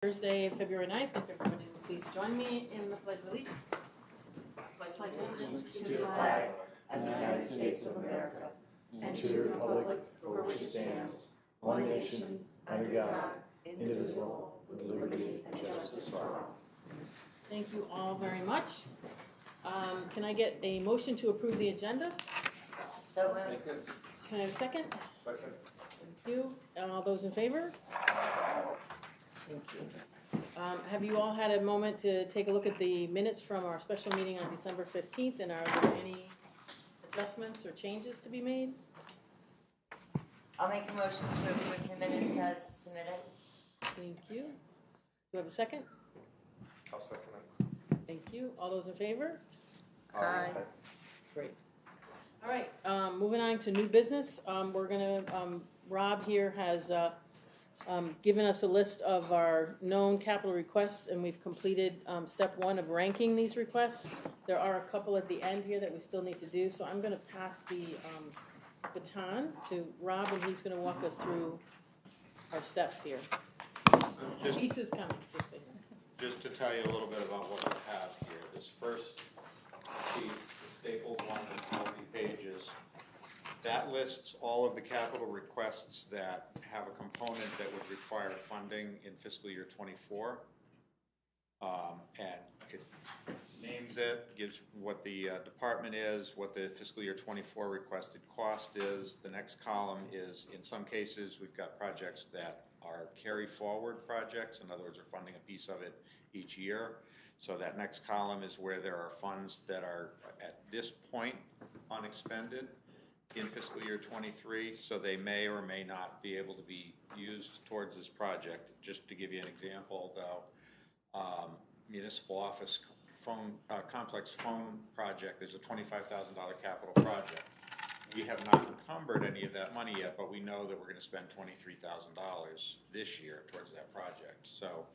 Thursday, February 9th. If everybody will please join me in the Pledge of Allegiance. Pledge allegiance to the flag of the United States of America and to the republic for which it stands, one nation, under God, indivisible, with liberty and justice for all. Thank you all very much. Can I get a motion to approve the agenda? So Can I have a second? Second. Thank you. All those in favor? Thank you. Have you all had a moment to take a look at the minutes from our special meeting on December 15th, and are there any adjustments or changes to be made? I'll make a motion to approve the minutes as submitted. Thank you. Do you have a second? I'll second it. Thank you. All those in favor? Aye. Great. All right, moving on to new business. We're gonna, Rob here has given us a list of our known capital requests, and we've completed step one of ranking these requests. There are a couple at the end here that we still need to do, so I'm gonna pass the baton to Rob, and he's gonna walk us through our steps here. Pizza's coming, just so you know. Just to tell you a little bit about what we have here. This first sheet, the stapled one with 40 pages, that lists all of the capital requests that have a component that would require funding in fiscal year 24. And it names it, gives what the department is, what the fiscal year 24 requested cost is. The next column is, in some cases, we've got projects that are carry forward projects. In other words, we're funding a piece of it each year. So that next column is where there are funds that are at this point unexpended in fiscal year 23, so they may or may not be able to be used towards this project. Just to give you an example, though, municipal office phone complex phone project, there's a $25,000 capital project. We have not encumbered any of that money yet, but we know that we're going to spend $23,000 this year towards that project. So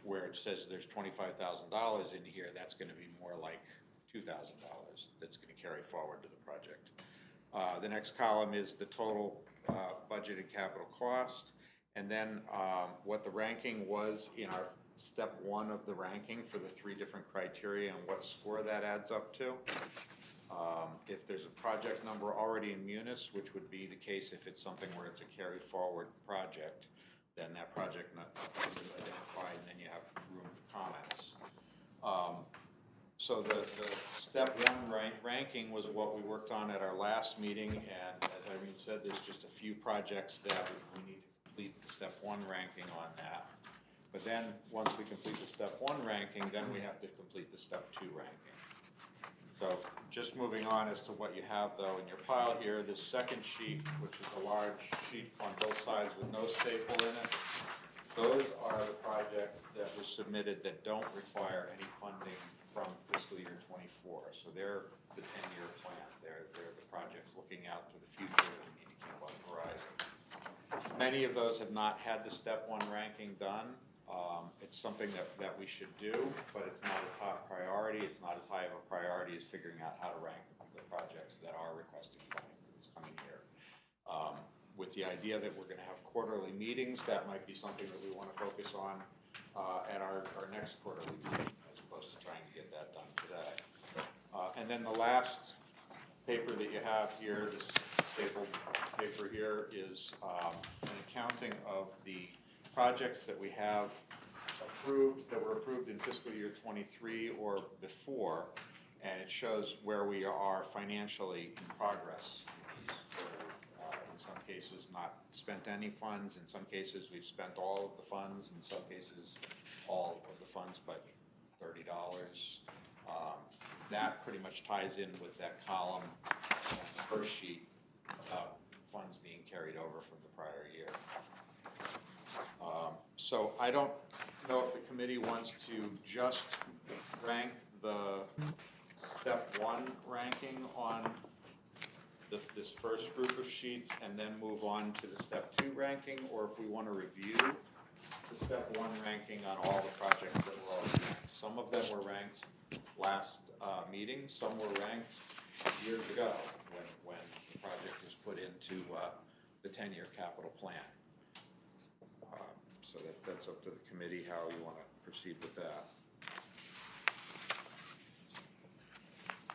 where it says there's $25,000 in here, that's going to be more like $2,000 that's going to carry forward to the project. The next column is the total budgeted capital cost, and then what the ranking was in our step one of the ranking for the 3 different criteria and what score that adds up to. If there's a project number already in Munis, which would be the case if it's something where it's a carry forward project, then that project number is identified, and then you have room for comments. So the step one ranking was what we worked on at our last meeting, and as Irene said, there's just a few projects that we need to complete the step one ranking on that. But then once we complete the step one ranking, then we have to complete the step two ranking. So just moving on as to what you have though in your pile here, this second sheet, which is a large sheet on both sides with no staple in it, those are the projects that were submitted that don't require any funding from fiscal year 24. So they're the 10-year plan. They're the projects looking out to the future that we need to keep on the horizon. Many of those have not had the step one ranking done. It's something that we should do, but it's not a top priority. It's not as high of a priority as figuring out how to rank the projects that are requesting funding for this coming year. With the idea that we're going to have quarterly meetings, that might be something that we want to focus on at our next quarterly meeting, as opposed to trying to get that done today. And then the last paper that you have here, this stapled paper here, is an accounting of the projects that we have approved, that were approved in fiscal year 23 or before, and it shows where we are financially in progress. In some cases not spent any funds, in some cases we've spent all of the funds, in some cases all of the funds but $30. That pretty much ties in with that column on the first sheet about funds being carried over from the prior year. So I don't know if the committee wants to just rank the step one ranking on this first group of sheets and then move on to the step two ranking, or if we want to review the step one ranking on all the projects that were already ranked. Some of them were ranked last meeting, some were ranked years ago when the project was put into the 10-year capital plan. So that's up to the committee how you want to proceed with that.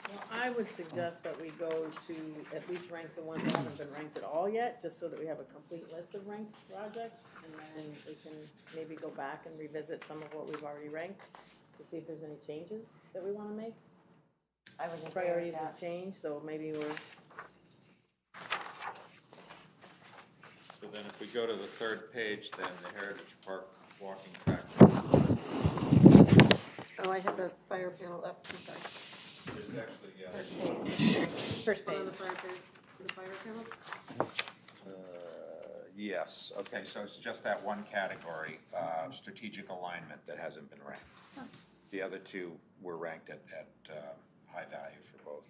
Well, I would suggest that we go to at least rank the ones that haven't been ranked at all yet, just so that we have a complete list of ranked projects, and then we can maybe go back and revisit some of what we've already ranked to see if there's any changes that we want to make. I would agree with Priorities that. have changed, so maybe we're, So then if we go to the third page, then the Heritage Park walking track. Oh, I had the fire panel up, I'm sorry. There's actually, First On the page. fire page, the fire panel? yes, okay, so it's just that one category, strategic alignment that hasn't been ranked. The other two were ranked at high value for both.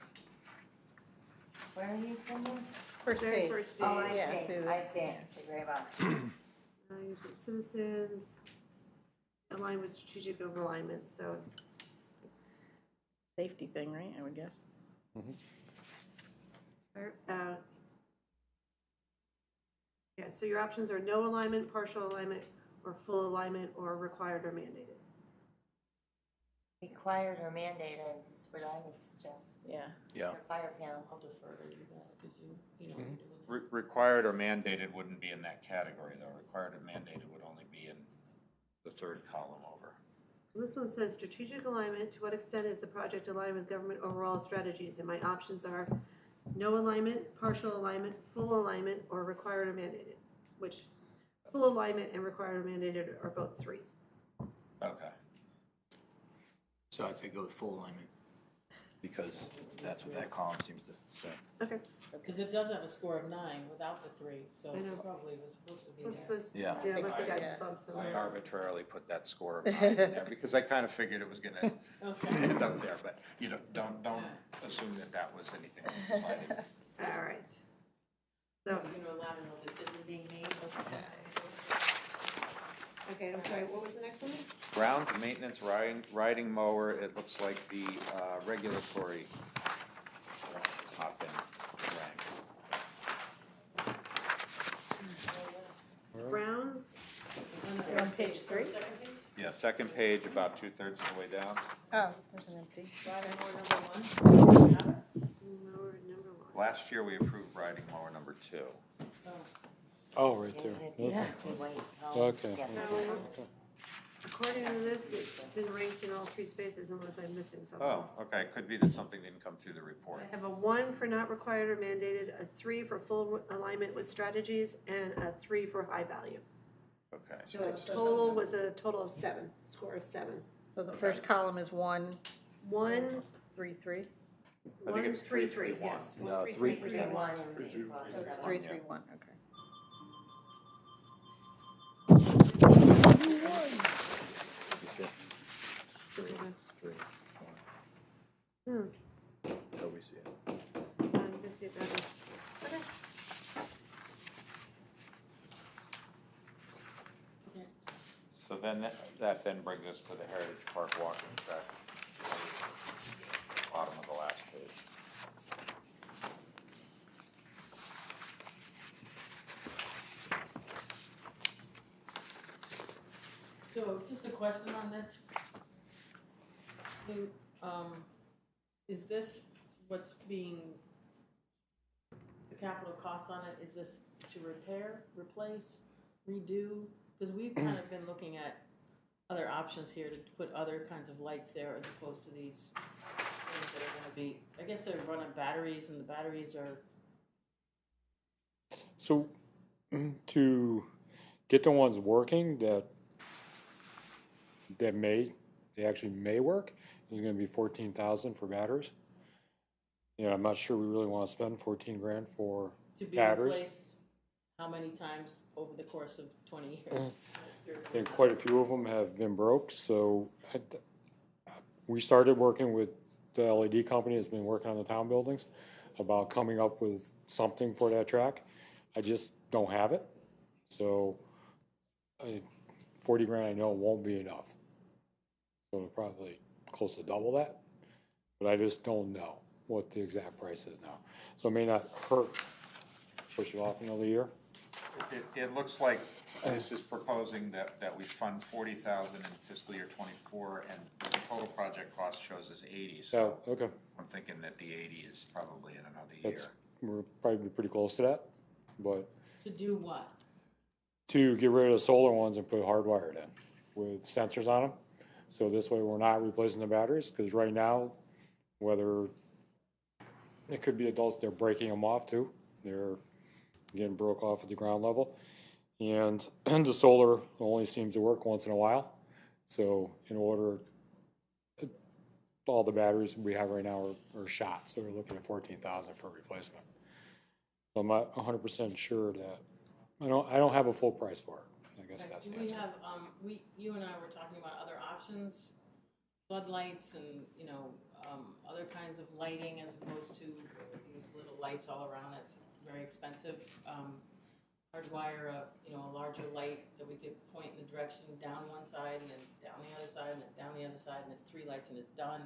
Where are you sending? First page. First page. Oh, I Yeah, see, to the- I see. Thank you very much. You put citizens, align with strategic alignment, so safety thing, right, I would guess? yeah, so your options are no alignment, partial alignment, or full alignment, or required or mandated. Required or mandated is what I would suggest. Yeah. Yeah. It's a fire panel. I'll defer to you guys, because you know what you're doing. Required or mandated wouldn't be in that category, though. Required or mandated would only be in the third column over. This one says strategic alignment, to what extent is the project aligned with government overall strategies? And my options are no alignment, partial alignment, full alignment, or required or mandated, which full alignment and required or mandated are both threes. Okay. So I'd say go with full alignment, because that's what that column seems to say. Okay. Because it does have a score of 9 without the 3, so I know. it probably was supposed to be We're there. supposed, Yeah. yeah, must have Yeah. got bumped I somewhere. arbitrarily put that score of 9 in there because I kind of figured it was gonna Okay. end up there, but you know, don't assume that was anything decided. All right. So, You know, allowing no decision being made. okay, I'm sorry, what was the next one? Grounds maintenance riding mower, it looks like the regulatory has not been ranked. Grounds, On page 3? Yeah, second page, about 2/3 of the way down. Oh, there's an empty. Riding mower number 1. lower number one. Last year, we approved riding mower number 2. Oh, right there. You Okay. have to wait. Okay. Yeah. Okay. According to this, it's been ranked in all 3 spaces unless I'm missing something. Oh, okay, it could be that something didn't come through the report. I have a 1 for not required or mandated, a 3 for full alignment with strategies, and a 3 for high value. Okay, So the total was a total of 7, score of 7. So the first column is 1, 1, 3, 3, I think it's 3, 3, 3, yes. No, 1, 3, 3, 3, 3, 7. 1, and 3, 4, 7. 3, 3, 1, okay. Three, Hmm. that's how we see it. Let's see if that is, okay. so then that then brings us to the Heritage Park walking track. Bottom of the last page. So, just a question on this. So, is this what's being, the capital cost on it, is this to repair, replace, redo? Because we've kind of been looking at other options here to put other kinds of lights there as opposed to these things that are gonna be, I guess they're running batteries and the batteries are, So to get the ones working they actually may work, is gonna be 14,000 for batteries. Yeah, I'm not sure we really wanna spend 14 grand for to be batteries. replaced how many times over the course of 20 years? And quite a few of them have been broke, so we started working with the LED company that's been working on the town buildings about coming up with something for that track. I just don't have it, so 40 grand I know won't be enough. So it'll probably close to double that, but I just don't know what the exact price is now. So it may not hurt, push it off another year. It looks like this is proposing that we fund 40,000 in fiscal year '24, and the total project cost shows as 80, so So, okay, I'm thinking that the 80 is probably in another year. that's, we're probably pretty close to that, but To do what? to get rid of the solar ones and put hardwired in with sensors on them. So this way we're not replacing the batteries, because right now, whether, it could be adults, they're breaking them off too. They're getting broke off at the ground level. And the solar only seems to work once in a while. So in order, all the batteries we have right now are shot, so we're looking at 14,000 for replacement. So I'm not 100% sure that, I don't have a full price for it. I guess that's the We answer. have, you and I were talking about other options, floodlights and, you know, other kinds of lighting as opposed to these little lights all around. It's very expensive. Hardwire a larger light that we could point in the direction down one side and then down the other side and then down the other side, and it's 3 lights and it's done.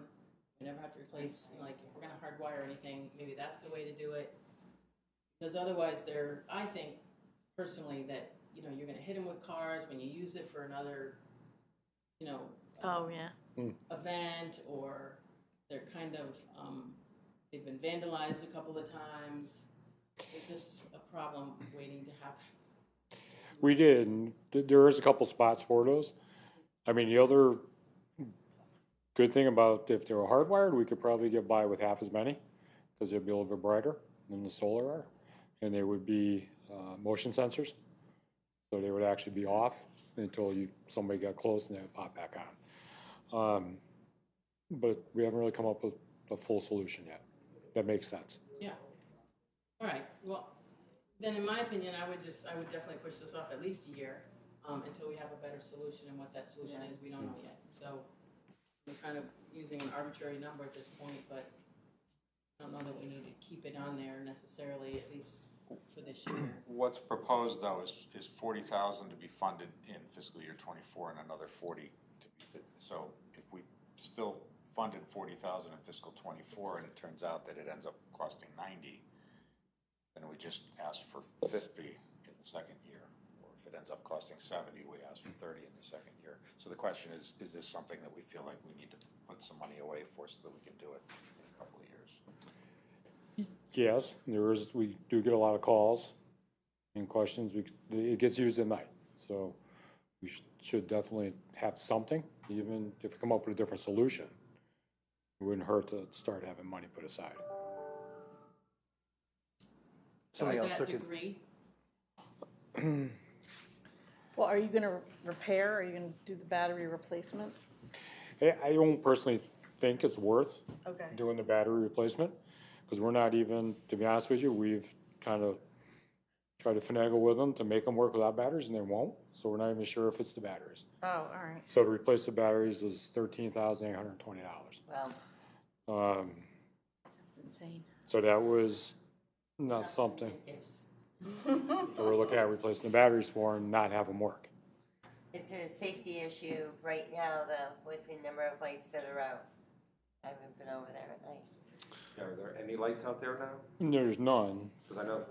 We never have to replace, like, if we're gonna hardwire anything, maybe that's the way to do it. Because otherwise I think personally that, you know, you're gonna hit them with cars when you use it for another, you know, Oh, yeah. event, or they're kind of, they've been vandalized a couple of times. It's just a problem waiting to happen. We did, and there is a couple spots for those. I mean, the other good thing about if they were hardwired, we could probably get by with half as many, because they'd be a little bit brighter than the solar are, and they would be motion sensors, so they would actually be off until somebody got close and they would pop back on. But we haven't really come up with a full solution yet. That makes sense. Yeah. All right, well, then in my opinion, I would definitely push this off at least a year, until we have a better solution, and what that solution is, we don't know yet. So we're kind of using an arbitrary number at this point, but I don't know that we need to keep it on there necessarily, at least for this year. What's proposed, though, is 40,000 to be funded in fiscal year '24 and another 40 to be, so if we still funded 40,000 in fiscal '24 and it turns out that it ends up costing 90, then we just ask for 50 in the second year. Or if it ends up costing 70, we ask for 30 in the second year. So the question is this something that we feel like we need to put some money away for so that we can do it in a couple of years? Yes, we do get a lot of calls and questions. It gets used at night, so we should definitely have something, even if we come up with a different solution. It wouldn't hurt to start having money put aside. Something To else that to degree, Well, are you gonna repair, are you gonna do the battery replacement? I don't personally think it's worth Okay. doing the battery replacement, because we're not even, to be honest with you, we've kind of tried to finagle with them to make them work without batteries, and they won't, so we're not even sure if it's the batteries. Oh, all right. So to replace the batteries is $13,820. Sounds Well, insane. So that was not something yes. that we're looking at replacing the batteries for and not have them work. Is it a safety issue right now, though, with the number of lights that are out? I haven't been over there at night. Are there any lights out there now? There's none. Because I know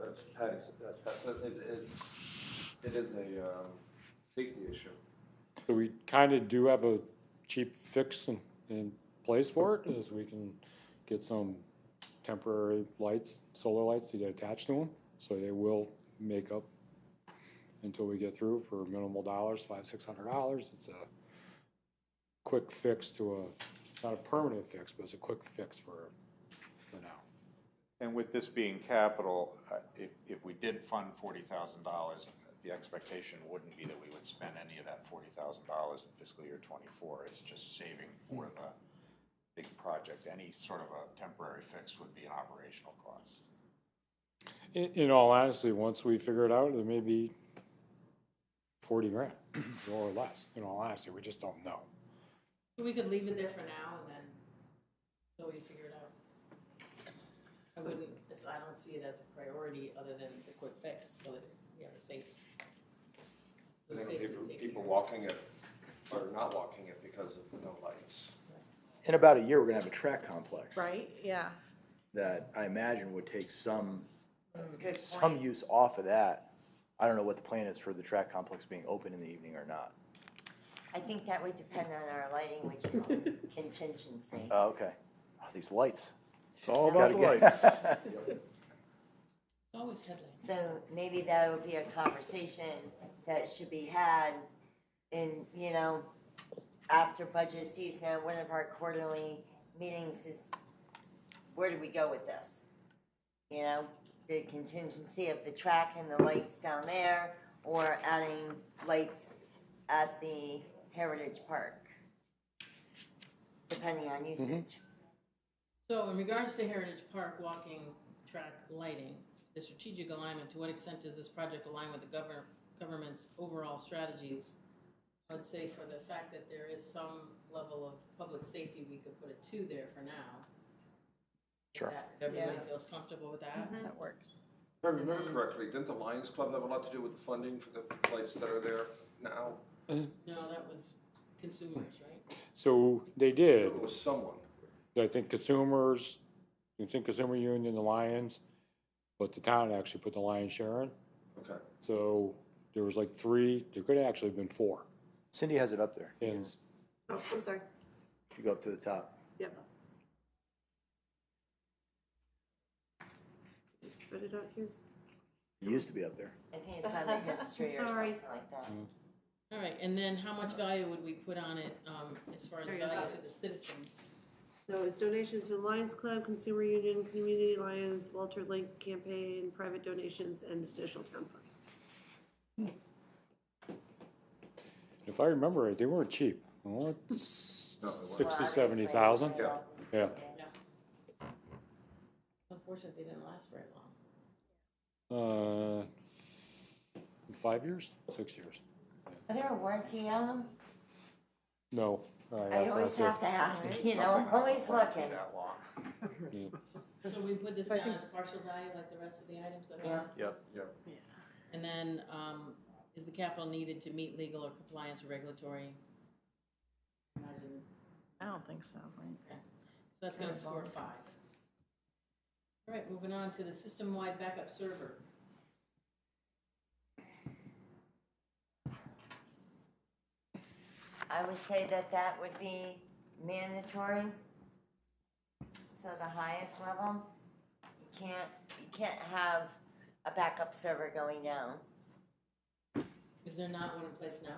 it is a safety issue. So we kind of do have a cheap fix in place for it, is we can get some temporary lights, solar lights to get attached to them, so they will make up until we get through for minimal dollars, $500-600. It's a quick fix it's not a permanent fix, but it's a quick fix for now. And with this being capital, if we did fund $40,000, the expectation wouldn't be that we would spend any of that $40,000 in fiscal year '24. It's just saving for the big project. Any sort of a temporary fix would be an operational cost. In all honesty, once we figure it out, it may be 40 grand, more or less. In all honesty, we just don't know. So we could leave it there for now, and then, so we figure it out. I don't see it as a priority other than the quick fix, so that we have a safe. I think safety taken people care of. walking it or not walking it because of no lights. In about a year, we're gonna have a track complex. right, yeah. That I imagine would take some Good use off of that. I don't know what the plan is for the track complex being open in the evening or not. I think that would depend on our lighting, which is contingency. Oh, okay. Oh, these lights. It's all Gotta about the get- lights. Always headlights. So maybe that would be a conversation that should be had in, you know, after budget season, one of our quarterly meetings is, where do we go with this? You know, the contingency of the track and the lights down there, or adding lights at the Heritage Park, depending on usage. So in regards to Heritage Park walking track lighting, the strategic alignment, to what extent does this project align with the government's overall strategies? I'd say for the fact that there is some level of public safety, we could put a 2 there for now. Sure. If everybody Yeah. feels comfortable with that. That works. If I remember correctly, didn't the Lions Club have a lot to do with the funding for the lights that are there now? No, that was consumers, right? So they did. It was someone. I think consumers, Consumer Union, the Lions, but the town actually put the lion's share in. Okay. So there was like 3, there could have actually been 4. Cindy has it up there. And Oh, I'm sorry. If you go up to the top. Yep. Spread it out here. It used to be up there. I think it's on the history or Sorry. something like that. All right, and then how much value would we put on it, as far as There you value go. to the citizens? So it's donations to the Lions Club, Consumer Union, Community Lions, Walter Link Campaign, private donations, and additional town funds. if I remember right, they weren't cheap. No, it wasn't. 60, 70,000. Yeah. Yeah. Unfortunately, they didn't last very long. 5 years? 6 years? Are there a warranty on them? No. I always have to ask, you know, I'm always looking. That long. So we put this down as partial value like the rest of the items that are on this Yep. list? And then, is the capital needed to meet legal or compliance or regulatory? Imagine, I don't think so, right? so that's gonna score 5. All right, moving on to the system-wide backup server. I would say that that would be mandatory. So the highest level, you can't have a backup server going down. Is there not one in place now?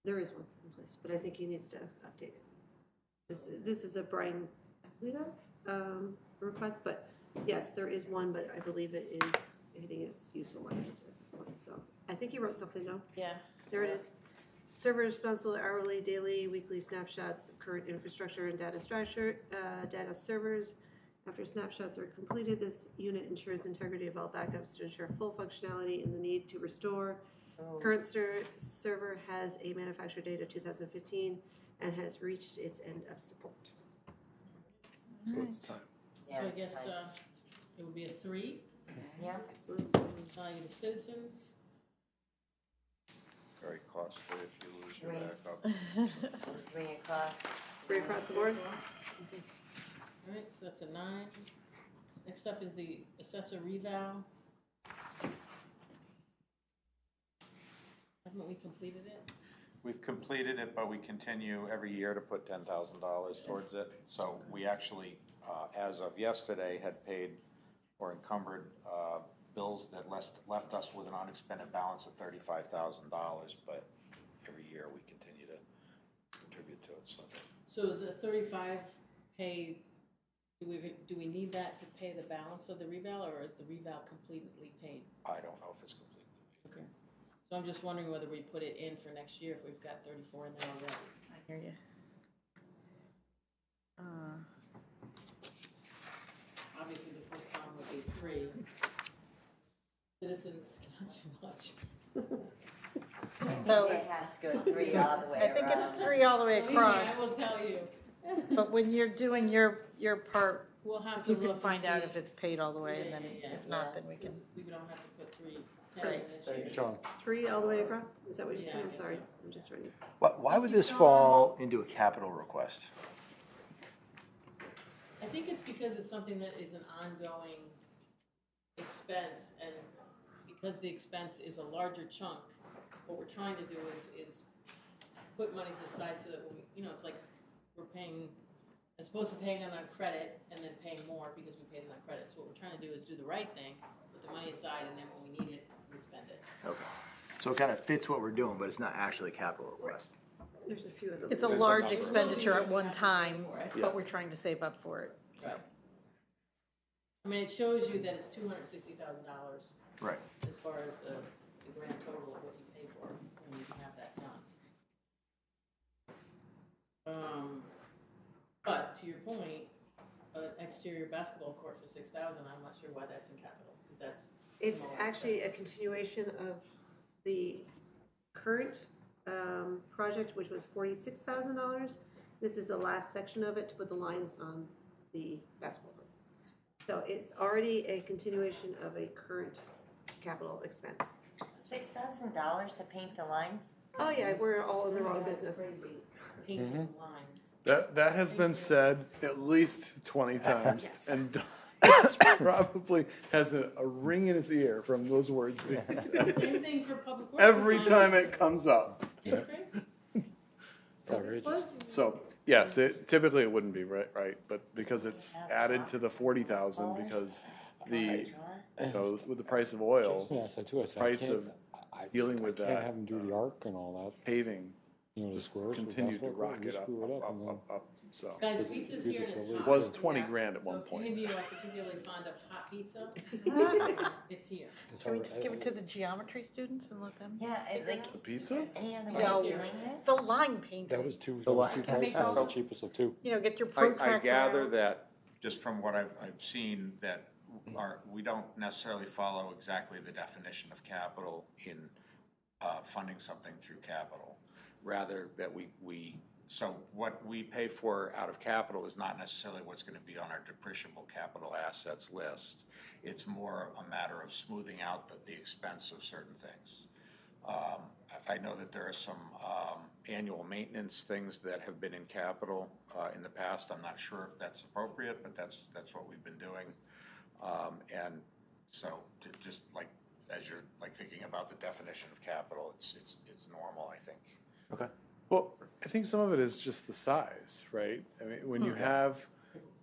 There is one in place, but I think he needs to update it. This is a Brian Lita, request, but yes, there is one, but I believe it is hitting its useful life at this point, so. I think he wrote something though. Yeah. There it is. Server responsible hourly, daily, weekly snapshots, of current infrastructure and data structure, data servers. After snapshots are completed, this unit ensures integrity of all backups to ensure full functionality and the need to restore. Current server has a manufacturer date of 2015 and has reached its end of support. So it's time. So I Yes, guess, it would be a 3, yeah, value to citizens. Very costly if you lose your Right. backup. 3 across. 3 across the board? All right, so that's a 9. Next up is the assessor reval. Haven't we completed it? We've completed it, but we continue every year to put $10,000 towards it. So we actually, as of yesterday, had paid or encumbered bills that left us with an unexpended balance of $35,000, but every year we continue to contribute to it, so. So is the 35 pay, do we need that to pay the balance of the reval, or is the reval completely paid? I don't know if it's completely paid. Okay. So I'm just wondering whether we put it in for next year if we've got 34 in there already. I hear you. Obviously, the first column would be 3. Citizens, not too much. So It has to go 3 all the way I think around. it's 3 all the way Believe me, across, I will tell you. but when you're doing your part, We'll have to you look can and find out see. if it's paid all the way, and then Yeah, if not, then we can. We don't have to put 3 Right. this year. John, 3 all the way across? Is that what you Yeah, said? I I'm guess sorry, so. I'm just trying to. Why would this fall into a capital request? I think it's because it's something that is an ongoing expense, and because the expense is a larger chunk, what we're trying to do is put monies aside so that when we, you know, it's like we're paying, as opposed to paying it on credit and then paying more because we paid it on credit. So what we're trying to do is do the right thing, put the money aside, and then when we need it, we spend it. Okay. So it kind of fits what we're doing, but it's not actually a capital request. There's a few of them. It's a There's a large number. expenditure at one time, Yeah. but we're trying to save up for it, so. Right. I mean, it shows you that it's $260,000 Right. as far as the grand total of what you pay for when you have that done. But to your point, an exterior basketball court for $6,000, I'm not sure why that's in capital, because that's. It's smaller actually a expense. continuation of the current project, which was $46,000. This is the last section of it to put the lines on the basketball court. So it's already a continuation of a current capital expense. $6,000 to paint the lines? Oh yeah, we're all in the wrong business. Painting lines. That has been said at least 20 times, Yes. and Dennis probably has a ring in his ear from those words being said. Same thing for public works. Every time it comes up. It's crazy. It's outrageous. So, yes, typically it wouldn't be right, but because it's added to the 40,000, because the, you know, with the price of oil, Yeah, I said too, I said, I price can't, of dealing with I can't that, have them do the arc and all that, paving you know, the just squares. for continued to basketball court, rock you it up, screw it up and then- up, so. Guys, Use it- pizza's use here it and for it's later. hot. It was So 20 grand at one if any point. of you are particularly fond of hot pizza, it's here. It's Can we all just right. give it to the geometry students and let them? Yeah, like, The pizza? any other No. way of doing this? The line painting, That was two The prices, line- that was the cheapest of two. you know, get your I protractor gather out. that, just from what I've seen, that we don't necessarily follow exactly the definition of capital in funding something through capital. Rather that so what we pay for out of capital is not necessarily what's gonna be on our depreciable capital assets list. It's more a matter of smoothing out the expense of certain things. I know that there are some annual maintenance things that have been in capital in the past. I'm not sure if that's appropriate, but that's what we've been doing. And so just like, as you're like thinking about the definition of capital, it's normal, I think. Okay. Well, I think some of it is just the size, right? I mean, when you have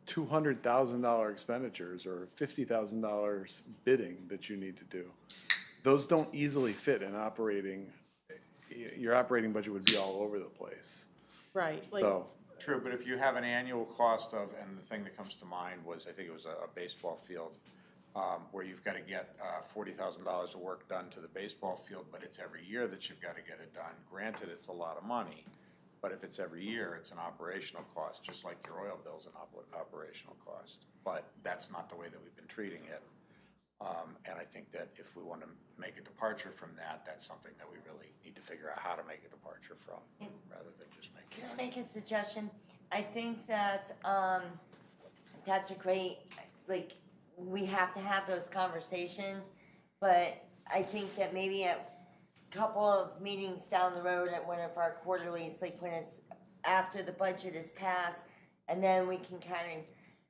$200,000 expenditures or $50,000 bidding that you need to do, those don't easily fit in operating. Your operating budget would be all over the place. Right, like, So, True, but if you have an annual cost of, and the thing that comes to mind was, I think it was a baseball field, where you've got to get $40,000 of work done to the baseball field, but it's every year that you've got to get it done. Granted, it's a lot of money, but if it's every year, it's an operational cost, just like your oil bill's an operational cost. But that's not the way that we've been treating it. And I think that if we want to make a departure from that, that's something that we really need to figure out how to make a departure from, rather than just making. Can I make a suggestion? I think that, that's a great, like, we have to have those conversations, but I think that maybe at a couple of meetings down the road at one of our quarterlies, like when it's after the budget is passed, and then we can kind of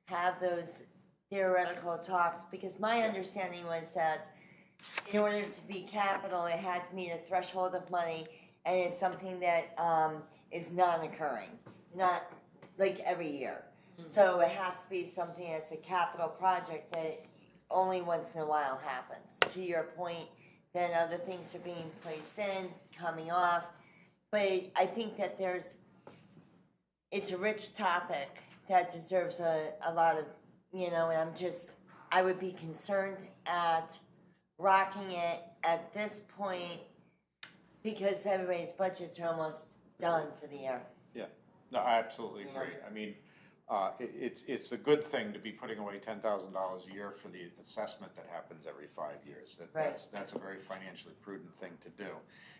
have those theoretical talks, because my understanding was that in order to be capital, it had to meet a threshold of money, and it's something that is non-occurring, not like every year. So it has to be something that's a capital project that only once in a while happens. To your point, then other things are being placed in, coming off. But I think that it's a rich topic that deserves a lot of, and I would be concerned at rocking it at this point because everybody's budgets are almost done for the year. Yeah, no, I absolutely agree. I mean, it's a good thing to be putting away $10,000 a year for the assessment that happens every 5 years. That's a very financially prudent thing to do.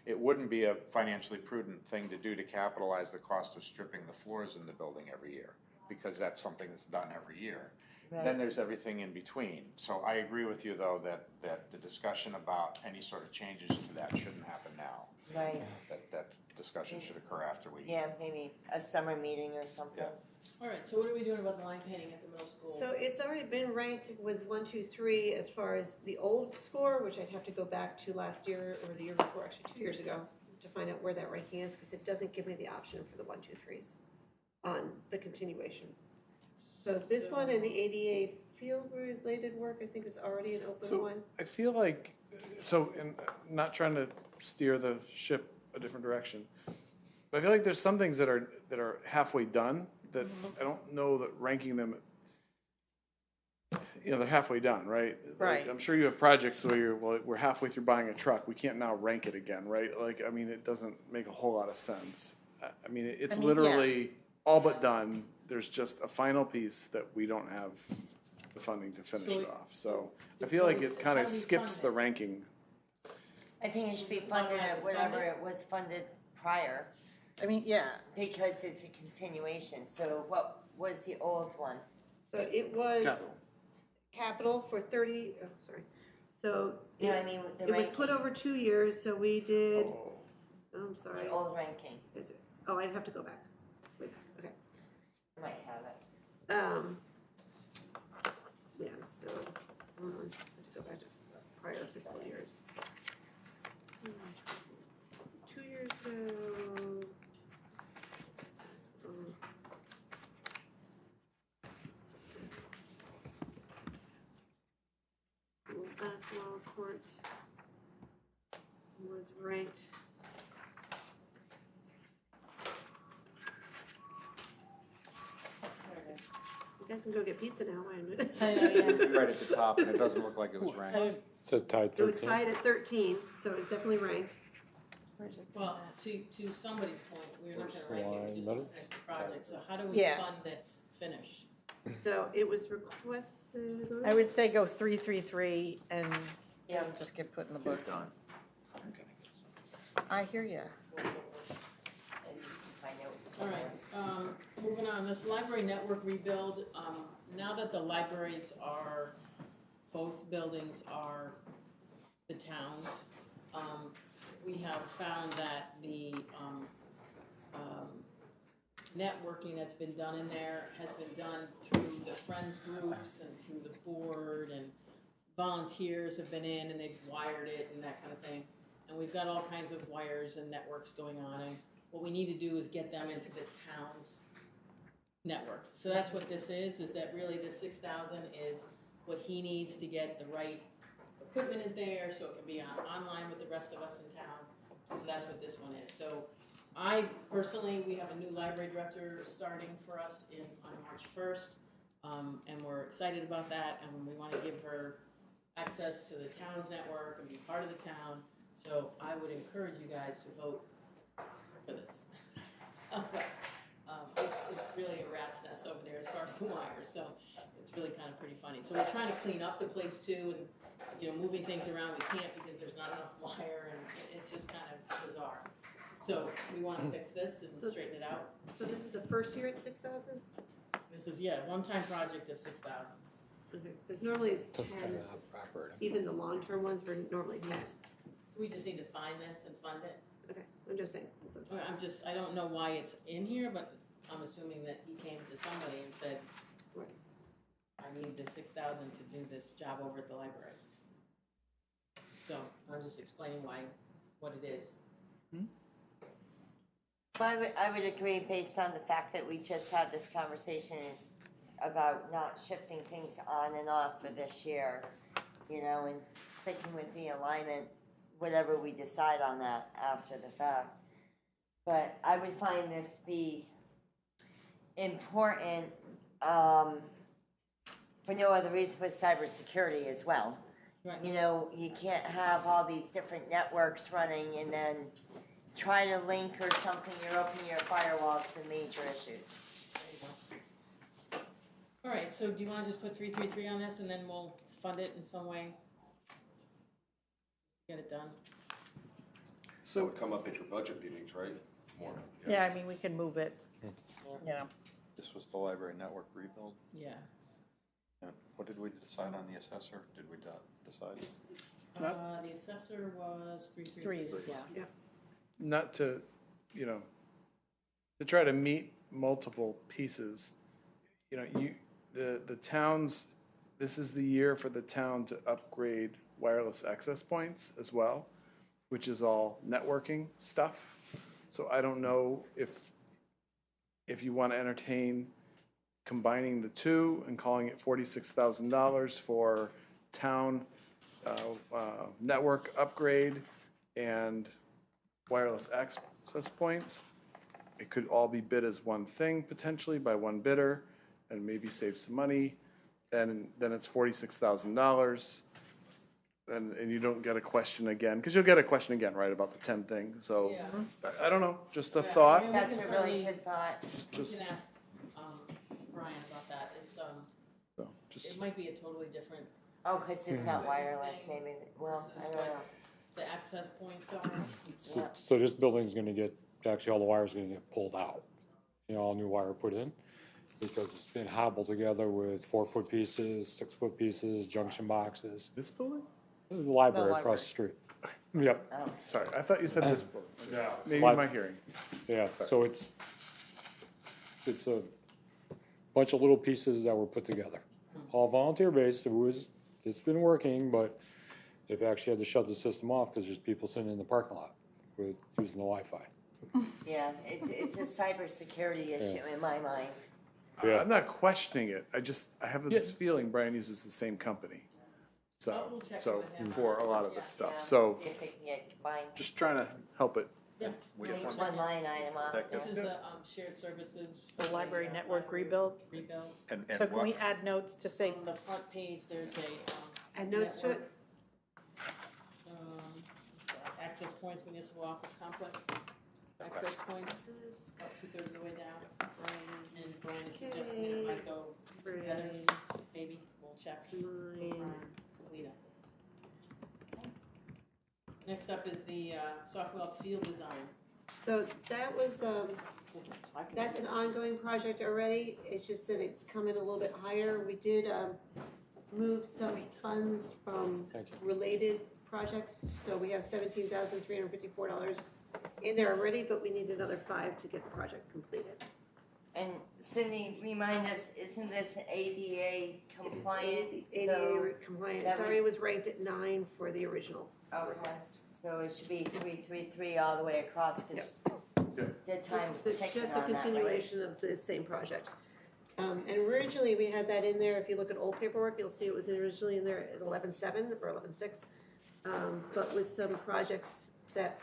It wouldn't be a financially prudent thing to do to capitalize the cost of stripping the floors in the building every year, because that's something that's done every year. Right. Then there's everything in between. So I agree with you, though, that the discussion about any sort of changes to that shouldn't happen now. Right. That discussion should occur after we. Yeah, maybe a summer meeting or something. All right, so what are we doing about the line painting at the middle school? So it's already been ranked with 1, 2, 3 as far as the old score, which I'd have to go back to last year or the year before, actually 2 years ago, to find out where that ranking is, because it doesn't give me the option for the 1, 2, 3s on the continuation. So this one and the ADA field-related work, I think is already an open So one. I feel like, so, and not trying to steer the ship a different direction, but I feel like there's some things that are halfway done that I don't know that ranking them, you know, they're halfway done, right? Right. Like, I'm sure you have projects where you're, well, we're halfway through buying a truck, we can't now rank it again, right? Like, I mean, it doesn't make a whole lot of sense. I mean, it's I mean, literally all but done. There's just a final piece that we don't have the funding to finish So it off. So I feel like it kind How of do we skips fund the it? ranking. I think it should be It's not funded right at to whatever fund it? it was funded prior, I mean, yeah, because it's a continuation. So what was the old one? So it was Capital. capital for 30, oh, sorry. So You know what I mean, with the it was ranking, put over 2 years, so we did, I'm sorry. the old ranking. Is it? Oh, I'd have to go back. Way back, okay. I might have it. Yeah, so, hold on, I have to go back to prior fiscal years. 2 years ago. Basketball court was ranked. You guys can go get pizza now, wait a minute. I know, yeah. Right at the top, and it doesn't look like it was ranked. It's a tied It was 13. tied at 13, so it's definitely ranked. where's it? Well, to somebody's point, we're not First gonna rank it, line, we just middle. wanna finish the project, so how do we Yeah. fund this finish? So it was requested. I would say go 333 and Yeah. it'll just get put in the book. I hear ya. And my notes. All right, moving on, this library network rebuild, now that the libraries are, both buildings are the town's, we have found that the, networking that's been done in there has been done through the friends groups and through the board, and volunteers have been in and they've wired it and that kind of thing. And we've got all kinds of wires and networks going on, and what we need to do is get them into the town's network. So that's what this is that really the 6,000 is what he needs to get the right equipment in there, so it can be online with the rest of us in town. So that's what this one is. So I personally, we have a new library director starting for us on March 1st, and we're excited about that, and we want to give her access to the town's network and be part of the town. So I would encourage you guys to vote for this. How's that? It's really a rat's nest over there as far as the wires, so it's really kind of pretty funny. So we're trying to clean up the place too, and, you know, moving things around, we can't because there's not enough wire, and it's just kind of bizarre. So we want to fix this and straighten it out. So this is the first year at 6,000? This is, yeah, one-time project of 6,000. Okay, because normally it's That's 10, kind of operating. even the long-term ones were normally 10. We just need to find this and fund it. Okay, I'm just saying. I don't know why it's in here, but I'm assuming that he came to somebody and said, Right. I need the 6,000 to do this job over at the library. So I'm just explaining what it is. Well, I would agree based on the fact that we just had this conversation is about not shifting things on and off for this year, you know, and sticking with the alignment, whatever we decide on that after the fact. But I would find this to be important for no other reason but cybersecurity as well. Right. You know, you can't have all these different networks running and then try to link or something, you're opening your firewalls to major issues. All right, so do you want to just put 333 on this and then we'll fund it in some way? Get it done? So it would come up at your budget meetings, right? More. Yeah, I mean, we can move it, you know. This was the library network rebuild. Yeah. And what did we decide on the assessor? Did we decide? The assessor was 333. Threes, yeah. Not to you know, to try to meet multiple pieces, you know, the towns, this is the year for the town to upgrade wireless access points as well, which is all networking stuff. So I don't know if you want to entertain combining the two and calling it $46,000 for town network upgrade and wireless access points. It could all be bid as one thing potentially by one bidder and maybe save some money. And then it's $46,000. And you don't get a question again, because you'll get a question again, right, about the 10 things. So Yeah. I don't know, just a Yeah, thought. I mean, That's we a can really certainly- good thought. We Just, can ask, Brian about that, it's, so, just, it might be a totally different, Oh, cause it's not wireless, maybe, well, I don't know. the access points are. Yeah. So this building's gonna get, actually all the wires are gonna get pulled out. You know, all new wire put in, because it's been hobbled together with 4-foot pieces, 6-foot pieces, junction boxes. this building? The library library. across the street. Yep, Oh, Sorry, I thought you said this building. Yeah. Maybe my hearing. yeah, so it's a bunch of little pieces that were put together. All volunteer based, it's been working, but they've actually had to shut the system off because there's people sitting in the parking lot with, using the Wi-Fi. yeah, it's a cybersecurity issue in my mind. Yeah. I'm not questioning it. I have this feeling Brian uses the same company. So, Oh, we'll check so with him. for a lot of Yeah. this stuff. Yeah, So see if they can get combined. just trying to help it. Yeah. It's one line item off That- This there. is the, shared services. The for library the, network library rebuild. Rebuild. And So can we what, add notes to say, On the front page, there's a, Add notes to it? network, access points, municipal office complex, access points, about 2/3 of the way down. Brian is suggesting that it might go together, maybe, we'll check. Brian. Lita. Next up is the, software field design. So that was, that's an ongoing project already, it's just that it's coming a little bit higher. We did, move some funds from Thank you. related projects, so we have $17,354 in there already, but we need another 5 to get the project completed. And Cindy, remind us, isn't this ADA compliant? ADA So, compliant, that it's already was ranked at 9 for the original. request, so it should be 333 all the way across, cause dead time's It's ticking just on a that, right? continuation of the same project. And originally, we had that in there, if you look at old paperwork, you'll see it was originally in there at 11.7 or 11.6. But with some projects that,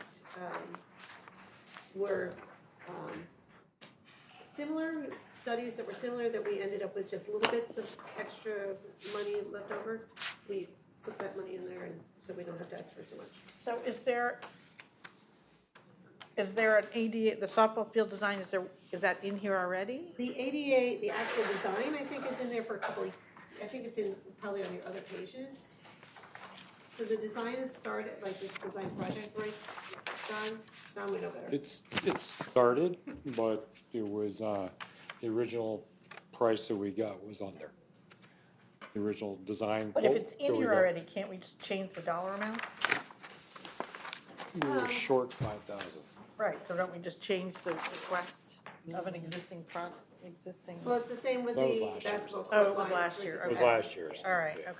were, similar, studies that were similar, that we ended up with just little bits of extra money left over, we put that money in there, and so we don't have to ask for so much. so is there an ADA, the softball field design, is that in here already? The ADA, the actual design, I think is in there for a couple, I think it's in, probably on your other pages. So the design is started, like this design project, right, Don, we know better. It's started, but it was, the original price that we got was under. The original design. But if quote it's that in we here got, already, can't we just change the dollar amount? We were short 5,000. Right, so don't we just change the request of an existing existing? Well, it's the same with That was the last year's. basketball court. Oh, it was lines, last which year, is It was the last year's. All right, Yeah.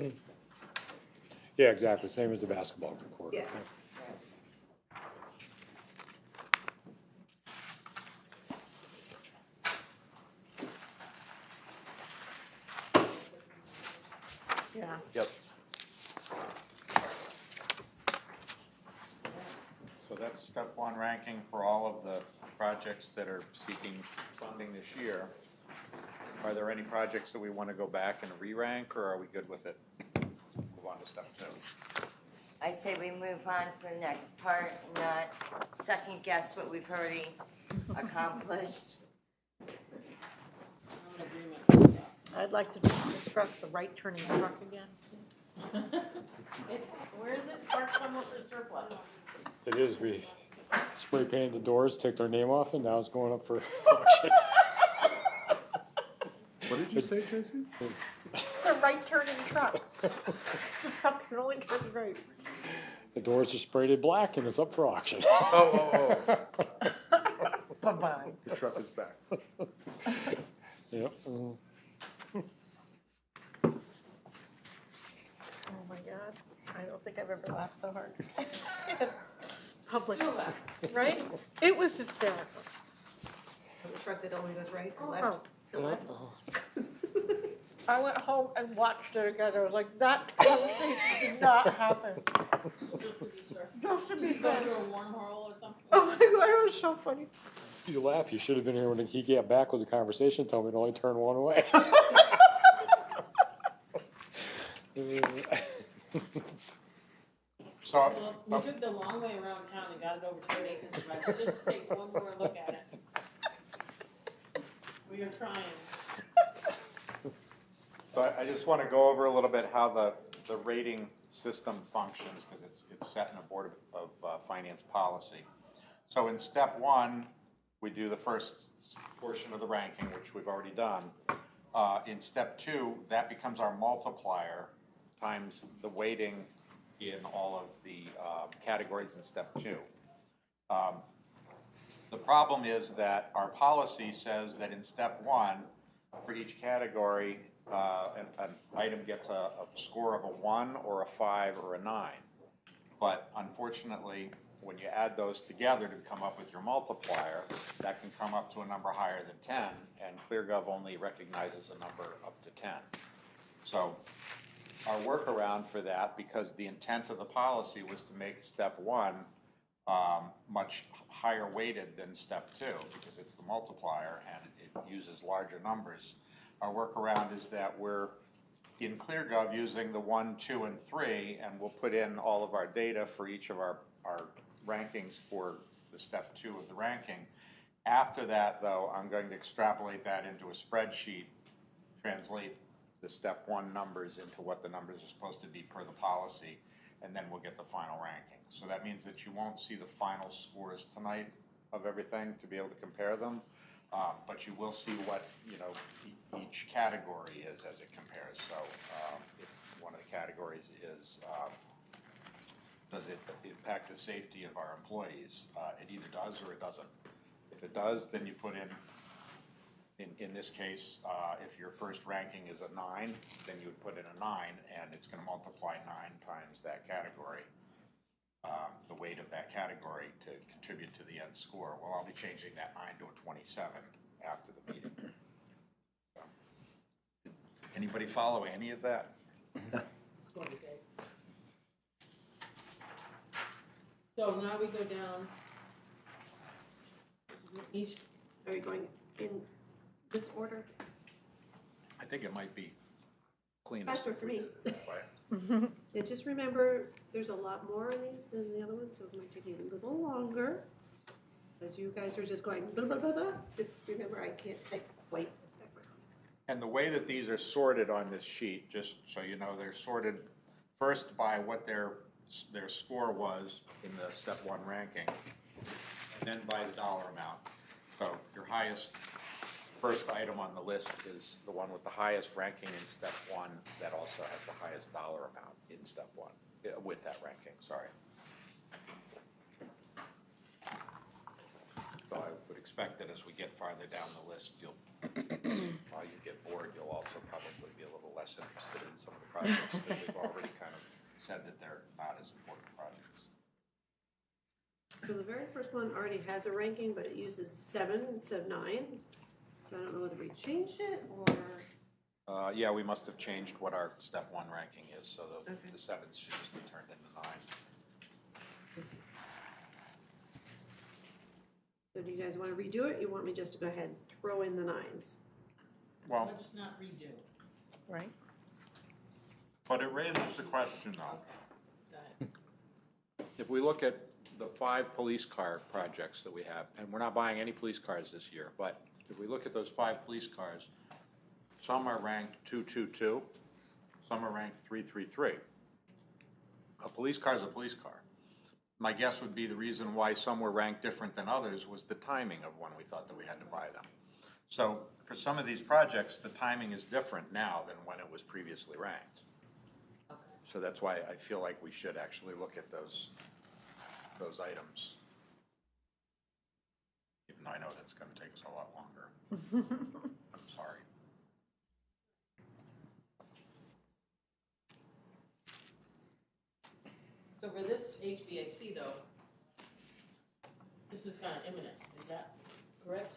okay. Yeah, exactly, same as the basketball court. Yeah. Yeah. Yep. So that's step one ranking for all of the projects that are seeking funding this year. Are there any projects that we want to go back and re-rank, or are we good with it? Move on to step two. I say we move on to the next part, not second guess what we've already accomplished. I'm in agreement with that. I'd like to discuss the right turning truck again. It's, where is it, parked somewhere for surplus? It is, we spray painted the doors, took their name off, and now it's going up for auction. What did you say, Tracy? The right turning truck. The truck can only turn right. The doors are sprayed black and it's up for auction. Oh. Bye-bye. The truck is back. Yep. Oh my God, I don't think I've ever laughed so hard. Public laugh, right? It was hysterical. The truck that only goes right or Oh. left. To the left. I went home and watched it again. I was like, that conversation did not happen. Just to be sure. Just to be You go fair. through a wormhole or something? Oh my God, it was so funny. You laugh, you should have been here when he got back with the conversation, told me to only turn one away. So, Well, you took the long way around town and got it over to 8 acres, right? Just to take one more look at it. We are trying. so I just want to go over a little bit how the rating system functions, because it's set in a Board of Finance policy. So in step one, we do the first portion of the ranking, which we've already done. In step two, that becomes our multiplier times the weighting in all of the categories in step two. The problem is that our policy says that in step one, for each category, an item gets a score of a 1 or a 5 or a 9. But unfortunately, when you add those together to come up with your multiplier, that can come up to a number higher than 10, and ClearGov only recognizes a number up to 10. So our workaround for that, because the intent of the policy was to make step one much higher weighted than step two, because it's the multiplier and it uses larger numbers. Our workaround is that we're in ClearGov using the 1, 2, and 3, and we'll put in all of our data for each of our rankings for the step 2 of the ranking. After that, though, I'm going to extrapolate that into a spreadsheet, translate the step 1 numbers into what the numbers are supposed to be per the policy, and then we'll get the final ranking. So that means that you won't see the final scores tonight of everything to be able to compare them, but you will see what each category is as it compares. So if one of the categories is does it impact the safety of our employees, it either does or it doesn't. If it does, then you put in this case, if your first ranking is a 9, then you would put in a 9, and it's going to multiply 9 times that category, the weight of that category to contribute to the end score. Well, I'll be changing that 9 to a 27 after the meeting. So, anybody follow any of that? So now we go down. Each, Are you going in this order? I think it might be cleanest. Faster for me. Right. Yeah, just remember, there's a lot more in these than the other ones, so it might take you a little longer. As you guys are just going blah, blah, blah, blah, just remember I can't type quite that quickly. And the way that these are sorted on this sheet, just so you know, they're sorted first by what their score was in the step 1 ranking, and then by the dollar amount. So your highest first item on the list is the one with the highest ranking in step 1 that also has the highest dollar amount in step 1 with that ranking, sorry. So I would expect that as we get farther down the list, while you get bored, you'll also probably be a little less interested in some of the projects that we've already kind of said that they're not as important projects. So the very first one already has a ranking, but it uses 7 instead of 9. So I don't know whether we changed it or. Yeah, we must have changed what our step 1 ranking is, so Okay. the 7s should just be turned into 9. So do you guys want to redo it? You want me just to go ahead and throw in the 9s? Well, let's not redo. Right? but it raises the question though. Go ahead. If we look at the 5 police car projects that we have, and we're not buying any police cars this year, but if we look at those 5 police cars, some are ranked 222, some are ranked 333. A police car is a police car. My guess would be the reason why some were ranked different than others was the timing of when we thought that we had to buy them. So for some of these projects, the timing is different now than when it was previously ranked. Okay. So that's why I feel like we should actually look at those items. Even though I know that's gonna take us a lot longer. I'm sorry. So for this HVAC though, this is kind of imminent, is that correct?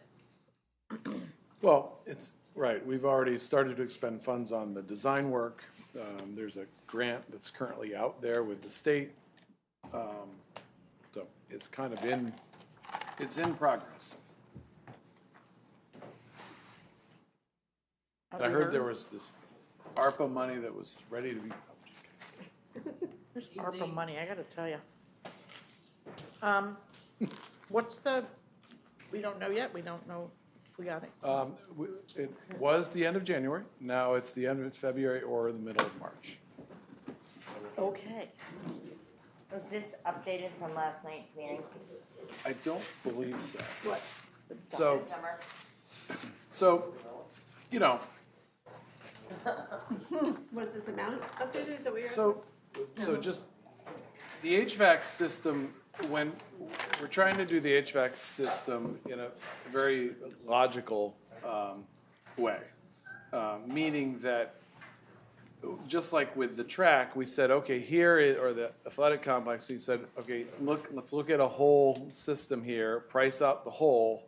Well, it's, right, we've already started to expend funds on the design work. There's a grant that's currently out there with the state. So it's kind of it's in progress. I heard there was this ARPA money that was ready to be, I'm just kidding. There's ARPA money, I gotta tell you. What's we don't know yet, we don't know if we got it. It was the end of January, now it's the end of February or the middle of March. Okay. Was this updated from last night's meeting? I don't believe so. What? So, This number? so, you know, Was this amount updated, is that what you're asking? so just, the HVAC system, when we're trying to do the HVAC system in a very logical way, meaning that just like with the track, we said, okay, or the athletic complex, we said, okay, let's look at a whole system here, price out the whole,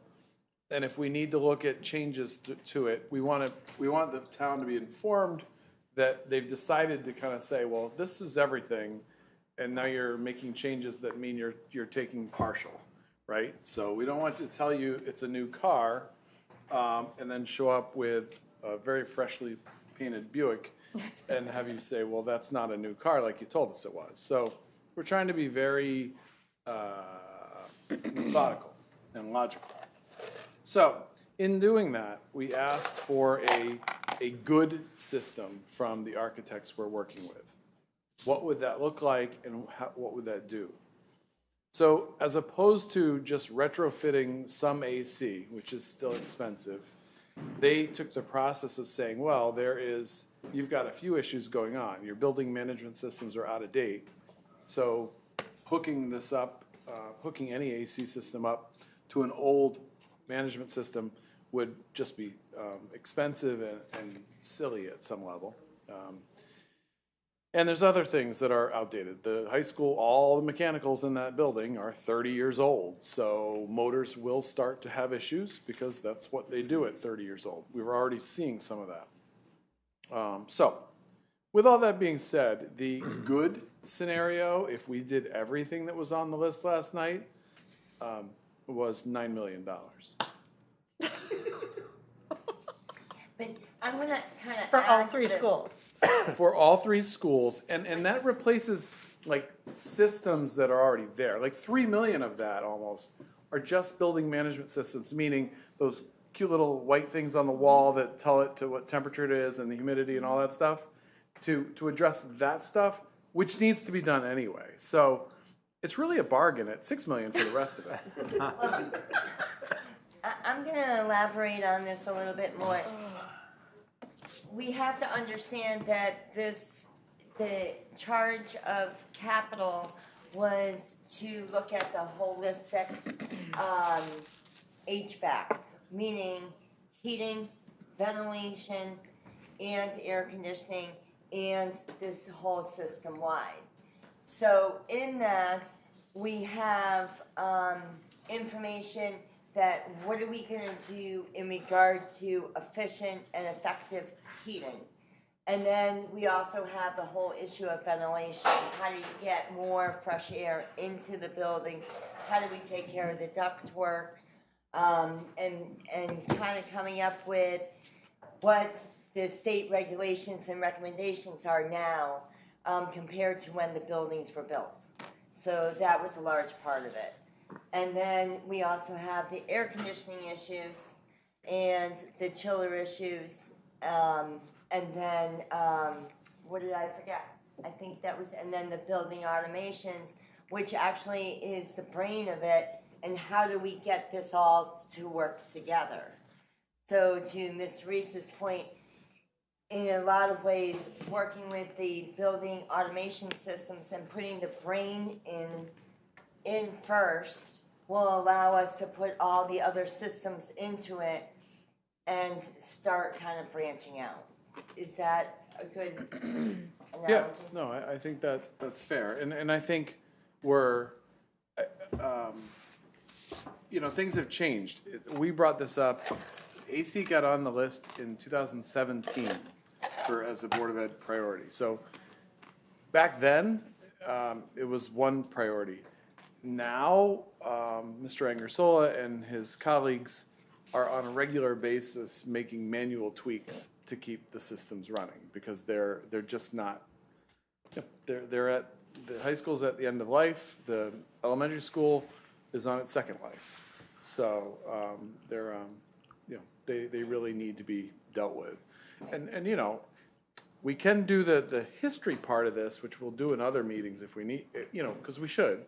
and if we need to look at changes to it, we want the town to be informed that they've decided to kind of say, well, this is everything, and now you're making changes that mean you're taking partial, right? So we don't want to tell you it's a new car, and then show up with a very freshly painted Buick and have you say, well, that's not a new car like you told us it was. So we're trying to be very methodical and logical. So in doing that, we asked for a good system from the architects we're working with. What would that look like and what would that do? So as opposed to just retrofitting some AC, which is still expensive, they took the process of saying, well, you've got a few issues going on. Your building management systems are out of date. So hooking this up, hooking any AC system up to an old management system would just be expensive and silly at some level. And there's other things that are outdated. The high school, all the mechanicals in that building are 30 years old. So motors will start to have issues because that's what they do at 30 years old. We were already seeing some of that. So with all that being said, the good scenario, if we did everything that was on the list last night, was $9 million. But I'm gonna kind of For all three schools. For all three schools, and that replaces like systems that are already there. Like 3 million of that almost are just building management systems, meaning those cute little white things on the wall that tell it to what temperature it is and the humidity and all that stuff, to address that stuff, which needs to be done anyway. So it's really a bargain at $6 million for the rest of it. I'm gonna elaborate on this a little bit more. We have to understand that the charge of capital was to look at the holistic HVAC, meaning heating, ventilation, and air conditioning, and this whole system wide. So in that, we have information that what are we gonna do in regard to efficient and effective heating? And then we also have the whole issue of ventilation. How do you get more fresh air into the buildings? How do we take care of the duct work? And kind of coming up with what the state regulations and recommendations are now compared to when the buildings were built. So that was a large part of it. And then we also have the air conditioning issues and the chiller issues. And then, what did I forget? I think that was, and then the building automations, which actually is the brain of it. And how do we get this all to work together? So to Ms. Reese's point, in a lot of ways, working with the building automation systems and putting the brain in first will allow us to put all the other systems into it and start kind of branching out. Is that a good Yeah, analogy? no, I think that's fair, and I think we're, things have changed. We brought this up, AC got on the list in 2017 as a Board of Ed priority. So back then, it was one priority. Now, Mr. Angersola and his colleagues are on a regular basis making manual tweaks to keep the systems running because they're just not. They're at the high school's at the end of life. The elementary school is on its second life. So they really need to be dealt with. And we can do the history part of this, which we'll do in other meetings if we need, because we should.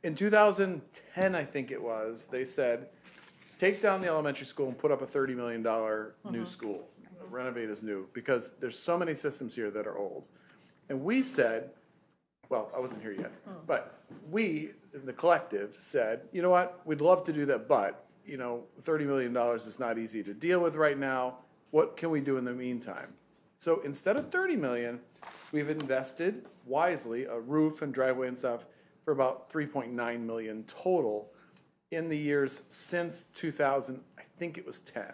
In 2010, I think it was, they said, take down the elementary school and put up a $30 million new school, renovate as new, because there's so many systems here that are old. And we said, well, I wasn't here yet, but we, the collective, said, you know what, we'd love to do that, but, $30 million is not easy to deal with right now. What can we do in the meantime? So instead of $30 million, we've invested wisely a roof and driveway and stuff for about $3.9 million total in the years since 2000, I think it was 10.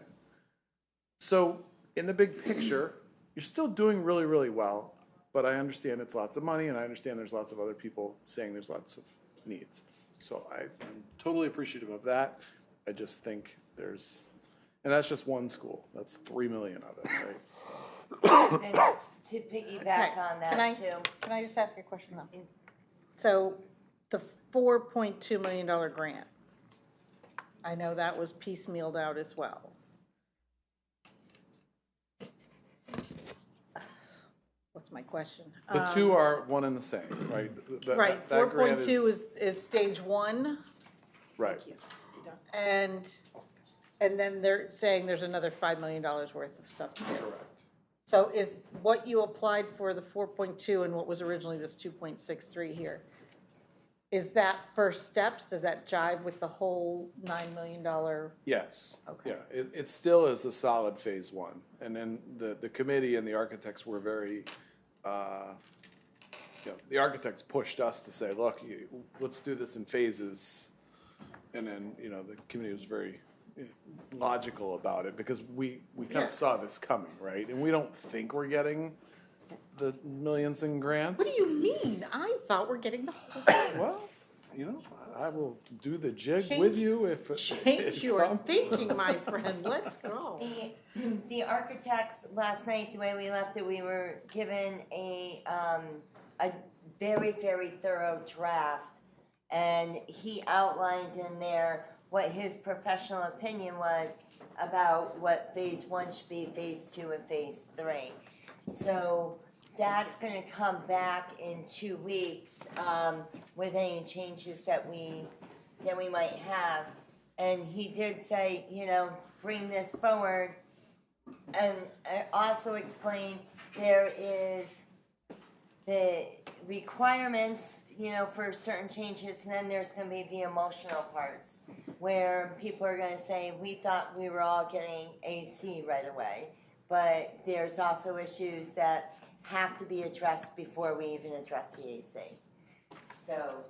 So in the big picture, you're still doing really, really well, but I understand it's lots of money, and I understand there's lots of other people saying there's lots of needs. So I'm totally appreciative of that. I just think and that's just one school. That's 3 million of it, right? And to piggyback on that too. Can I just ask a question though? So the $4.2 million grant, I know that was piecemealed out as well. What's my question? The two are one and the same, right? Right, That grant 4.2 is stage one. Right. Thank you. And then they're saying there's another $5 million worth of stuff to do. Correct. So is what you applied for the 4.2 and what was originally this 2.63 here, is that first steps? Does that jive with the whole $9 million? Yes. Okay. Yeah, it still is a solid phase one. And then the committee and the architects were very, the architects pushed us to say, look, let's do this in phases. And then, the committee was very logical about it because we kind of saw this coming, right? And we don't think we're getting the millions in grants. What do you mean? I thought we're getting the whole. Well, I will do the jig with you if it Change your comes. thinking, my friend. Let's go. The architects, last night, the way we left it, we were given a very, very thorough draft. And he outlined in there what his professional opinion was about what phase one should be, phase two, and phase three. So that's going to come back in 2 weeks with any changes that we might have. And he did say, bring this forward, and also explain there is the requirements, for certain changes, and then there's going to be the emotional parts where people are going to say, we thought we were all getting AC right away, but there's also issues that have to be addressed before we even address the AC. So,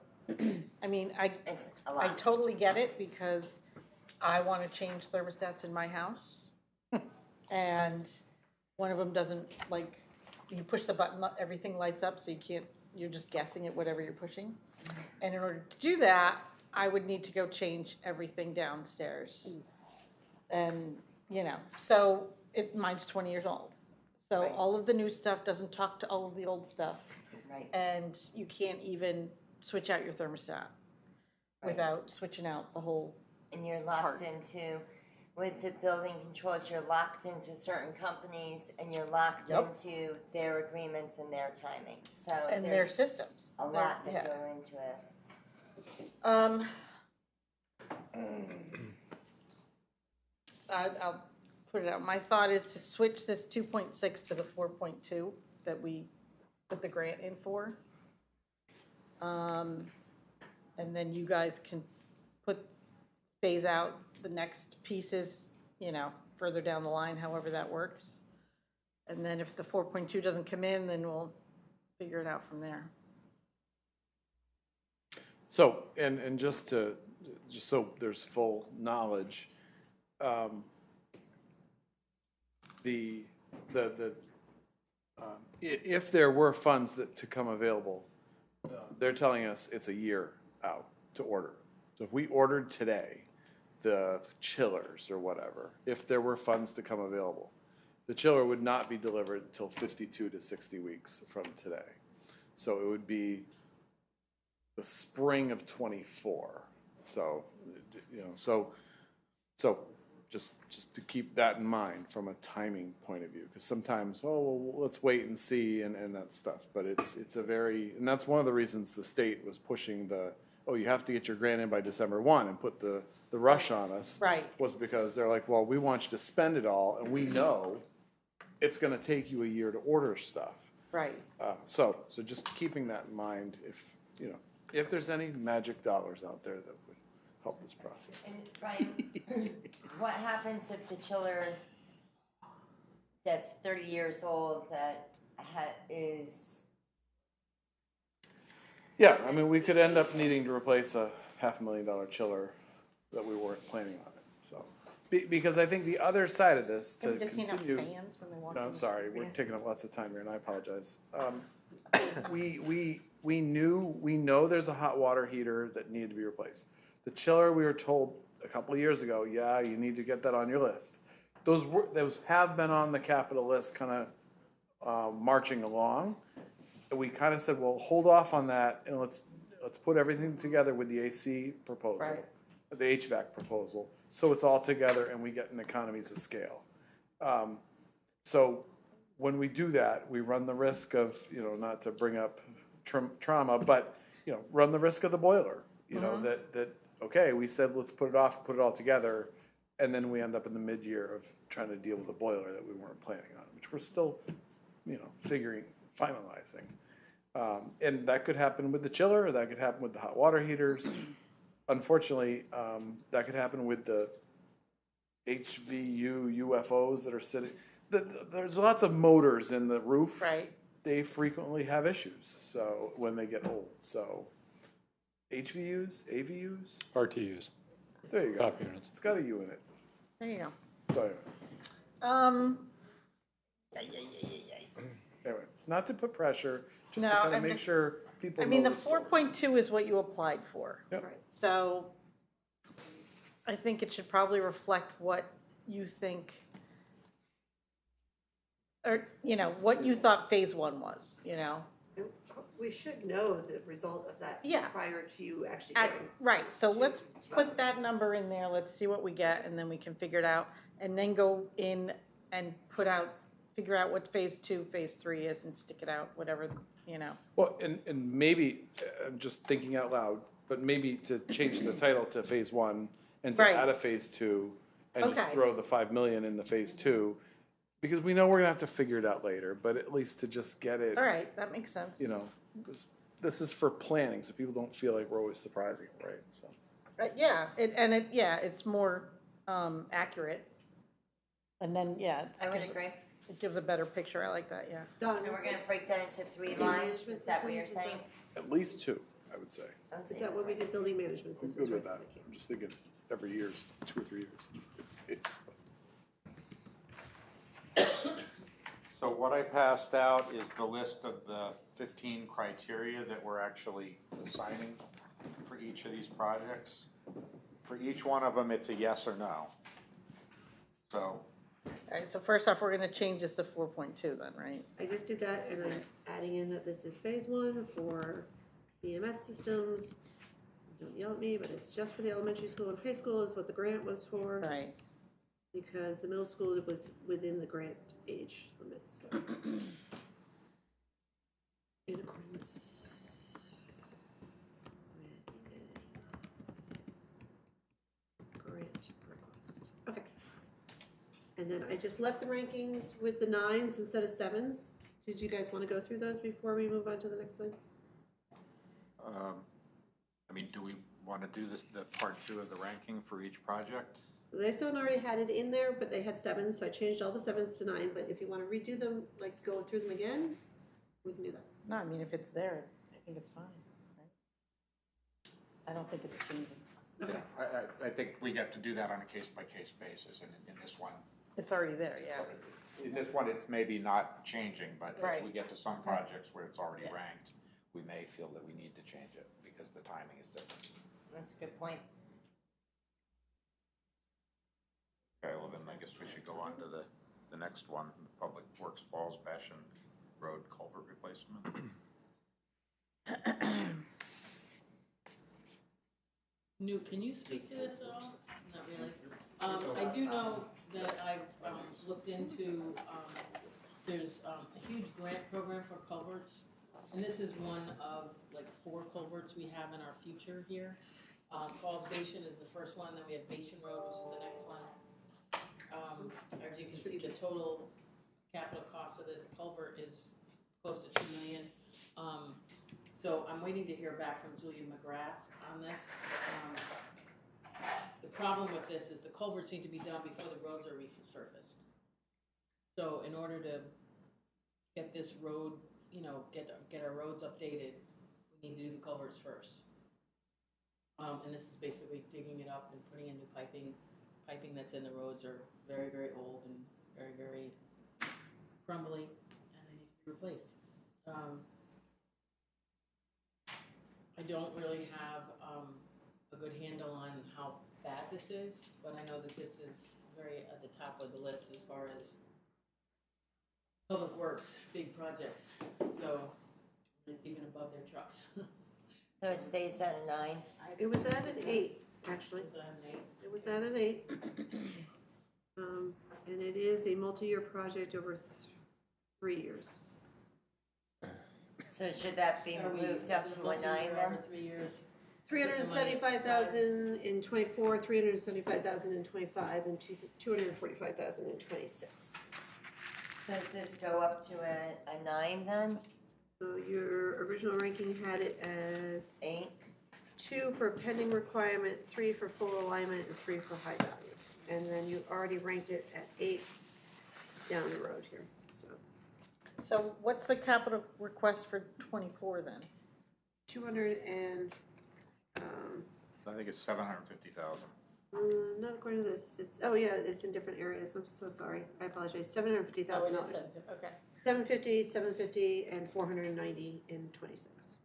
I mean, it's a lot. I totally get it because I want to change thermostats in my house. And one of them doesn't, you push the button, everything lights up, so you're just guessing at whatever you're pushing. And in order to do that, I would need to go change everything downstairs. And, so mine's 20 years old. So Right. all of the new stuff doesn't talk to all of the old stuff. Right. And you can't even switch out your thermostat without switching out the whole. And you're locked into, with the building controls, you're locked into certain companies and you're locked into their agreements and their timing. So And their there's systems. a lot that go into this. I'll put it out. My thought is to switch this 2.6 to the 4.2 that we put the grant in for. And then you guys can phase out the next pieces, you know, further down the line, however that works. And then if the 4.2 doesn't come in, then we'll figure it out from there. So, and just so there's full knowledge, if there were funds to come available, they're telling us it's a year out to order. So if we ordered today, the chillers or whatever, if there were funds to come available, the chiller would not be delivered until 52 to 60 weeks from today. So it would be the spring of '24. So, you know, so just to keep that in mind from a timing point of view, because sometimes, oh, well, let's wait and see and that stuff. But it's a very, and that's one of the reasons the state was pushing you have to get your grant in by December 1 and put the rush on us. Right. Was because they're like, well, we want you to spend it all, and we know it's going to take you a year to order stuff. Right. So just keeping that in mind, if there's any magic dollars out there that would help this process. And Brian, what happens if the chiller that's 30 years old that is? Yeah, I mean, we could end up needing to replace a $500,000 chiller that we weren't planning on it, so. Because I think the other side of this, to They just need enough continue. fans when they walk No, in. I'm sorry, we're taking up lots of time here, and I apologize. We know there's a hot water heater that needed to be replaced. The chiller, we were told a couple of years ago, yeah, you need to get that on your list. Those have been on the capital list, kind of marching along. And we kind of said, well, hold off on that, and let's put everything together with the AC proposal, Right. the HVAC proposal, so it's all together and we get an economies of scale. So when we do that, we run the risk of, not to bring up trauma, but, run the risk of the boiler, that, okay, we said, let's put it off, put it all together. And then we end up in the mid-year of trying to deal with a boiler that we weren't planning on, which we're still, finalizing. And that could happen with the chiller, or that could happen with the hot water heaters. Unfortunately, that could happen with the HVU UFOs that are sitting. There's lots of motors in the roof. Right. They frequently have issues. So when they get old, so HVUs, AVUs, RTUs, there you go. top units. It's got a U in it. There you go. So anyway, not to put pressure, just No, to kind of I'm make just- sure people I know mean, the the story. 4.2 is what you applied for. Yep. So I think it should probably reflect what you think, or, what you thought phase one was, We should know the result of that Yeah. prior to you actually At- getting. Right, so let's put that number in there, let's see what we get, and then we can figure it out, and then go in and figure out what phase 2, phase 3 is, and stick it out, whatever, Well, and maybe, I'm just thinking out loud, but maybe to change the title to phase 1 and to Right. add a phase 2 and just Okay. throw the 5 million in the phase 2, because we know we're gonna have to figure it out later, but at least to just get it, All right, that makes sense. this is for planning, so people don't feel like we're always surprising, right? So. It's more accurate. And then, I would agree. it gives a better picture, I like that, yeah. Don, So we're gonna break that into 3 lines, is that what you're saying? At least 2, I would say. is that what we did building management I'm systems? good with right? that. I'm just thinking every year, 2 or 3 years. So what I passed out is the list of the 15 criteria that we're actually assigning for each of these projects. For each one of them, it's a yes or no. So, All right, so first off, we're gonna change this to 4.2 then, right? I just did that, and I'm adding in that this is phase 1 for EMS systems. Don't yell at me, but it's just for the elementary school and high school is what the grant was for. Right. Because the middle school was within the grant age limit, so. In accordance with grant request. Okay. And then I just left the rankings with the 9s instead of 7s. Did you guys want to go through those before we move on to the next slide? I mean, do we want to do this, the part 2 of the ranking for each project? This one already had it in there, but they had 7s, so I changed all the 7s to 9. But if you want to redo them, like go through them again, we can do that. No, I mean, if it's there, I think it's fine, right? I don't think it's changing. Okay. I think we get to do that on a case-by-case basis, and in this one, It's already there, yeah. in this one, it's maybe not changing, but Right. if we get to some projects where it's already Yeah. ranked, we may feel that we need to change it, because the timing is different. That's a good point. Okay, well then I guess we should go on to the next one, the Public Works Falls Bastion Road culvert replacement. New, can you speak to this at all? Not really. I do know that I've looked into, there's a huge grant program for culverts, and this is one of like 4 culverts we have in our future here. Falls Bastion is the first one, then we have Bastion Road, which is the next one. As you can see, the total capital cost of this culvert is close to $2 million. So I'm waiting to hear back from Julia McGrath on this. The problem with this is the culverts need to be done before the roads are resurfaced. So in order to get this road, you know, get our roads updated, we need to do the culverts first. And this is basically digging it up and putting in new piping. Piping that's in the roads are very, very old and very, very crumbly, and they need to be replaced. I don't really have a good handle on how bad this is, but I know that this is very at the top of the list as far as public works, big projects. So it's even above their trucks. So it stays at a 9? It was at an 8, actually. Was that an 8? It was at an 8. And it is a multi-year project over 3 years. So should that be Are we- moved up is it to a 9 multi-year then? over 3 years? 375,000 in 24, 375,000 in 25, and 245,000 in 26. Does this go up to a 9 then? So your original ranking had it as 8? 2 for pending requirement, 3 for full alignment, and 3 for high value. And then you already ranked it at 8s down the road here, so. So what's the capital request for 24 then? 200 and, I think it's 750,000. not according to this, it's, oh yeah, it's in different areas, I'm so sorry, I apologize, $750,000. Okay. 750, and 490 in 26.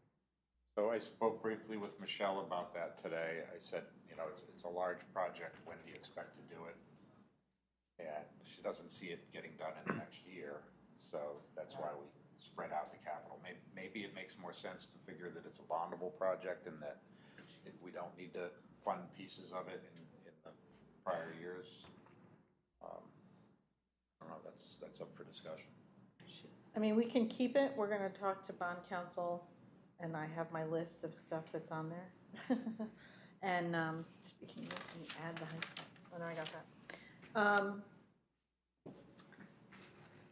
So I spoke briefly with Michelle about that today. I said, you know, it's a large project, when do you expect to do it? And she doesn't see it getting done in the next year, so that's why we spread out the capital. Maybe it makes more sense to figure that it's a bondable project and that we don't need to fund pieces of it in the prior years. I don't know, that's up for discussion. I mean, we can keep it, we're gonna talk to bond counsel, and I have my list of stuff that's on there. And, speaking of, can you add the high school? Oh, no, I got that.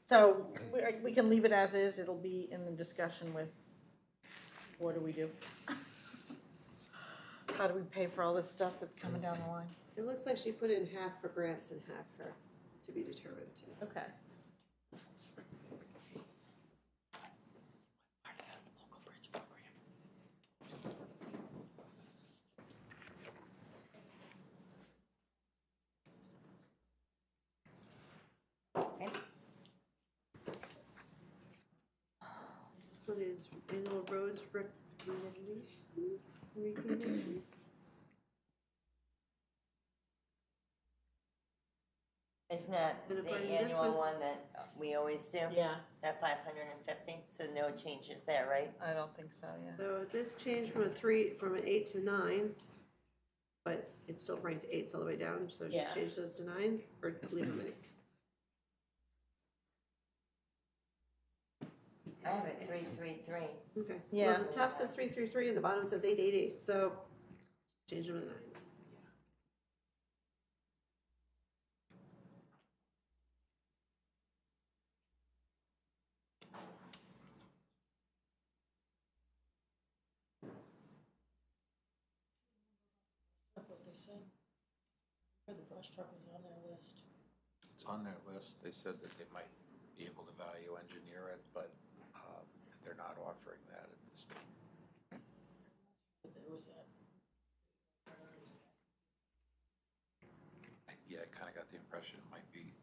So, we can leave it as is, it'll be in the discussion with, what do we do? How do we pay for all this stuff that's coming down the line? It looks like she put in half for grants and half for, to be determined. Okay. What is annual roads recommendation? Isn't that And the according to this annual was- one that we always do? Yeah, That 550, so no changes there, right? I don't think so, yeah. So this changed from an 8 to 9, but it's still ranked 8s all the way down, so should Yeah. change those to 9s or leave them at 8? I have it 333. Okay. Yeah. Well, the top says 333 and the bottom says 888, so change them to 9s. they said? Or the brush truck was on their list. It's on their list. They said that they might be able to value engineer it, but they're not offering that at this point. But there was that. Yeah, I kind of got the impression it might be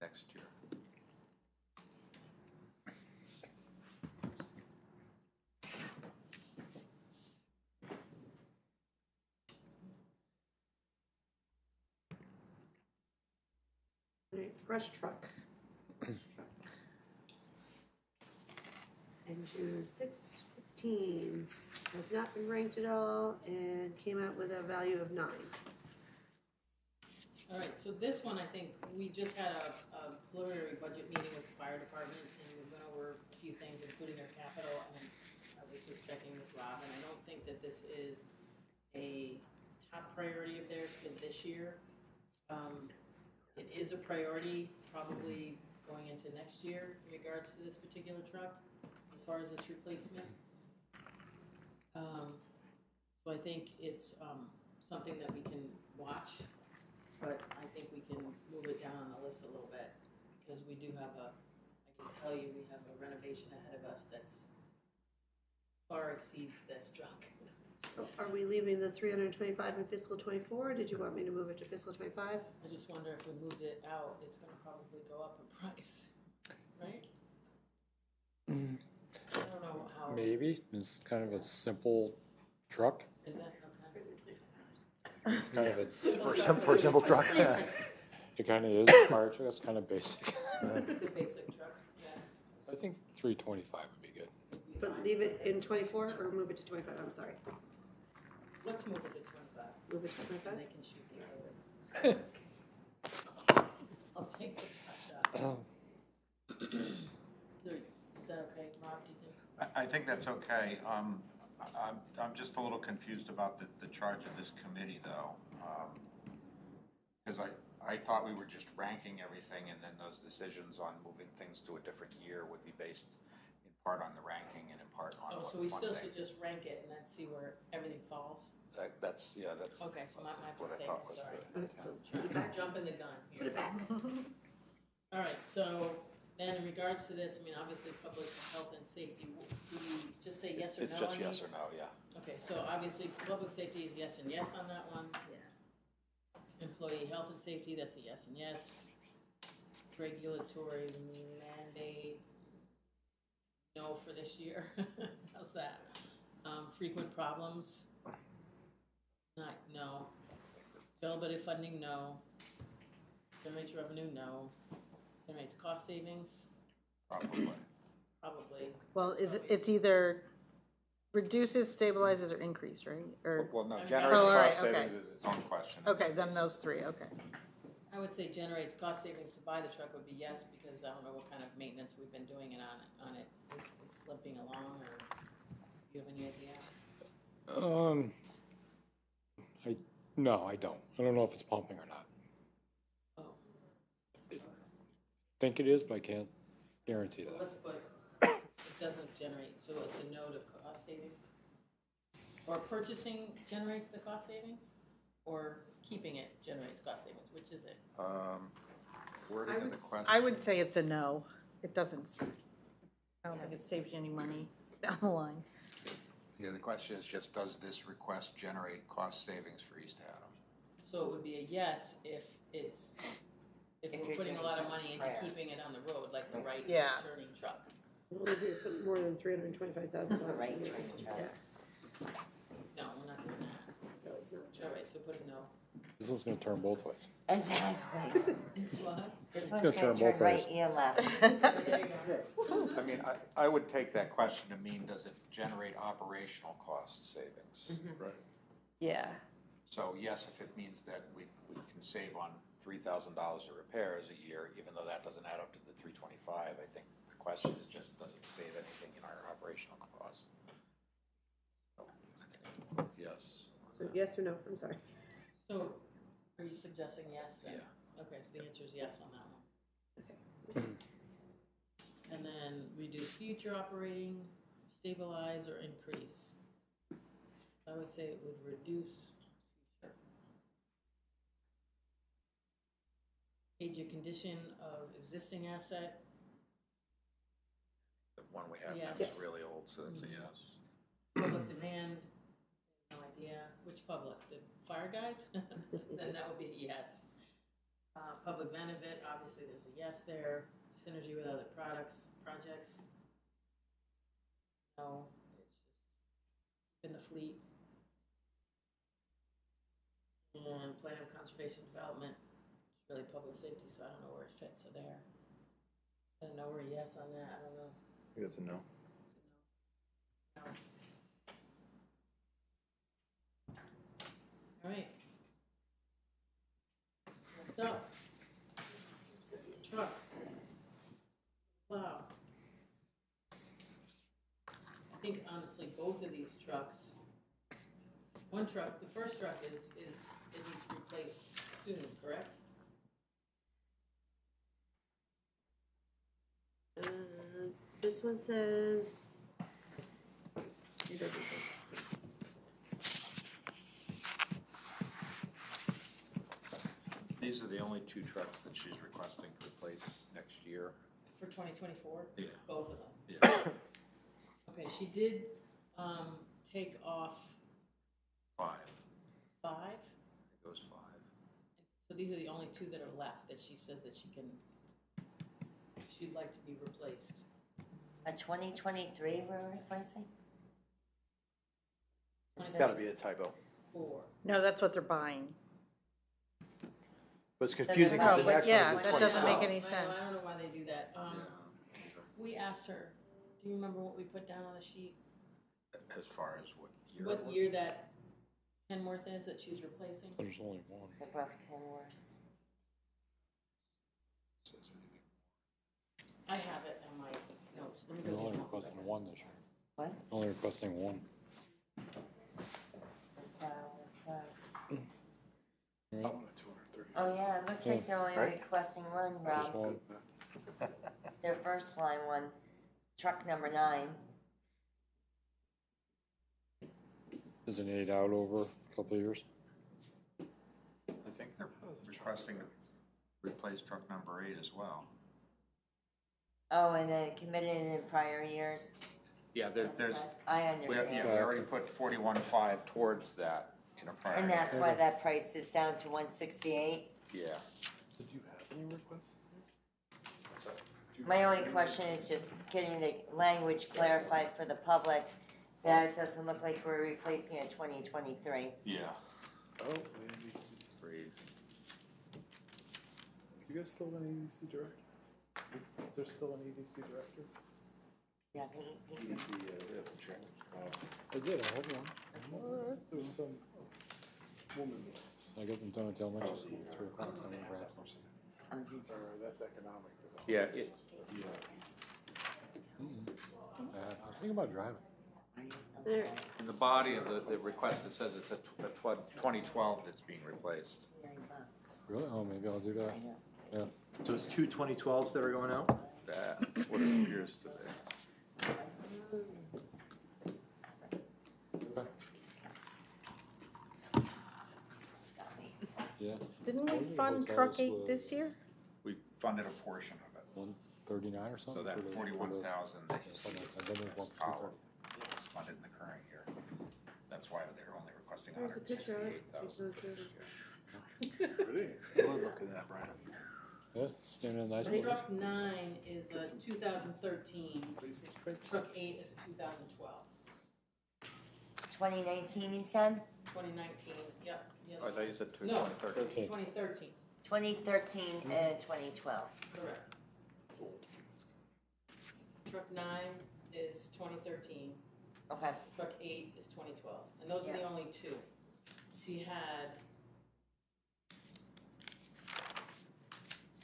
next year. Alright, brush truck. Engine 615 has not been ranked at all and came out with a value of 9. All right, so this one, I think, we just had a preliminary budget meeting with the fire department, and we went over a few things, including their capital, and I was just checking with Rob, and I don't think that this is a top priority of theirs for this year. It is a priority probably going into next year in regards to this particular truck, as far as its replacement. So I think it's something that we can watch, but I think we can move it down on the list a little bit, because we do have I can tell you, we have a renovation ahead of us that's far exceeds this truck. Are we leaving the 325 in fiscal '24, or did you want me to move it to fiscal '25? I just wonder if we moved it out, it's gonna probably go up in price, right? I don't know how. Maybe, it's kind of a simple truck. Is that It's kind of a, okay? For a simple truck. Basic, it kind of is a fire truck, it's kind of basic. the basic truck, yeah. I think 325 would be good. would be But fine. leave it in '24 or move it to '25? I'm sorry. Let's move it to 25, Move it to and '25? they can shoot the other. I'll take the shot. Is that okay, Rob, do you think? I think that's okay. I'm just a little confused about the charge of this committee, though. Because I thought we were just ranking everything, and then those decisions on moving things to a different year would be based in part on the ranking and in part on Oh, what so we still funding. should just rank it and then see where everything falls? That's Okay, so my what I mistake, thought was sorry. good. Alright, so put it back. Jumping the gun Put here. it back. All right, so then in regards to this, I mean, obviously, public health and safety, do we just say yes or no? It's just on yes these? or no, yeah. Okay, so obviously, public safety is yes and yes on that one. Yeah. Employee health and safety, that's a yes and yes. Regulatory mandate, no for this year. How's that? Frequent problems, not, no. Availability of funding, no. Generates revenue, no. Generates cost savings, Probably. probably. Well, it's either reduces, stabilizes, or increase, right? Or, Well, no, Oh, generates all right, cost okay. savings is its own question. okay, then those three, okay. I would say generates cost savings to buy the truck would be yes, because I don't know what kind of maintenance we've been doing it on it. It's limping along, or do you have any idea? No, I don't. I don't know if it's pumping or not. Oh, Think it is, but I can't guarantee well, that. let's put, it doesn't generate, so it's a no to cost savings? Or purchasing generates the cost savings? Or keeping it generates cost savings, which is it? Wording of the question. I would say it's a no. It doesn't, I don't think it saves you any money down the line. Yeah, the question is just, does this request generate cost savings for East Haddam? So it would be a yes if If we're you're putting a doing lot of just money into prayer. keeping it on the road, like the right Yeah. turning truck. Well, if you put more than $325,000. Right, in it, right, right. Yeah, No, we're not doing that. so it's not. All right, so put a no. This one's gonna turn both ways. Exactly. Is what? This It's one's gonna gonna turn turn both right ways. and left. There you go. I mean, I would take that question to mean, does it generate operational cost savings? Right. Yeah. So yes, if it means that we can save on $3,000 of repairs a year, even though that doesn't add up to the 325, I think the question is just, does it save anything in our operational costs? So, yes. So yes or no? I'm sorry. So, are you suggesting yes then? Yeah. Okay, so the answer is yes on that one. And then reduce future operating, stabilize, or increase? I would say it would reduce future. age and condition of existing asset. The one we have now Yes. is really old, so that's a Mhm. yes. Public demand, no idea. Which public? The fire guys? Then that would be a yes. Public benefit, obviously there's a yes there. Synergy with other projects. No, it's just in the fleet. And plan of conservation development, it's really public safety, so I don't know where it fits, so there. I don't know where a yes on that, I don't know. I think that's a no. No. All right. Next up. Truck. Wow. I think honestly, both of these trucks, one truck, the first truck it needs replaced soon, correct? This one says. It doesn't say. These are the only two trucks that she's requesting to replace next year. For 2024? Yeah. Both of them? Yeah. Okay, she did, take off 5. 5? It goes 5. So these are the only two that are left that she says that she'd like to be replaced. A 2023 we're replacing? It's gotta be a typo. 4. No, that's what they're buying. But it's confusing No, because the but next yeah, one's that a doesn't make 2012. any I know, sense. I don't know why they do that. Yeah. We asked her, do you remember what we put down on the sheet? As far as what year? What it was? year that Kenworth is that she's replacing? There's only one. The rough Kenworths. I have it in my notes. Let me They're go only get it. requesting one this year. What? Only requesting one. I Right? want a 230. Oh, yeah, it looks like they're only Right? requesting one, Just Rob. one. Their first line one, truck number 9. Isn't it out over a couple of years? I think they're requesting to replace truck number 8 as well. Oh, and then committed in prior years. Yeah, there's, I we understand. already put 41.5 towards that in a prior. And that's why that price is down to 168. Yeah. So do you have any requests? My only question is just getting the language clarified for the public, that it doesn't look like we're replacing a 2023. Yeah. Oh, maybe. You guys still have an EDC director? Is there still an EDC director? Yeah, he- I did, I had one. There was some woman. I got them done at elementary school, 3 o'clock, so I'm gonna grab some. That's economic development. Yeah, I was thinking about driving. There, in the body of the request, it says it's a 2012 that's being replaced. Really? Oh, maybe I'll do that. Yeah. So it's two 2012s that are going out? That's what it appears to be. Yeah, Didn't What we are the fund hotels truck 8 with- this year? We funded a portion of it. 139 or something? So that for the- for the- 41,000 that you see And then there's one in for this column 230. was funded in the current year. That's why they're only requesting there's a picture of it. 168,000. Pretty. We'll look at that, Brian. Yeah, standing in a nice place. Truck 9 is a 2013, truck 8 is a 2012. 2019, you said? 2019, yep, yep. Oh, I thought you said No. 2013. 2013, 2013 and 2012. correct. It's old. Truck 9 is 2013, Okay. truck 8 is 2012, and those are the Yeah. only two. She had,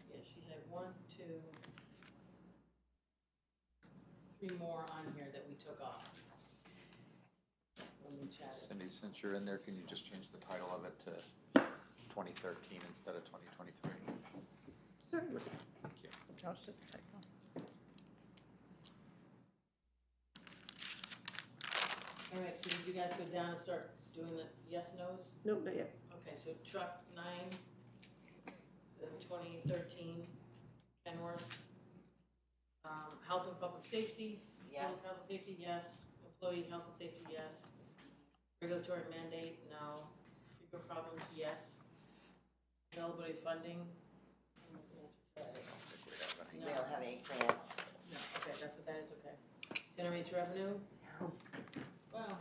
yeah, she had 1, 2, 3 more on here that we took off when we chatted. Cindy, since you're in there, can you just change the title of it to 2013 instead of 2023? certainly. Thank you. No, it's just a typo. All right, so did you guys go down and start doing the yes, nos? Nope, not yet. Okay, so truck 9, for 2013, Kenworth. Health and public safety, Yes. public health and safety, yes. Employee health and safety, yes. Regulatory mandate, no. Frequent problems, yes. Availability of funding. We No, don't have any plans. no, okay, that's what that is, okay. Generates revenue, well,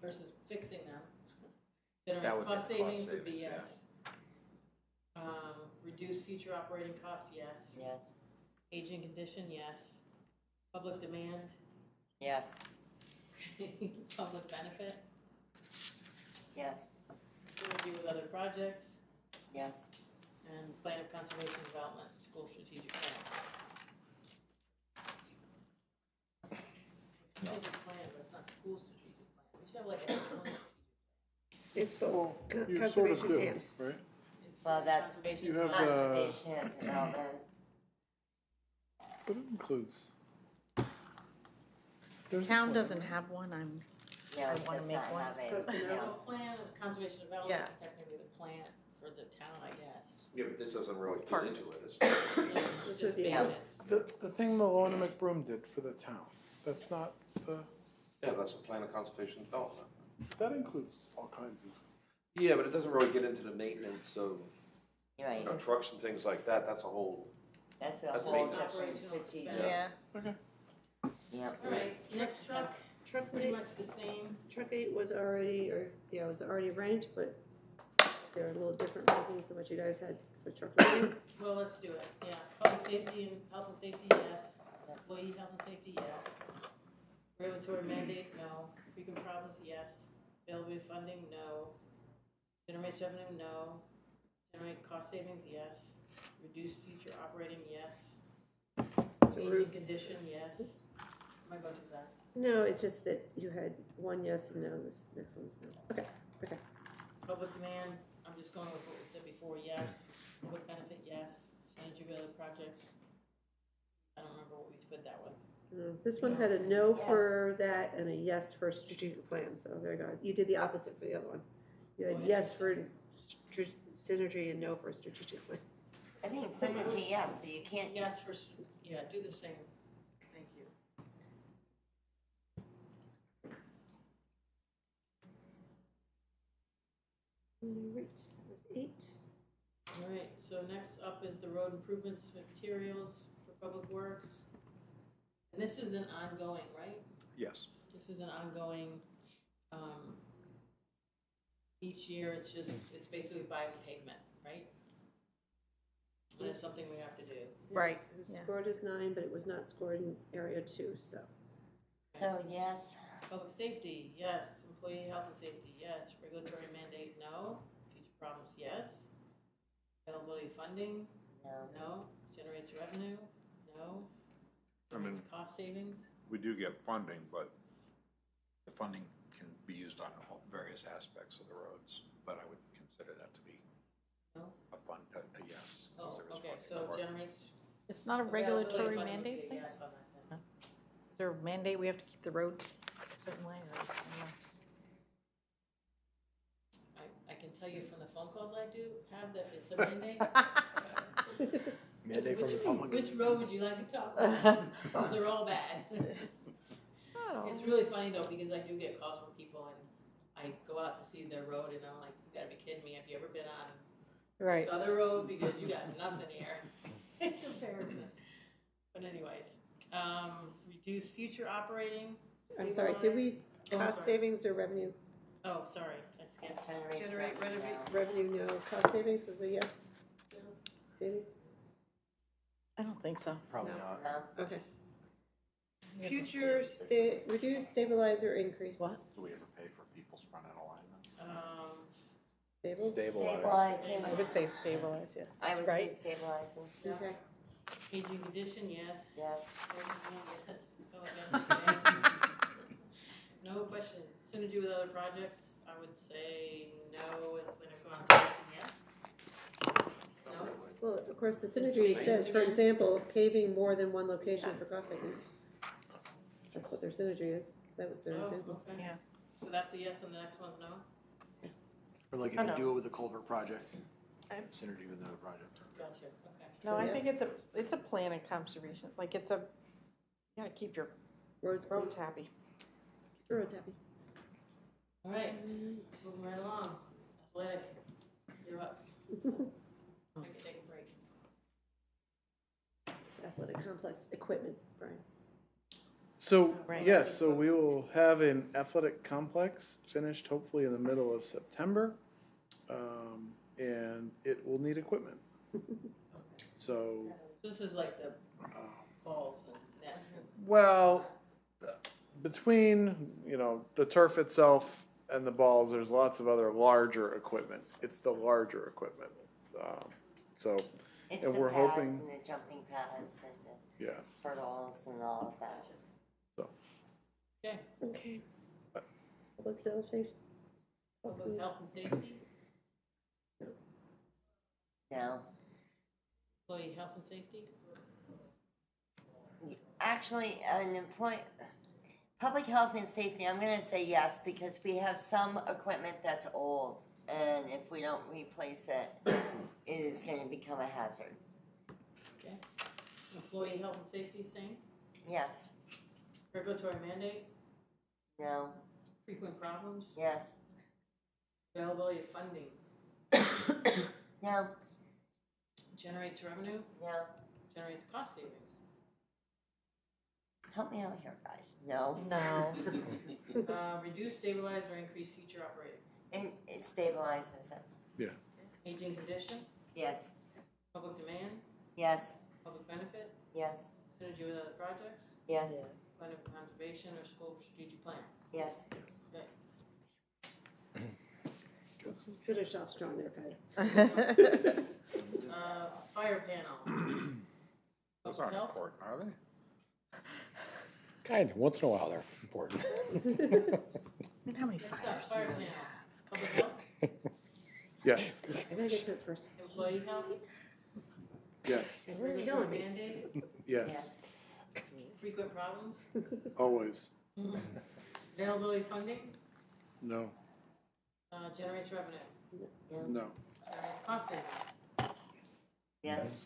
versus fixing them. That Generates would be cost the cost savings would be savings, yes. Reduce future operating costs, yes. Yes, Aging condition, yes. Public demand, yes, public benefit, yes, synergy with other projects, yes. and plan of conservation development, school strategic plan. Strategic plan, but it's not school strategic plan. We should have like a strategic It's both You sort of conservation do, and. right? Well, that's conservation You have development. conservation and development. But it includes. There's a Town plan. doesn't have one, No, I it wanna does make not one. have So it's a, an no. Well, plan of conservation development Yeah. is technically the plan for the town, I guess. Yeah, but this doesn't really get Part. into it. It's Yeah, This just would be- maintenance. The thing Malone and McBroom did for the town, that's not the, Yeah, that's the plan of conservation development. that includes all kinds of. Yeah, but it doesn't really get into the maintenance of, You're right, trucks and things like that, that's a whole, that's a That's whole maintenance. different Operational strategic, expense. yeah. Okay. yep. All right, next truck, Truck pretty eight, much the same. truck eight was already, it was already ranked, but there are a little different rankings than what you guys had for truck nine. Well, let's do it, yeah. Public safety and health and safety, yes. Employee health and safety, yes. Regulatory mandate, no. Frequent problems, yes. Availability of funding, no. Generates revenue, no. Generate cost savings, yes. Reduce future operating, yes. So Aging condition, yes. Am I going too fast? No, it's just that you had one yes and no, this next one's no. Okay, Public demand, I'm just going with what we said before, yes. Public benefit, yes. Synergy with other projects. I don't remember what we put that one. This one had a no Yeah. for that and a yes for strategic plan, so there you go. You did the opposite for the other one. You had Oh, yes for synergy and no for strategic plan. I think synergy, yes, so you can't, Yes, for, yeah, do the same. Thank you. Alright, that was 8. All right, so next up is the road improvements materials for public works. And this is an ongoing, right? Yes. This is an ongoing, each year, it's basically buying pavement, right? And it's something we have to do. Right, It was yeah. scored as 9, but it was not scored in area 2, so. so yes, Public safety, yes. Employee health and safety, yes. Regulatory mandate, no. Future problems, yes. Availability of funding, no, no. Generates revenue, no. I mean- Generates cost savings, We do get funding, but the funding can be used on all various aspects of the roads, but I would consider that to be no. a yes. 'cause Oh, there is okay, funding so for it. generates. It's not a availability regulatory of funding would mandate be a thing? yes on that then. Is there a mandate we have to keep the roads a certain way, or, I I can tell you from the phone calls I do have that it's a mandate. don't know. Mandate from the public. Which road would you like to talk about? Because they're all bad. It's really funny though, because I do get calls from people and I go out to see their road and I'm like, you gotta be kidding me, have you ever been on Right. this other road? Because you got nothing here in comparison. But anyways, reduce future operating. I'm sorry, did we, Oh, I'm cost sorry. savings or revenue? Oh, sorry, I skipped. generates Generate revenue, revenue, no. no. Cost savings was a yes? Maybe? I don't think so. Probably No. not. No, Okay. We have to Future reduce stabilizer increase. What? Do we ever pay for people's front end alignments? Stable? stabilizing, I would say stabilize, yeah. I would say Right. stabilizing, Okay. Aging condition, yes. yes, Yes. Oh, yes. No question. Synergy with other projects, I would say no, and plan of conservation, yes. No? Well, of course, the synergy says, for example, paving more than one location for cost savings. That's what their synergy is. That was their Oh, example. okay. Yeah. So that's the yes and the next one's no? Or like if Oh, you no. do it with the culvert project, synergy with another project. Gotcha, okay. No, I think it's a plan and conservation, like it's a, you gotta keep your Roads, roads happy. roads happy. All right, moving right along. Athletic, you're up. I can take a break. Athletic complex equipment, Brian. So, Right. yes, so we will have an athletic complex finished hopefully in the middle of September. And it will need equipment. So, So this is like the balls and nets and. well, between, the turf itself and the balls, there's lots of other larger equipment. It's the larger equipment. So, It's And the we're pads hoping- and the jumping pads and the yeah, hurdles and all of that. Okay, Okay. Public safety. public health and safety, No, employee health and safety. actually, public health and safety, I'm gonna say yes, because we have some equipment that's old, and if we don't replace it, it is gonna become a hazard. Okay. Employee health and safety, same. Yes, Regulatory mandate, no, frequent problems, yes, availability of funding, no, generates revenue, no. generates cost savings. Help me out here, guys. No. No. Reduce, stabilize, or increase future operating. And it stabilizes it. Aging condition, Yes, public demand, yes, public benefit, yes, synergy with other projects, yes, plan of conservation, or school strategic plan. yes. Finish off strong there, Patty. Fire panel. Those Public aren't health, important, are they? Kind of, once in a while they're important. How many next fires? up, fire panel. Public health, yes, I gotta get to it first. employee health, yes, regulatory killing me. mandate, yes, Yes. frequent problems, always, availability funding, no, generates revenue, no, generates cost savings, Yes,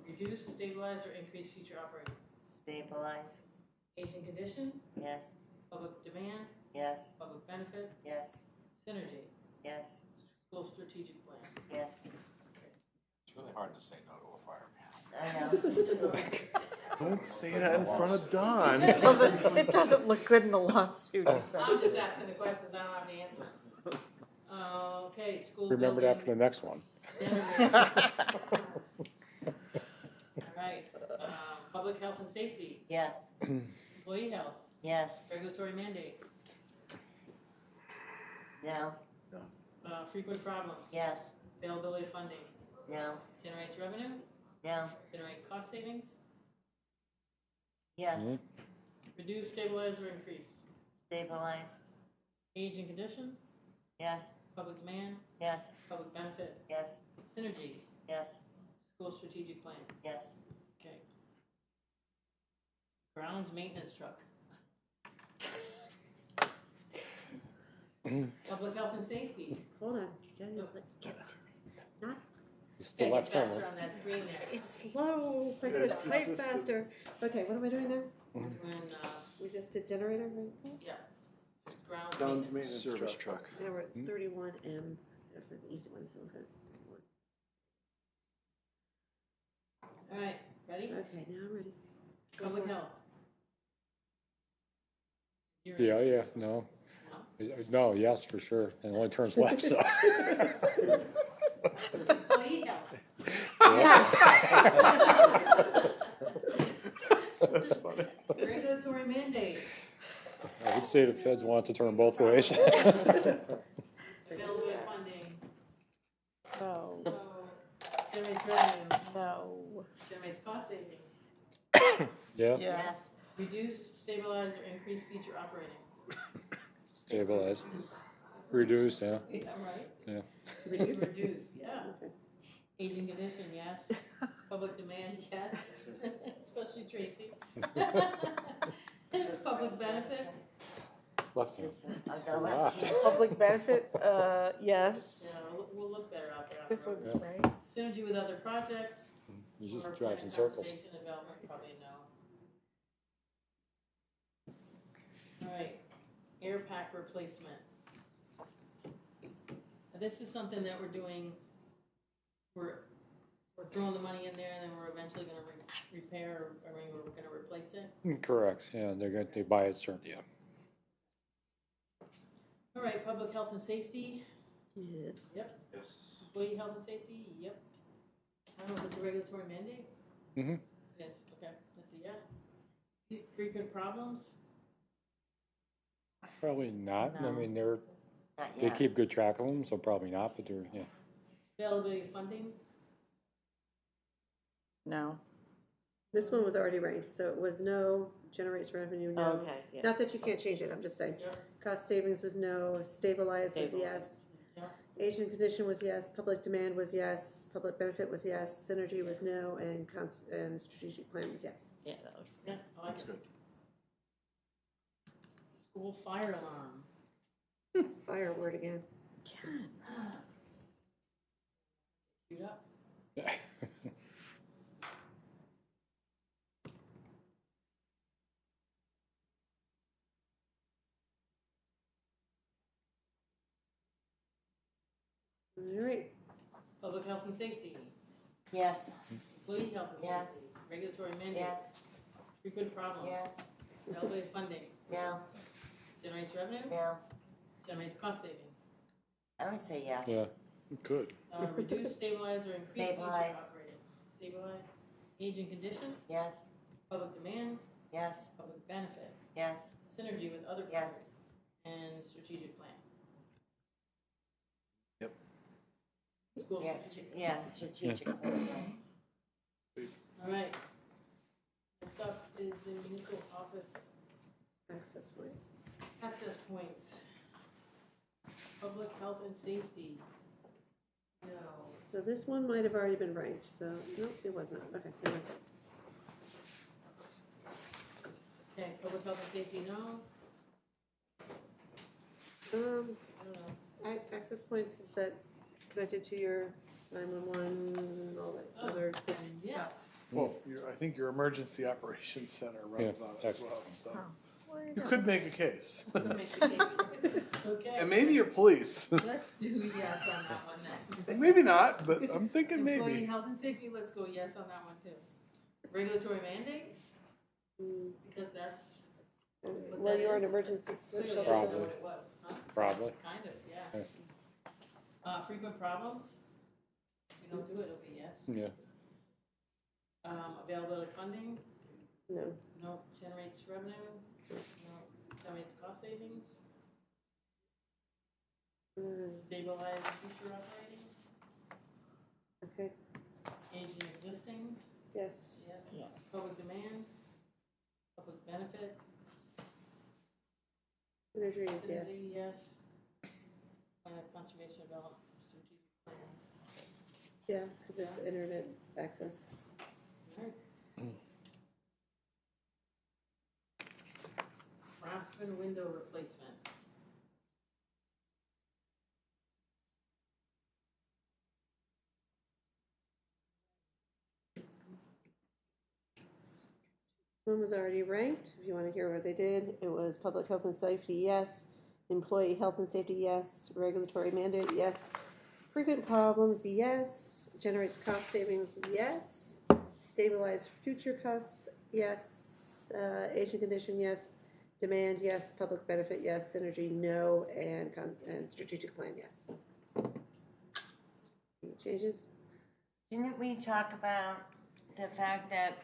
reduce, stabilize, or increase future operating. stabilize, Aging condition, yes, public demand, yes, public benefit, yes, synergy, yes, school strategic plan. yes. It's really hard to say no to a fire panel. I know. don't say that in front of Don. It doesn't look good in the lawsuit. I'm just asking the questions, I don't have the answer. Okay, school building. Remember that for the next one. Alright, public health and safety, Yes, employee health, yes, regulatory mandate, no, frequent problems, yes, availability of funding, no, generates revenue, no, generate cost savings, yes, Mhm. reduce, stabilize, or increase. stabilize, Age and condition, yes, public demand, yes, public benefit, yes, synergy, yes, school strategic plan. yes. Okay. Grounds maintenance truck. Public health and safety. Hold on. You gotta get to it. Not, It's the Gotta left get turn. faster on that screen there. it's slow. I gotta It's type assisted. faster. Okay, what am I doing now? When, We just did generator, right? yeah, grounds Don's maintenance. maintenance Service truck. truck. Now we're at 31M, for the easy ones, okay. Alright, ready? Okay, now I'm ready. Go Public for it. health. Your Yeah, answer. yeah, no. No, yes, for sure. And it only turns left, so. Employee health. That's funny. Regulatory mandate. I would say the feds want it to turn both ways. Availability of funding. No, So, generates revenue, no. generates cost savings. Yeah, Yeah. Yes, Reduce, stabilize, or increase future operating. stabilize, reduce, yeah. Yeah, right? Yeah. Reduce, yeah. Okay. Aging condition, yes. Public demand, yes. Especially Tracy. Public benefit, Left hand. system of the left hand. Public benefit, yes. Yeah, we'll look better out there. on This the one, road. right? Synergy with other projects. He just or drives in plan circles. Conservation development, probably no. All right, air pack replacement. This is something that we're doing, we're throwing the money in there and then we're eventually gonna repair, I mean, we're gonna replace it. Correct, yeah, they buy it, certainly, yeah. All right, public health and safety, Yes. yep. Yes. Employee health and safety, yep. I don't know, if it's a regulatory mandate? Mhm. Yes, okay, that's a yes. Frequent problems? Probably not, I No. mean, Not they yet. keep good track of them, so probably not, but they're, yeah. Availability of funding? No. This one was already ranked, so it was no, generates revenue, no. Okay, yeah. Not that you can't change it, I'm just saying. Yep. Cost savings was no, stabilize was Stabilize. yes. Yep. Asian condition was yes, public demand was yes, public benefit was yes, synergy was no, and strategic plan was yes. Yeah, that was. Yeah, I like That's it. good. School fire alarm. Fire word again. Queued up. All right, Public health and safety. Yes, Employee health and Yes. safety. Regulatory mandate. yes, Frequent problems. yes, Availability of funding. no, Generates revenue. no. Generates cost savings. I would say yes. Yeah, Good. Reduce, stabilize, or increase future Stabilize. operating. Stabilize. Age and condition. Yes, Public demand. yes, Public benefit. yes, Synergy with other yes. projects. And strategic plan. Yep. School. Yes, yeah, strategic plan, yes. All right. Next up is the municipal office access points. access points. Public health and safety. No. So this one might have already been ranked, so, nope, it wasn't, okay, never mind. Okay, public health and safety, no. I don't know. Access points is that connected to your 911 and all that Oh, other good and stuff. yes. Well, I think your emergency operations center runs Yeah, on it as well, access. so. Where you You going? could make a case. We'll make the case. Okay. And maybe your police. Let's do yes on that one then. Maybe not, but I'm thinking Employee maybe. health and safety, let's go yes on that one too. Regulatory mandate, because that's. what Well, that you're an is. emergency Clearly, I shelter. don't know Probably. what it was, huh? Probably. Kind of, Yeah. yeah. Frequent problems, if we don't do it, it'll be yes. Yeah, Availability of funding, No, no. Generates revenue, no. Generates cost savings, stabilize future operating, okay, aging existing, yes. yes. Yeah. Public demand, public benefit, Synergy is yes. synergy, yes. Plan of conservation development, strategic plan. Yeah, because it's internet access. Alright. Craftsman window replacement. One was already ranked, if you want to hear what they did, it was public health and safety, yes. Employee health and safety, yes. Regulatory mandate, yes. Frequent problems, yes. Generates cost savings, yes. Stabilize future costs, yes. Aging condition, yes. Demand, yes. Public benefit, yes. Synergy, no. And strategic plan, yes. Any changes? Didn't we talk about the fact that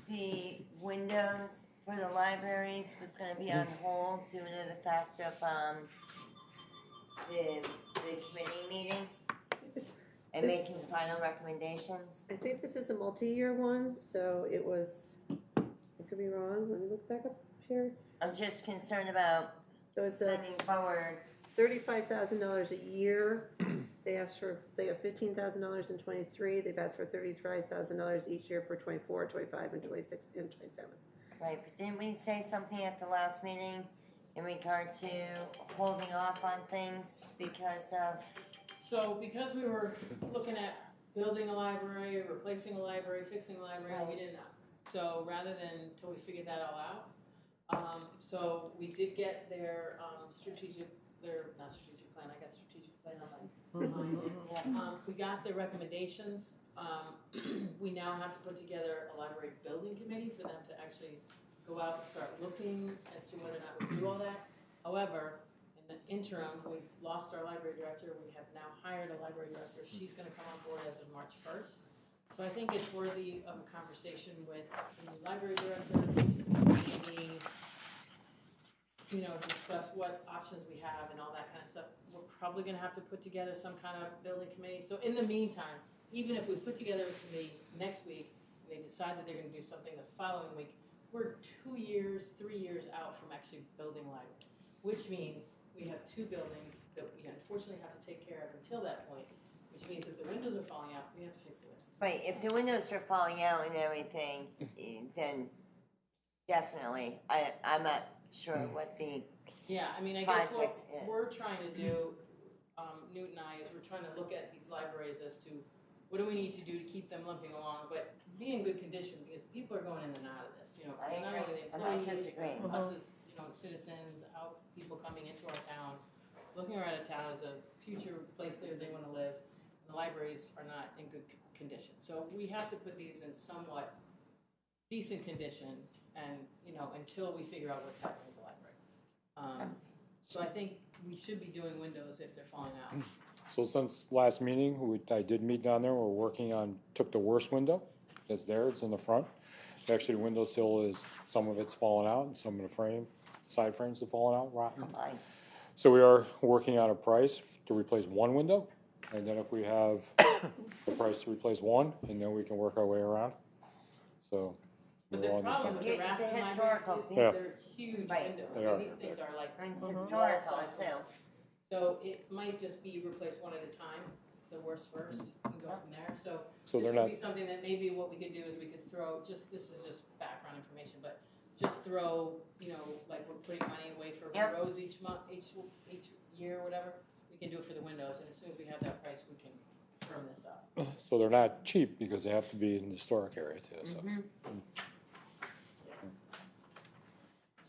the windows for the libraries was gonna be on hold due to the fact of, the committee meeting? And making final recommendations? I think this is a multi-year one, so it was, I could be wrong, let me look back up here. I'm just concerned about So it's a sending forward, $35,000 a year. They have $15,000 in '23, they've asked for $35,000 each year for '24, '25, and '26, and '27. right, but didn't we say something at the last meeting? in regard to holding off on things because of, So because we were looking at building a library, replacing a library, fixing a library, we didn't know. So rather than, till we figured that all out, so we did get their, not strategic plan, I got strategic plan on my. We got their recommendations. We now have to put together a library building committee for them to actually go out and start looking as to whether or not we do all that. However, in the interim, we've lost our library director. We have now hired a library director. She's gonna come on board as of March 1st. So I think it's worthy of a conversation with the new library director, maybe, you know, discuss what options we have and all that kind of stuff. We're probably gonna have to put together some kind of building committee. So in the meantime, even if we put together a committee next week, and they decide that they're gonna do something the following week, we're 2 years, 3 years out from actually building a library, which means we have 2 buildings that we unfortunately have to take care of until that point, which means if the windows are falling out, we have to fix the windows. right, if the windows are falling out and everything, then definitely, I'm not sure what the, Yeah, I mean, I guess what project is. we're trying to do, Newt and I, is we're trying to look at these libraries as to what do we need to do to keep them limping along, but be in good condition, because people are going in and out of this, you know. I not agree. only the I'm not employees, disagreeing. but us as, you know, citizens, out, people coming into our town, looking around at town as a future place there they wanna live, and the libraries are not in good condition. So we have to put these in somewhat decent condition, and, you know, until we figure out what's happening with the library. So I think we should be doing windows if they're falling out. So since last meeting, I did meet down there, we're working on, took the worst window that's there, it's in the front. Actually, the window sill is, some of it's fallen out, and some of the side frames have fallen out, rotten. fine. So we are working on a price to replace one window, and then if we have the price to replace one, and then we can work our way around. So. But we're the on the problem same- with the It's a Rafton libraries historical is thing. Yeah. they're huge Right. windows. They I are. mean, these things are like It's wall historical size too. windows. So it might just be replaced one at a time, the worst first, and go from there. So So this they're would not, be something that maybe what we could do is we could throw, just, this is just background information, but just throw, you know, like we're putting money away for Yep. windows each month, each year, whatever. We can do it for the windows, and as soon as we have that price, we can firm this up. so they're not cheap, because they have to be in the historic area too, so.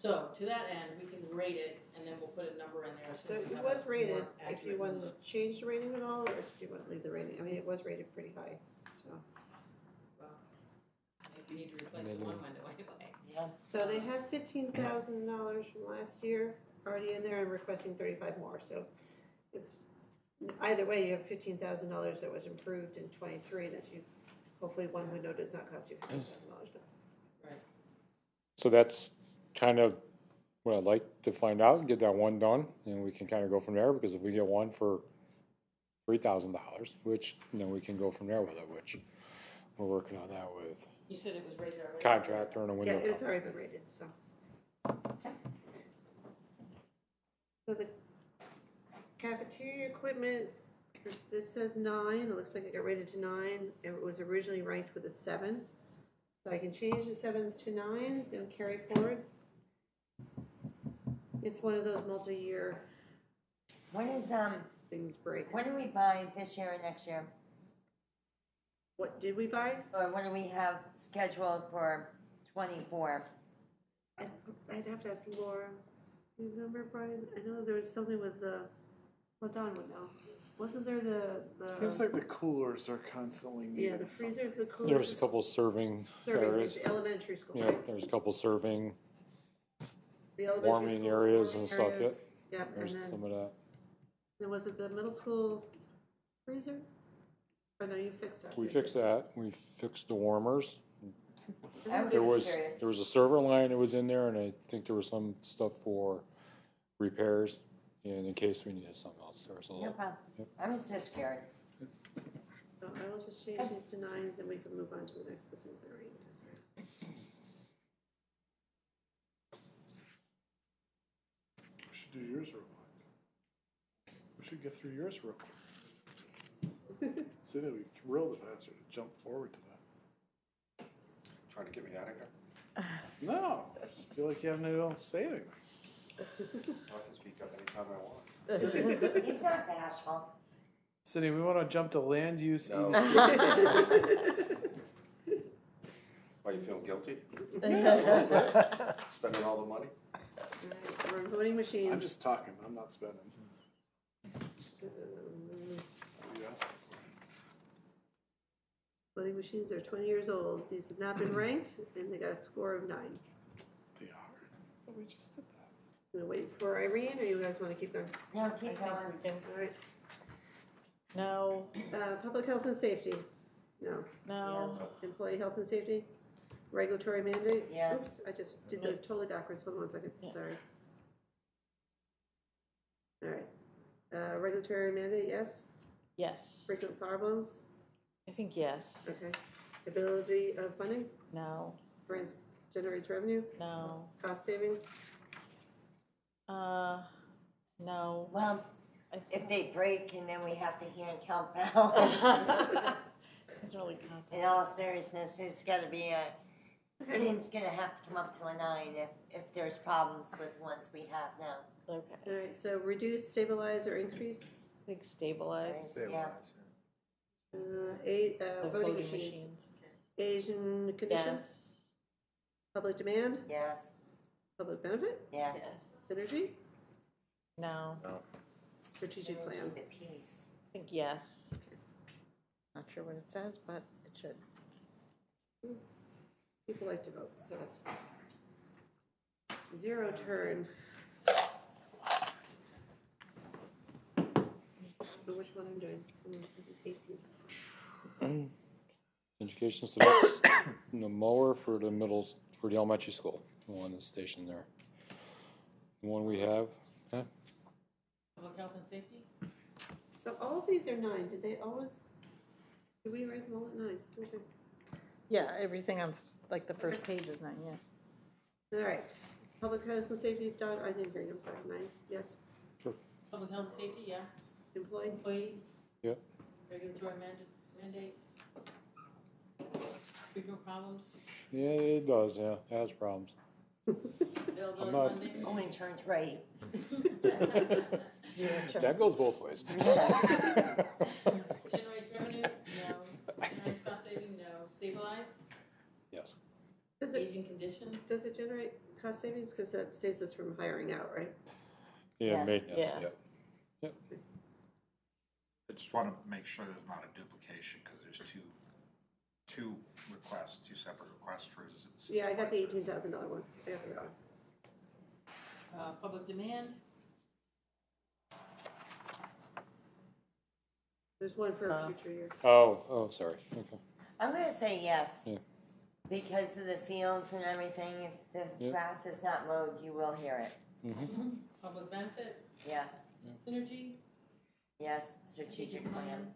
So to that end, we can rate it, and then we'll put a number in there. So we it have was a rated, more if you accurate wanted number. to change the rating at all, or if you want to leave the rating, I mean, it was rated pretty high, so. Well, I think we need to replace the one window anyway. Yeah. So they had $15,000 from last year already in there and requesting 35 more, so. if- Either way, you have $15,000 that was improved in '23, that you, hopefully one window does not cost you $15,000. Right. So that's kind of what I'd like to find out, get that one done, and we can kind of go from there, because if we get one for $3,000, which, you know, we can go from there with it, which we're working on that with You said it was rated already? contractor and a Yeah, window it was company. already been rated, so. So the cafeteria equipment, this says 9, it looks like it got rated to 9, it was originally ranked with a 7. So I can change the 7s to 9s and carry forward. It's one of those multi-year When is, things break. when do we buy this year and next year? What did we buy? Or what do we have scheduled for 24? I'd have to ask Laura. Do you remember, Brian? I know there was something with the, well, Don would know. Wasn't there the? Seems like the coolers are constantly needing Yeah, the something. freezers, the coolers. There's a couple serving Serving, areas, the elementary school, yeah, right? there's a couple serving, The elementary warming school, areas warming and stuff, areas. Yep, and there's then, some of that. then was it the middle school freezer? Oh, no, you fixed that. We didn't you? fixed that, we fixed the warmers. I was There just was, curious. there was a server line that was in there, and I think there was some stuff for repairs, and in case we needed something else, there was a No little. problem. I was just curious. So I will just change these to 9s and we can move on to the next, as soon as I read it. We should do yours real quick. We should get through yours real quick. Cindy would be thrilled if I asked her to jump forward to that. Trying to get me out of here? No, I just feel like you haven't able to say anything. I can speak up anytime I want. He's not bashful. Cindy, we want to jump to land use. No. EDC. Why, you feel guilty? Spending all the money? Alright, we're voting machines. I'm just talking, I'm not spending. You asked. Voting machines are 20 years old. These have not been ranked, and they got a score of 9. They are. But we just did that. I'm gonna wait for Irene, or you guys want to keep going? No, keep going. All right. No, Public health and safety? No. no, Employee health and safety? Regulatory mandate? Yes. Oops, I just did those totally backwards. Hold on 1 second. Yeah. Sorry. All right. Regulatory mandate, yes? yes, Frequent problems? I think yes, Okay. Ability of funding? no, Grants generates revenue? no, Cost savings? no. Well, I- if they break and then we have to hand count balance. It's really cost. In all seriousness, it's gotta be it's gonna have to come up to a 9 if there's problems with ones we have now. Okay, All right, so reduce, stabilize, or increase? I think stabilize. Yeah. The Voting machines. Asian conditions? Yes, Public demand? Yes, Public benefit? yes. yes, Synergy? no, Strategic plan? Synergy, the peace. I think yes. Not sure what it says, but it should. People like to vote, so that's fine. Zero turn. Which one I'm doing? 18. Education students, the mower for the elementary school, the one that's stationed there. The one we have, Public health and safety? So all of these are 9. Did we rank them all at 9? Okay. Yeah, everything on like the first page is 9, yeah. All right. Public health and safety, Don, I didn't hear you, I'm sorry. 9, yes. Public health and safety, yeah. Employee? Employee? Yep. Regulatory mandate? Frequent problems? yeah, it does, yeah, it has problems. Availability I'm not- funding? Only turns right. Zero turn. That goes both ways. Generates revenue? No. Generates cost saving? No. Stabilize? Yes. Does it, Aging condition? does it generate cost savings? Because that saves us from hiring out, right? Yeah, Yes. maintenance, Yeah. yeah. I just want to make sure there's not a duplication, because there's two requests, two separate requests for. Yeah, I got the $18,000 one. I got the wrong. Public demand? There's one for a future year. Oh, sorry, okay. I'm gonna say yes. Yeah. Because of the fields and everything, if the Yeah. grass is not mowed, you will hear it. Public benefit? Yes, Synergy? yes, strategic plan.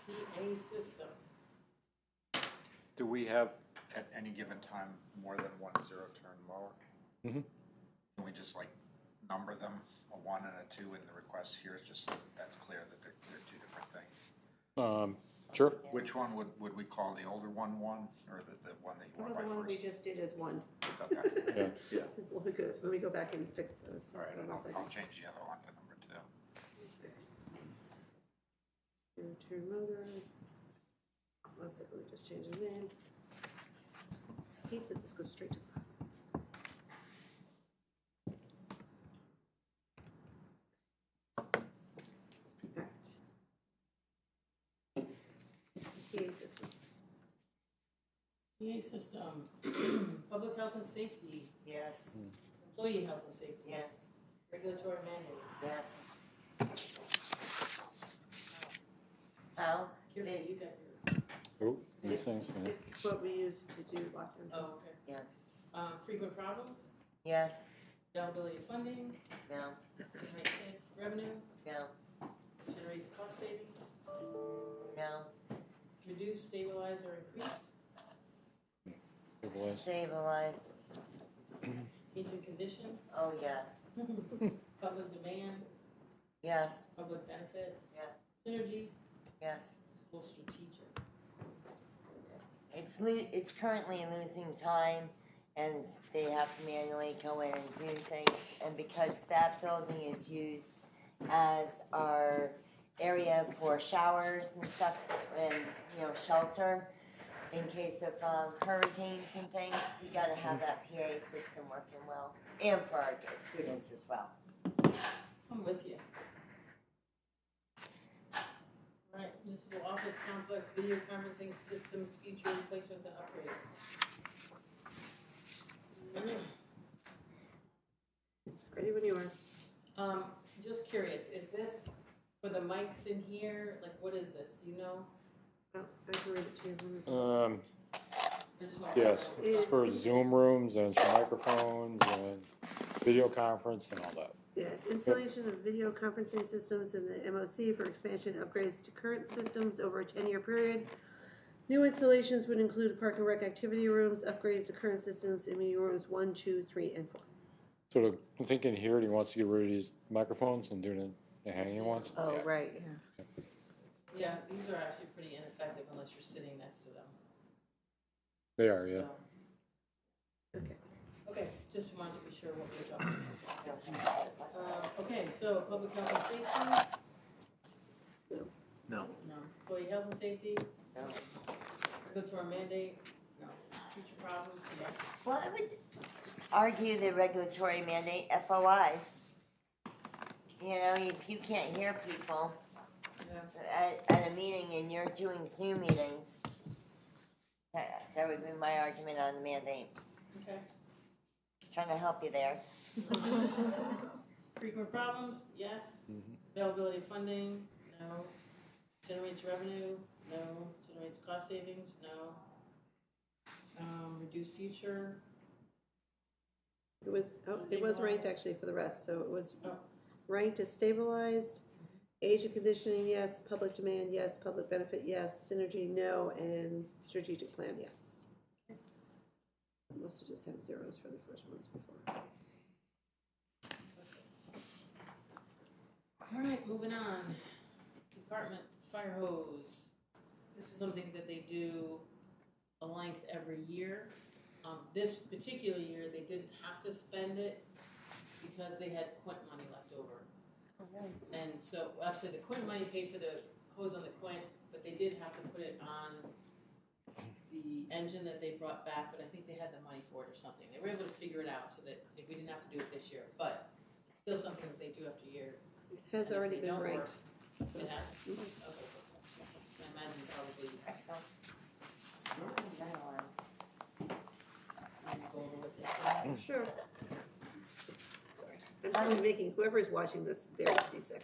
PA system? Do we have, at any given time, more than one zero-turn mower? Mhm. Can we just like number them, a 1 and a 2 in the request here, just so that's clear that they're two different things? Sure. Which one would we call the older one, or the one that you Well, want by the one we first? just did is 1. Okay, Yeah. Let me go back and fix those. all right, Hold and on a second. I'll change the other one to number 2. Zero-turn motor. 1 second, let me just change the name. I hate that this goes straight to. PA system. PA system? Public health and safety? Yes, Employee health and safety? yes, Regulatory mandate? yes. How? Careful, They- you got your, Oh, these things, yeah. It's what we used to do lockdown. oh, okay. Yeah. Frequent problems? Yes, Availability of funding? no, Generates revenue? no, Generates cost savings? no. Reduce, stabilize, or increase? Stabilize. Stabilize, Aging condition? oh, yes, Public demand? yes, Public benefit? yes, Synergy? yes. School strategic? it's currently losing time, and they have to manually go in and do things, and because that building is used as our area for showers and stuff, and, shelter, in case of, hurricanes and things, we gotta have that PA system working well, and for our students as well. I'm with you. All right, municipal office complex, video conferencing systems, future replacements and upgrades. Ready when you are. Just curious, is this for the mics in here? Like, what is this? Do you know? Oh, I can read it to you. I just want- Yes, it's for Zoom rooms and it's for microphones and video conference and all that. Yeah, installation of video conferencing systems in the MOC for expansion upgrades to current systems over a 10-year period. New installations would include park and rec activity rooms, upgrades to current systems in meeting rooms 1, 2, 3, and 4. So I'm thinking here, he wants to get rid of these microphones and do the hanging ones. Oh, Yeah. right, yeah. Yeah, these are actually pretty ineffective unless you're sitting next to them. They are, yeah. So- Okay, just wanted to be sure what we're talking about. Okay, so public health and safety? No. No. Employee health and safety? No. Regulatory mandate? No. Future problems? Yes. Well, I would argue the regulatory mandate, FOI. If you can't hear people Yeah. at a meeting and you're doing Zoom meetings, that would be my argument on the mandate. Okay. Trying to help you there. Frequent problems? Yes. Mhm. Availability of funding? No. Generates revenue? No. Generates cost savings? No. Reduce future? It was ranked actually for the rest, so it was Oh. ranked as stabilized, age and conditioning, yes, public demand, yes, public benefit, yes, synergy, no, and strategic plan, yes. Must have just had zeros for the first ones before. All right, moving on. Department fire hose. This is something that they do a length every year. This particular year, they didn't have to spend it because they had Quint money left over. And so, actually, the Quint money paid for the hose on the Quint, but they did have to put it on the engine that they brought back, but I think they had the money for it or something. They were able to figure it out so that we didn't have to do it this year, but it's still something that they do every year. It has And if already they been don't ranked. work, It has? Mhm. Okay. I imagine probably Excellent. go over what they Sure. Sorry. I'm probably making whoever's watching this very seasick.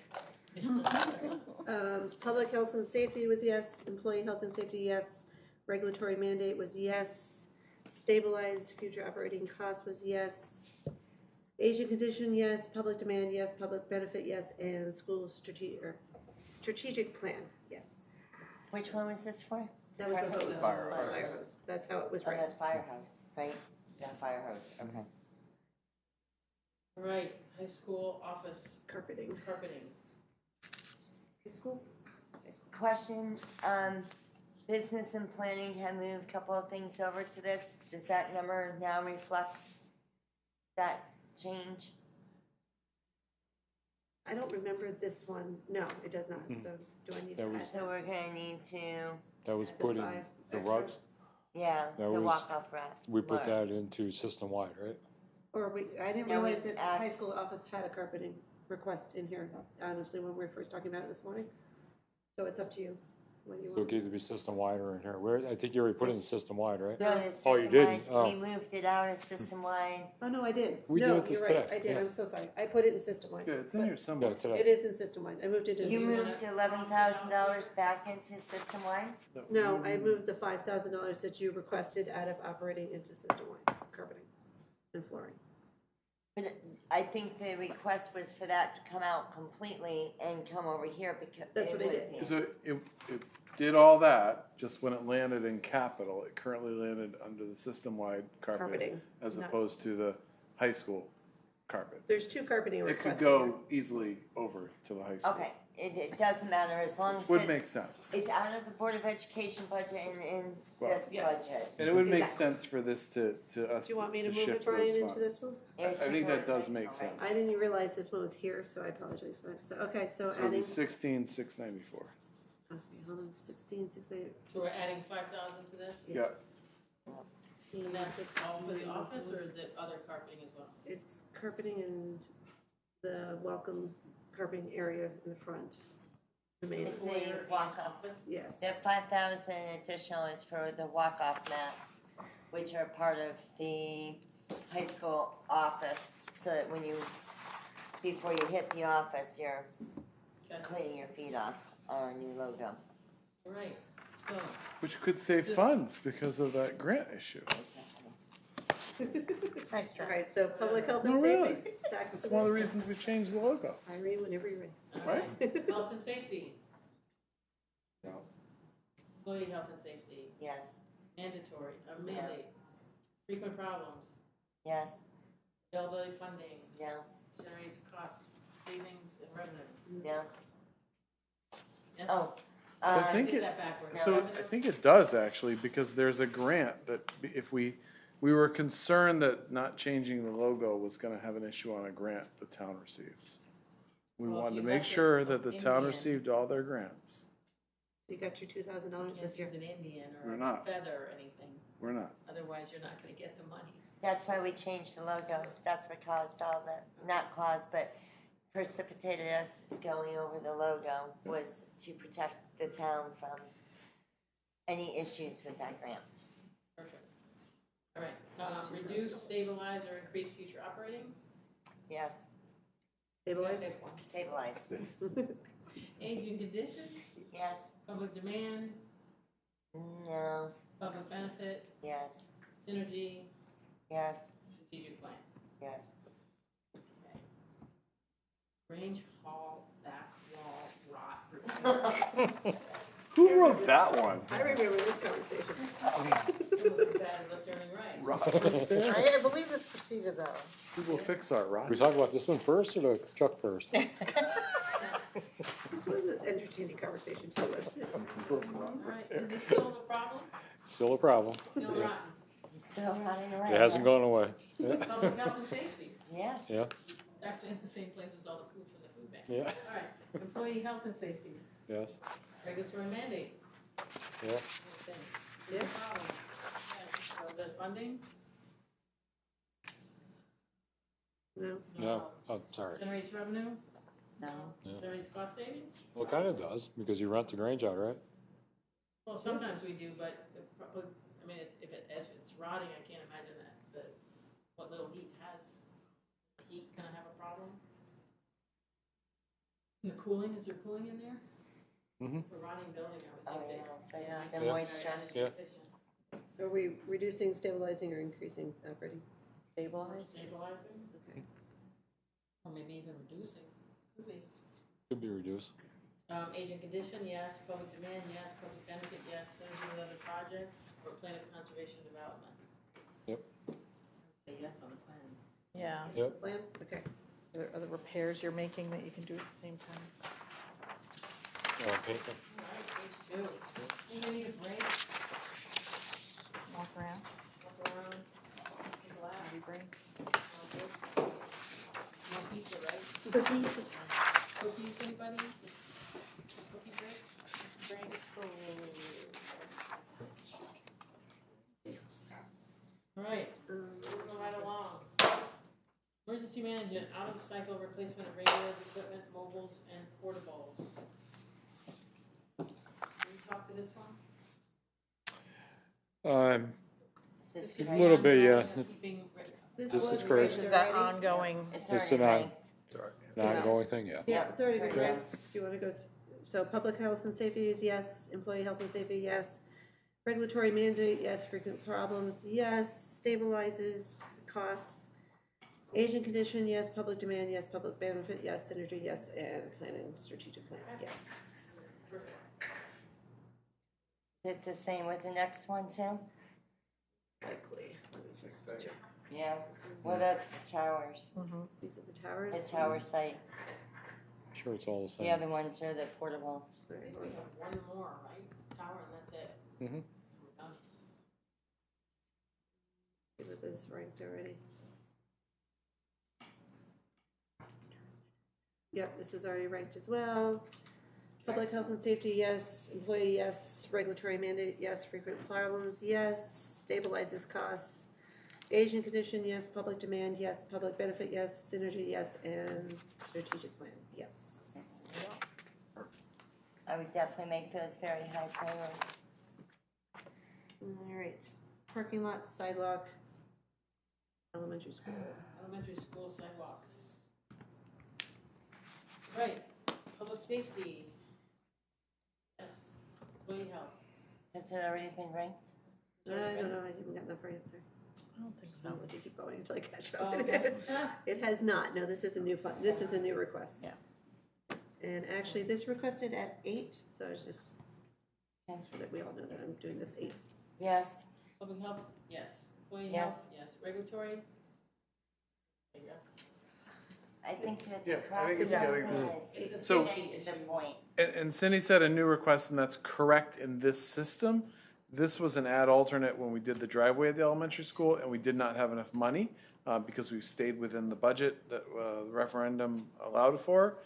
Public health and safety was yes, employee health and safety, yes, regulatory mandate was yes, stabilized future operating cost was yes, age and condition, yes, public demand, yes, public benefit, yes, and school strategic plan, yes. Which one was this for? That was the hose. Fire hose. Fire hose, that's how it was Oh, that's ranked. firehouse, right? Yeah, firehouse, okay. All right, high school office Carpeting. carpeting. High school? Question, business and planning have moved a couple of things over to this. Does that number now reflect that change? I don't remember this one, no, it does not, so do I need to That add was- So we're gonna need to, That was The put in five the extra? rugs. yeah, That the was- walk-off rack. We put that rugs. into system-wide, right? Or I didn't No, we realize that the high asked- school office had a carpeting request in here, honestly, when we were first talking about it this morning. So it's up to you, what you So it want. could either be system-wide or in here. Where, I think you already put it in system-wide, right? No, it's Oh, you system-wide. didn't? Oh. We moved it out as system-wide. Oh, no, I did. We No, did this you're right, today, I did, yeah. I'm so sorry. I put it in system-wide. Yeah, it's in here Yeah, somewhere. It today. is in system-wide. I moved it in. You wanna moved cross $11,000 back into system-wide? No, I moved the $5,000 that you requested out of operating into system-wide carpeting and flooring. But I think the request was for that to come out completely and come over here because. That's what I did. would- So it did all that, just when it landed in capital, it currently landed under the system-wide carpeting Carpeting. as not- opposed to the high school carpet. There's two carpeting It requests could here. go easily over to the high school. Okay, it doesn't matter as long as Would it's, make sense. it's out of the Board of Education budget and in Well, this yes. budget. And it would make Exactly. sense for this to us Do you want me to move shift it, Brian, those into funds. this one? I think that does make sense. I didn't even realize this one was here, so I apologize for that. So, okay, so So it'd be adding, 16,694. okay, hold on, 16, 16, So we're adding 5,000 to this? Yeah. And that's all for the office, or is it other carpeting as well? It's carpeting and the welcome carpeting area in the front. The main, It's Foyer the and walk-up. office? yes. The 5,000 additional is for the walk-off mats, which are part of the high school office, so that when you, before you hit the office, you're Okay. cleaning your feet off on our new logo. All right, so, Which could save funds because of that grant issue. Nice All try. right, so public health and No, really. safety. Back That's to one of the reasons we changed the logo. Irene, whenever you're ready. all Right. right, health and safety. No. Employee health and safety, Yes, mandatory, mandate, frequent problems, yes, availability funding, yeah, generates cost savings and revenue. yeah. Yes? Oh, I think Get it, that backwards. so Revenue? I think it does actually, because there's a grant that if we were concerned that not changing the logo was gonna have an issue on a grant the town receives. We Well, if wanted to you make left it sure that the in town the end. received all their grants. You got your $2,000 Can't this year. use an Indian or We're a not. feather or anything, We're not. otherwise you're not gonna get the money. that's why we changed the logo. That's what caused all the, not caused, but precipitated us going over the logo was to protect the town from any issues with that grant. Perfect. All right, reduce, stabilize, or increase future operating? Yes, Stabilize? Pick one. stabilize, Age and condition, yes, public demand, no, public benefit, yes, synergy, yes, strategic plan. yes. Range, hall, back wall, rot, repair. Who wrote that one? I remember this conversation. Bad luck turning right. I believe this preceded though. Who will fix our rock? We talk about this one first or the truck first? This was an entertaining conversation too, wasn't it? All right, is this still the problem? Still a problem. Still rotten? Still running around. It hasn't gone away. Public health and safety, Yes. Yeah, actually in the same place as all the food for the food bank. yeah, All right, employee health and safety, yes, regulatory mandate. yeah. Okay. Yeah. Problem. Okay, so the funding? No. No, oh, sorry. Generates revenue, No. Yeah. generates cost savings? Well, it kind of does, because you rent the Grange out, right? Well, sometimes we do, but I mean, if it's rotting, I can't imagine that what little heat has, heat gonna have a problem. And the cooling, is there cooling in there? Mhm. For rotting building, I Oh, would think yeah, that. that's right. might The be very moisture. energy Yeah. efficient. So are we reducing, stabilizing, or increasing operating? Or Stabilize? stabilizing, Okay. or maybe even reducing, could be. Could be reduced. Age and condition, yes. Public demand, yes. Public benefit, yes. Synergy with other projects, or plan of conservation development. Yep. I would say yes on the plan. Yeah. Yep. Plan? Okay. Are the repairs you're making that you can do at the same time? Painting. All right, page 2. You need a break, Walk around, walk around, take a laugh. maybe brain. No pizza, right? Cookies? Cookies, anybody? Cookie break? Break. All right, moving right along. Emergency management, out of cycle replacement of radios, equipment, mobiles, and portables. Can you talk to this one? Is this It's a right? little bit, yeah. Keeping, This This was is correct. ranked Is that already? ongoing? It's It's already an ranked. An ongoing thing, yeah. Yeah, it's already been Sorry. ranked. Do you want to go, so public health and safety is yes, employee health and safety, yes. Regulatory mandate, yes, frequent problems, yes, stabilizes costs. Aging condition, yes, public demand, yes, public benefit, yes, synergy, yes, and planning, strategic plan, yes. perfect. Is it the same with the next one too? Likely. Let me just check. Yeah, well, that's the towers, These are the towers. the tower site. I'm sure it's all the same. The other ones are the portables. I think we have one more, right? Tower, and that's it. Mhm. We're done. See what this is ranked already. Yep, this is already ranked as well. Public health and safety, yes. Employee, yes. Regulatory mandate, yes. Frequent problems, yes. Stabilizes costs. Aging condition, yes. Public demand, yes. Public benefit, yes. Synergy, yes. And strategic plan, yes. I would definitely make those very high priority. All right. Parking lot, sidewalk, elementary school. Elementary school sidewalks. Right, public safety. Yes, employee health. Has it already been ranked? I don't know, I haven't gotten enough answer. I don't think I'll so. let you keep going until I catch Oh, up. okay. It has not, no, this is a new fund, this is a new request. Yeah. And actually, this requested at 8, so it's just, Okay. so that we all know that I'm doing this 8. Yes, Public health, yes. Employee Yes. health, yes. Regulatory? Yes. I think that the Yeah, I crap think is it's getting- It's a So- safety getting to the issue. point. And Cindy said a new request, and that's correct in this system. This was an ad alternate when we did the driveway at the elementary school, and we did not have enough money because we stayed within the budget that the referendum allowed for.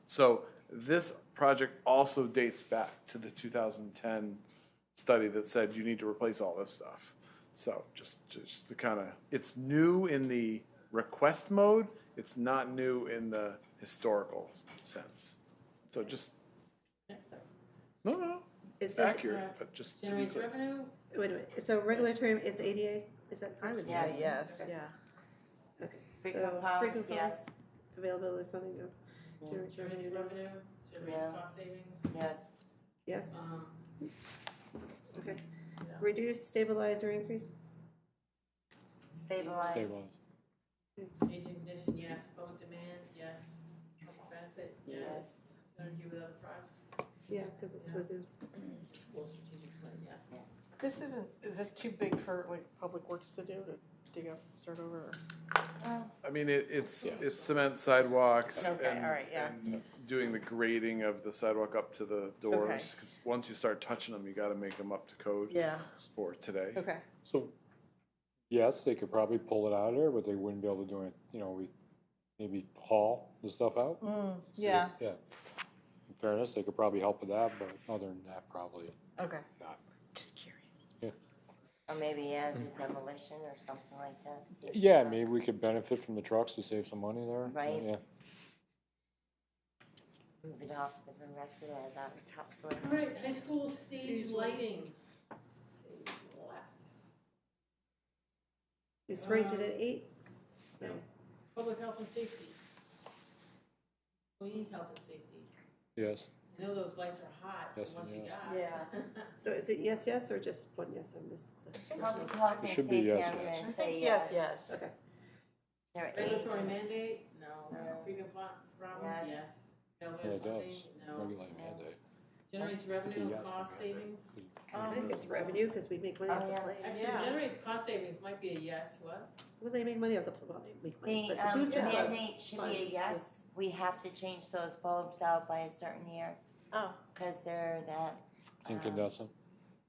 So this project also dates back to the 2010 study that said you need to replace all this stuff. So just to kind of, it's new in the request mode. It's not new in the historical sense. So just, no, It it's says, accurate, but just to be Generates clear. revenue? wait a minute, so regulatory, it's ADA, is that? I would Yes. guess. Yes, Okay. yeah. Okay, Frequent so problems, frequent yes. problems, availability of funding, no. Generates Generates revenue, no. revenue, generates Yeah. cost savings. Yes, Yes, okay. Yeah. Reduce, stabilize, or increase? stabilize. Stabilize. Aging condition, yes. Public demand, yes. Public benefit, yes. Synergy with other projects, Yeah, because it's Yeah. within. school strategic plan, yes. This isn't, is this too big for like Public Works to do, to dig up, start over? Or? I mean, it's cement sidewalks Okay, and, all right, yeah. and doing the grading of the sidewalk up to the doors. Because once you start touching them, you gotta make them up to code Yeah. for today. Okay. So, yes, they could probably pull it out of there, but they wouldn't be able to do it, we maybe haul the stuff out. See Yeah, if- Yeah. In fairness, they could probably help with that, but other than that, probably okay. not. Just curious. Or maybe add demolition or something like that. see if Yeah, it maybe we works. could benefit from the trucks to save some money there. Right. Yeah. Move it off the rest of that topsoil. All right, high school stage Stage lighting. Stage left. It's rated at 8. So, Public health and safety. Employee health and safety. Yes. I know those lights are hot, the Yes ones and you yes. got. Yeah. so is it yes, yes, or just one yes? I missed the. Public health It and should be safety, yes, I'm yes. gonna I say think yes. yes. Okay. They're Regulatory aging. mandate, no. No. Frequent problems, Yes. yes. Yeah, Availability it of funding, does. no. Regulate mandate. Generates It's a revenue, yes for cost mandate. savings. I think it's revenue because we make money Oh, off the yeah. plane. Actually, Yeah. generates cost savings might be a yes, what? Well, they make money off the plane. Well, they make money. The but booster clubs mandate should be a funds, yes. We have to change those bulbs out by a certain year, Oh, cause they're that. Incandescent.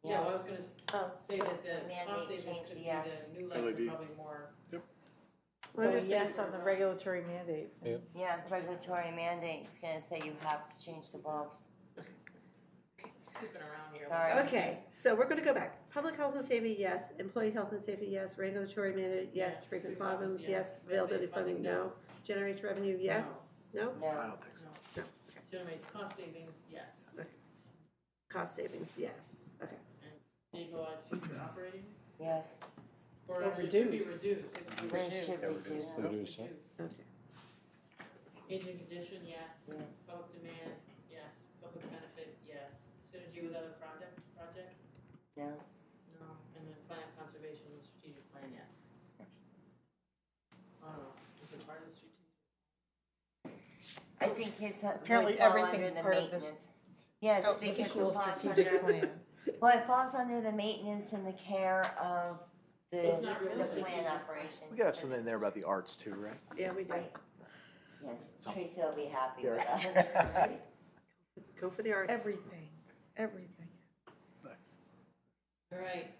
Yeah, well, I was gonna Oh, say that the so mandate cost savings change, could be yes. the new lights are LED. probably more. Well, I so was yes saying- on the regulatory mandates. Yeah. Yeah, regulatory mandate's gonna say you have to change the bulbs. Skipping around here. Sorry. Okay, so we're gonna go back. Public health and safety, yes. Employee health and safety, yes. Regulatory mandate, yes. Yes. Frequent Frequent problems, problems, yes. yes. Availability of Mandate funding, funding, no. Generates revenue, yes. No? No, don't think so. Generates cost savings, yes. Cost savings, yes. Okay. And stabilize future operating, yes, or Or actually it could be reduce. reduced. they should reduce. Reduce, huh? Okay. Aging condition, yes. Yes. Public demand, yes. Public benefit, yes. Synergy with other projects? No, No. And then plant conservation and strategic plan, yes. I don't know, is it part of the strategic? I think it's, Apparently would fall under everything's the part of this. maintenance. Yes, Oh, the because it school falls strategic under, plan. well, it falls under the maintenance and the care of It's not the realistic. plan operations. We could have something in there about the arts too, right? Yeah, we do. Right. Yeah, Teresa will be happy with Yeah. us. Go for the arts. Everything, everything. Nice. All right.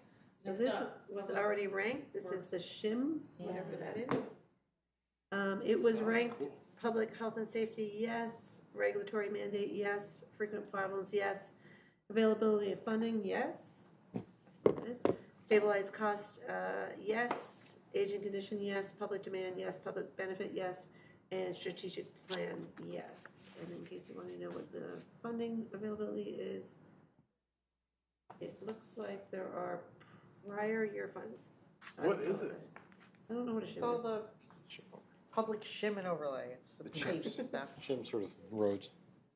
So Next this up, was public already ranked, this is the SHIM, whatever Yeah. that is. It was Sounds ranked cool. public health and safety, yes, regulatory mandate, yes, frequent problems, yes, availability of funding, yes. That is. Stabilized cost, yes, aging condition, yes, public demand, yes, public benefit, yes, and strategic plan, yes. And in case you wanna know what the funding availability is, it looks like there are prior year funds. I What don't know is it? I don't know what a It's SHIM all is. the public shim and overlay, it's the tapes stuff. Shim sort of roads,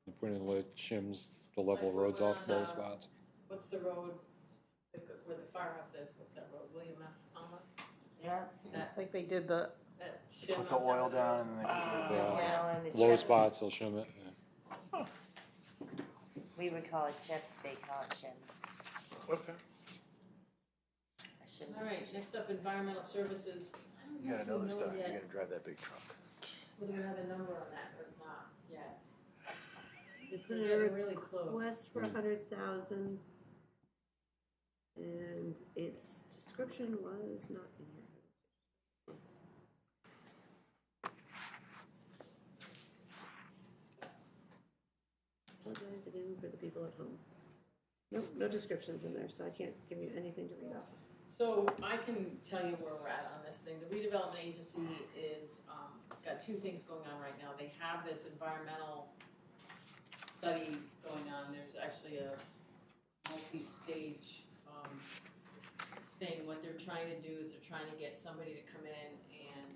they put in like shims to level roads off low spots. what's the road, where the firehouse is, what's that road, William F. Palmer? Yeah. That, Like they did the, that shim Put the on top oil of the down road. and then they Yeah. Well, and the Low chip, spots, they'll shim it, yeah. we would call it chip, they call it shim. Okay. A shim. All right, next up, environmental services. I don't You gotta if know we this stuff, you yet gotta drive that big truck. whether we have a number on that or not yet. They put We're in a getting really close. request for 100,000. And its description was not in here. Apologize again for the people at home. Nope, no descriptions in there, so I can't give you anything to read off. So I can tell you where we're at on this thing. The redevelopment agency is, got two things going on right now. They have this environmental study going on. There's actually a multi-stage, thing. What they're trying to do is they're trying to get somebody to come in and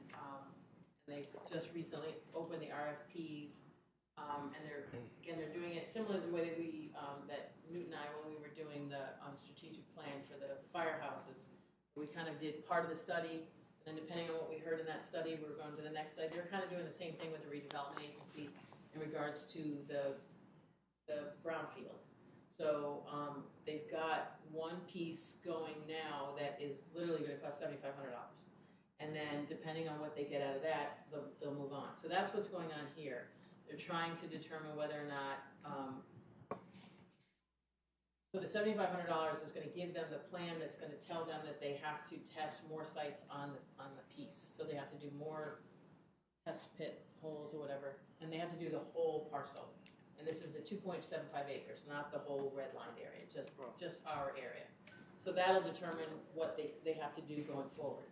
they just recently opened the RFPs. And they're doing it similar to the way that that Newt and I, when we were doing the strategic plan for the firehouses, we kind of did part of the study, and then depending on what we heard in that study, we were going to the next study. They're kind of doing the same thing with the redevelopment agency in regards to the brownfield. So they've got one piece going now that is literally gonna cost $7,500. And then depending on what they get out of that, they'll move on. So that's what's going on here. They're trying to determine whether or not, so the $7,500 is gonna give them the plan that's gonna tell them that they have to test more sites on the piece. So they have to do more test pit holes or whatever, and they have to do the whole parcel. And this is the 2.75 acres, not the whole red-lined area, just our area. So that'll determine what they have to do going forward.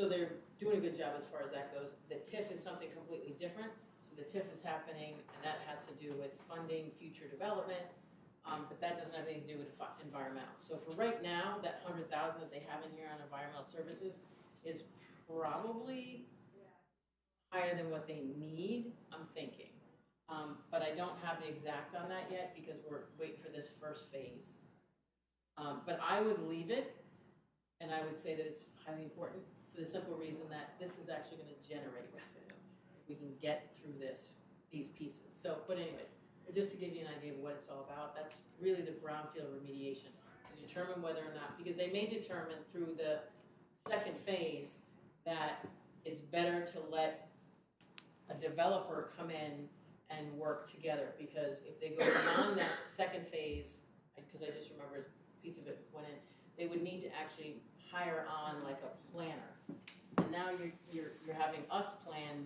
So they're doing a good job as far as that goes. The TIF is something completely different. So the TIF is happening, and that has to do with funding future development, but that doesn't have anything to do with environmental. So for right now, that 100,000 that they have in here on environmental services is probably higher than what they need, I'm thinking. But I don't have the exact on that yet because we're waiting for this first phase. But I would leave it, and I would say that it's highly important for the simple reason that this is actually gonna generate revenue. If we can get through these pieces. So, but anyways, just to give you an idea of what it's all about, that's really the brownfield remediation. To determine whether or not, because they may determine through the second phase that it's better to let a developer come in and work together, because if they go beyond that second phase, because I just remember a piece of it went in, they would need to actually hire on like a planner. And now you're having us plan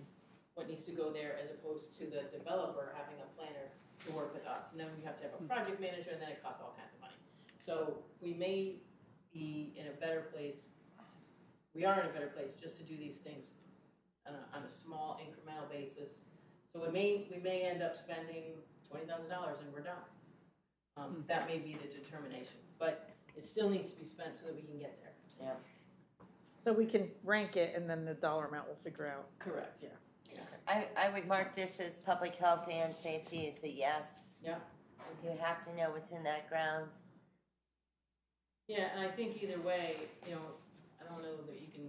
what needs to go there as opposed to the developer having a planner to work with us. And then we have to have a project manager, and then it costs all kinds of money. So we may be in a better place, we are in a better place just to do these things on a small incremental basis. So we may end up spending $20,000 and we're done. That may be the determination, but it still needs to be spent so that we can get there. Yeah. So we can rank it and then the dollar amount we'll figure out. Correct. Yeah. I would mark this as public health and safety as a yes. Yeah. Because you have to know what's in that ground. Yeah, and I think either way, I don't know that you can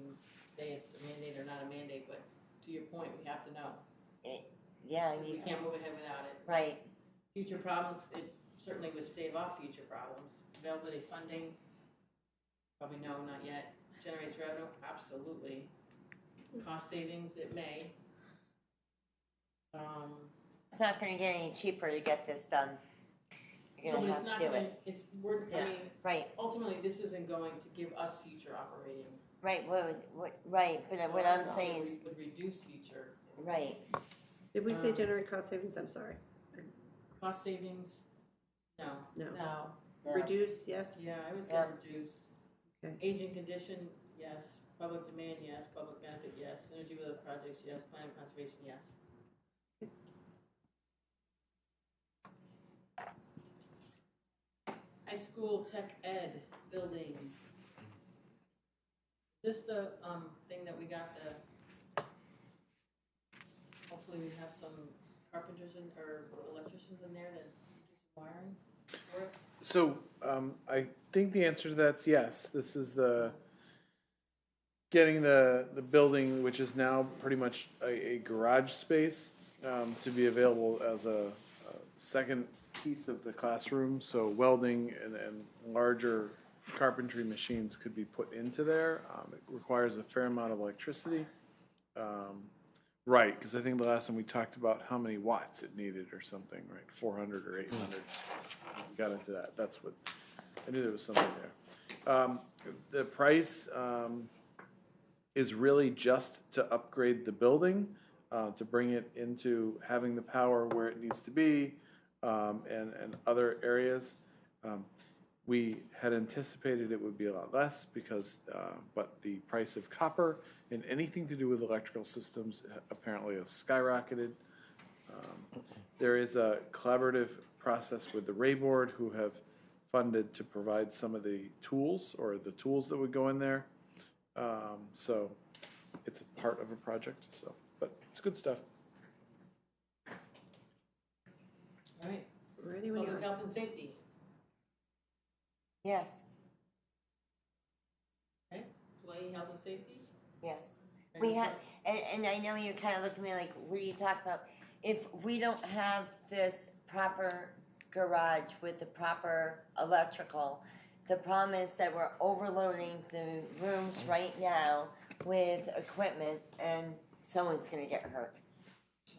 say it's a mandate or not a mandate, but to your point, we have to know. Yeah, Because we can't move ahead without it. right. Future problems, it certainly would stave off future problems. Availability funding, Probably no, not yet. Generates revenue, absolutely. Cost savings, it may. It's not gonna get any cheaper to get this done. You're No, gonna but it's have not to do gonna, it. it's, we're, I Yeah. mean, Right, ultimately, this isn't going to give us future operating. right, right, but what I'm saying is, It would reduce future right, Did we say generate cost savings? I'm sorry. cost savings, no. No. No. no, Reduce, yes? Yeah, I would say Yeah. reduce. Okay. Aging condition, yes. Public demand, yes. Public benefit, yes. Synergy with other projects, yes. Plan of conservation, yes. High school tech ed building. Is this the, thing that we got the, hopefully we have some carpenters or electricians in there that do some wiring for it? So, I think the answer to that's yes. This is getting the building, which is now pretty much a garage space, to be available as a second piece of the classroom. So welding and larger carpentry machines could be put into there. It requires a fair amount of electricity. Right, because I think the last time we talked about how many watts it needed or something, right? 400 or 800. We got into that. That's what, I knew there was something there. The price is really just to upgrade the building, to bring it into having the power where it needs to be, and other areas. We had anticipated it would be a lot less because, but the price of copper and anything to do with electrical systems apparently has skyrocketed. There is a collaborative process with the Ray Board, who have funded to provide some of the tools, or the tools that would go in there. So it's a part of a project, so, but it's good stuff. All right. Ready when you Public are. health and safety. yes, Okay. Employee health and safety. yes. We had, and I know you kind of look at me like, what are you talking about? If we don't have this proper garage with the proper electrical, the problem is that we're overloading the rooms right now with equipment, and someone's gonna get hurt. So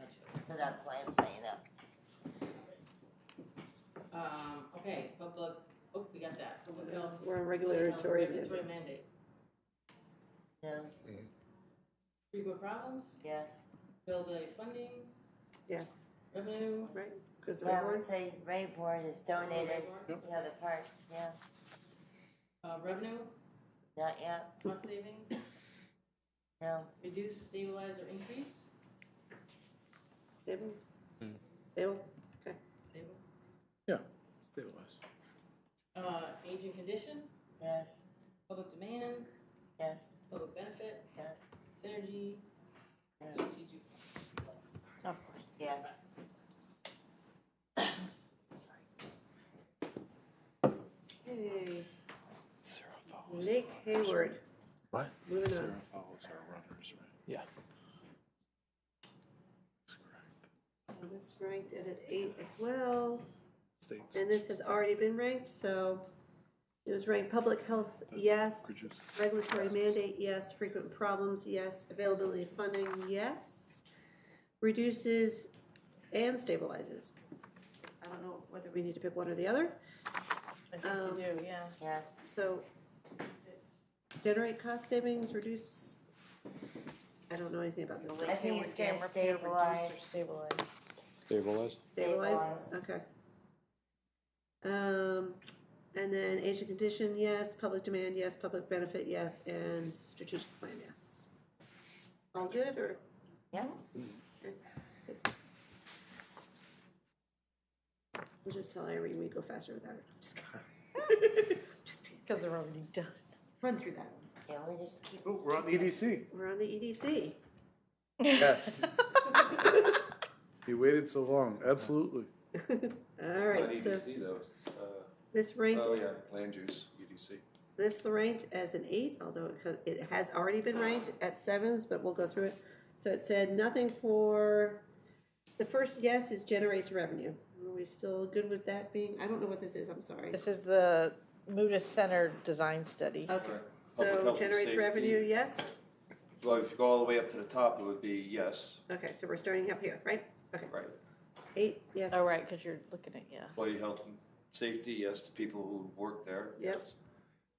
that's why I'm saying that. Okay, public, oh, we got that. Public health. We're on regulatory. Regulatory mandate. No, Frequent problems, yes. availability of funding, Yes, revenue. right? Because Well, I board. would say Ray Board has donated Yep. the other parts, yeah, Revenue, not yet, cost savings, no. reduce, stabilize, or increase, Stable? Stable? Okay. stable. Yeah, stabilize. Aging condition, Yes, public demand, yes, public benefit, yes, synergy, yes, strategic. Of course. yes. Hey, Sarah follows. Nick Hayward. What? Moving on. Sarah follows our runners, right? Yeah. That's correct. So this ranked at an 8 as well. States. And this has already been ranked, so it was ranked public health, yes. Produce. Regulatory mandate, yes. Frequent problems, yes. Availability of funding, yes. Reduces and stabilizes. I don't know whether we need to pick one or the other. I think you do, yeah. Yes, So generate cost savings, reduce, I don't know anything about this. I think it's Jam, gonna repair, reduce, or stabilize. Stabilize. Stabilize? Stabilize, Stabilize. okay. And then aging condition, yes, public demand, yes, public benefit, yes, and strategic plan, yes. All good, or? yeah, We'll just tell Irene we go faster without her. Just Because they're already done. run through that. yeah, we just keep, Oh, we're on EDC. We're on the EDC. Yes. You waited so long, absolutely. All right, so EDC though, this ranked, oh yeah, land use, EDC. this ranked as an 8, although it has already been ranked at 7s, but we'll go through it. So it said nothing for, the first yes is generates revenue. Are we still good with that being, I don't know what this is, I'm sorry. This is the Muda Center design study. Okay, Public so health and generates safety. revenue, yes? Well, if you go all the way up to the top, it would be yes, Okay, so we're starting up here, right? Okay, right. 8, yes. Oh, right, because you're looking at, yeah. Employee health and safety, yes, to people who work there, Yep. yes.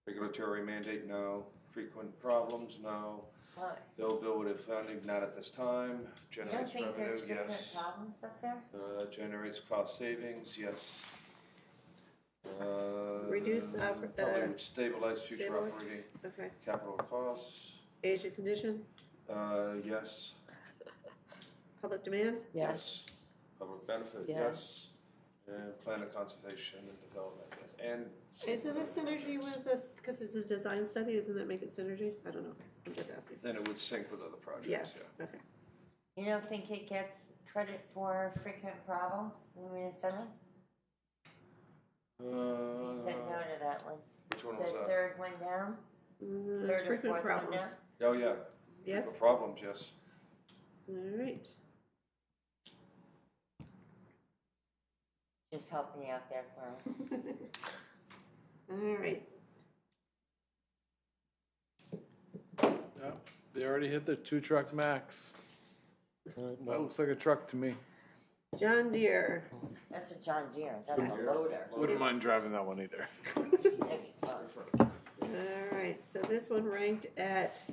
Regulatory mandate, no. Frequent problems, no. Well, Bill with funding, not at this time. you don't Generates think revenue, there's frequent yes. problems up there? Generates cost savings, yes. Reduce Probably would stabilize future stabilize. operating Okay, capital costs, age and condition, yes. public demand, Yes. Public benefit, Yeah. yes. And plan of conservation and development, yes. And. isn't this synergy with this, because it's a design study, doesn't that make it synergy? I don't know, I'm just asking. Then it would sync with other projects, Yeah. yeah. Okay, You don't think it gets credit for frequent problems in the Muda Center? You said no to that one. Which one was Said that? third one down? Third or frequent fourth one problems, down? Oh, yeah. yes, Frequent problems, yes. all right. Just help me out there, Clara. All right, They already hit their 2-truck max. All right, That well, looks like a truck to me. John Deere, That's a John Deere, that's a loader. Wouldn't mind driving that one either. all right, so this one ranked at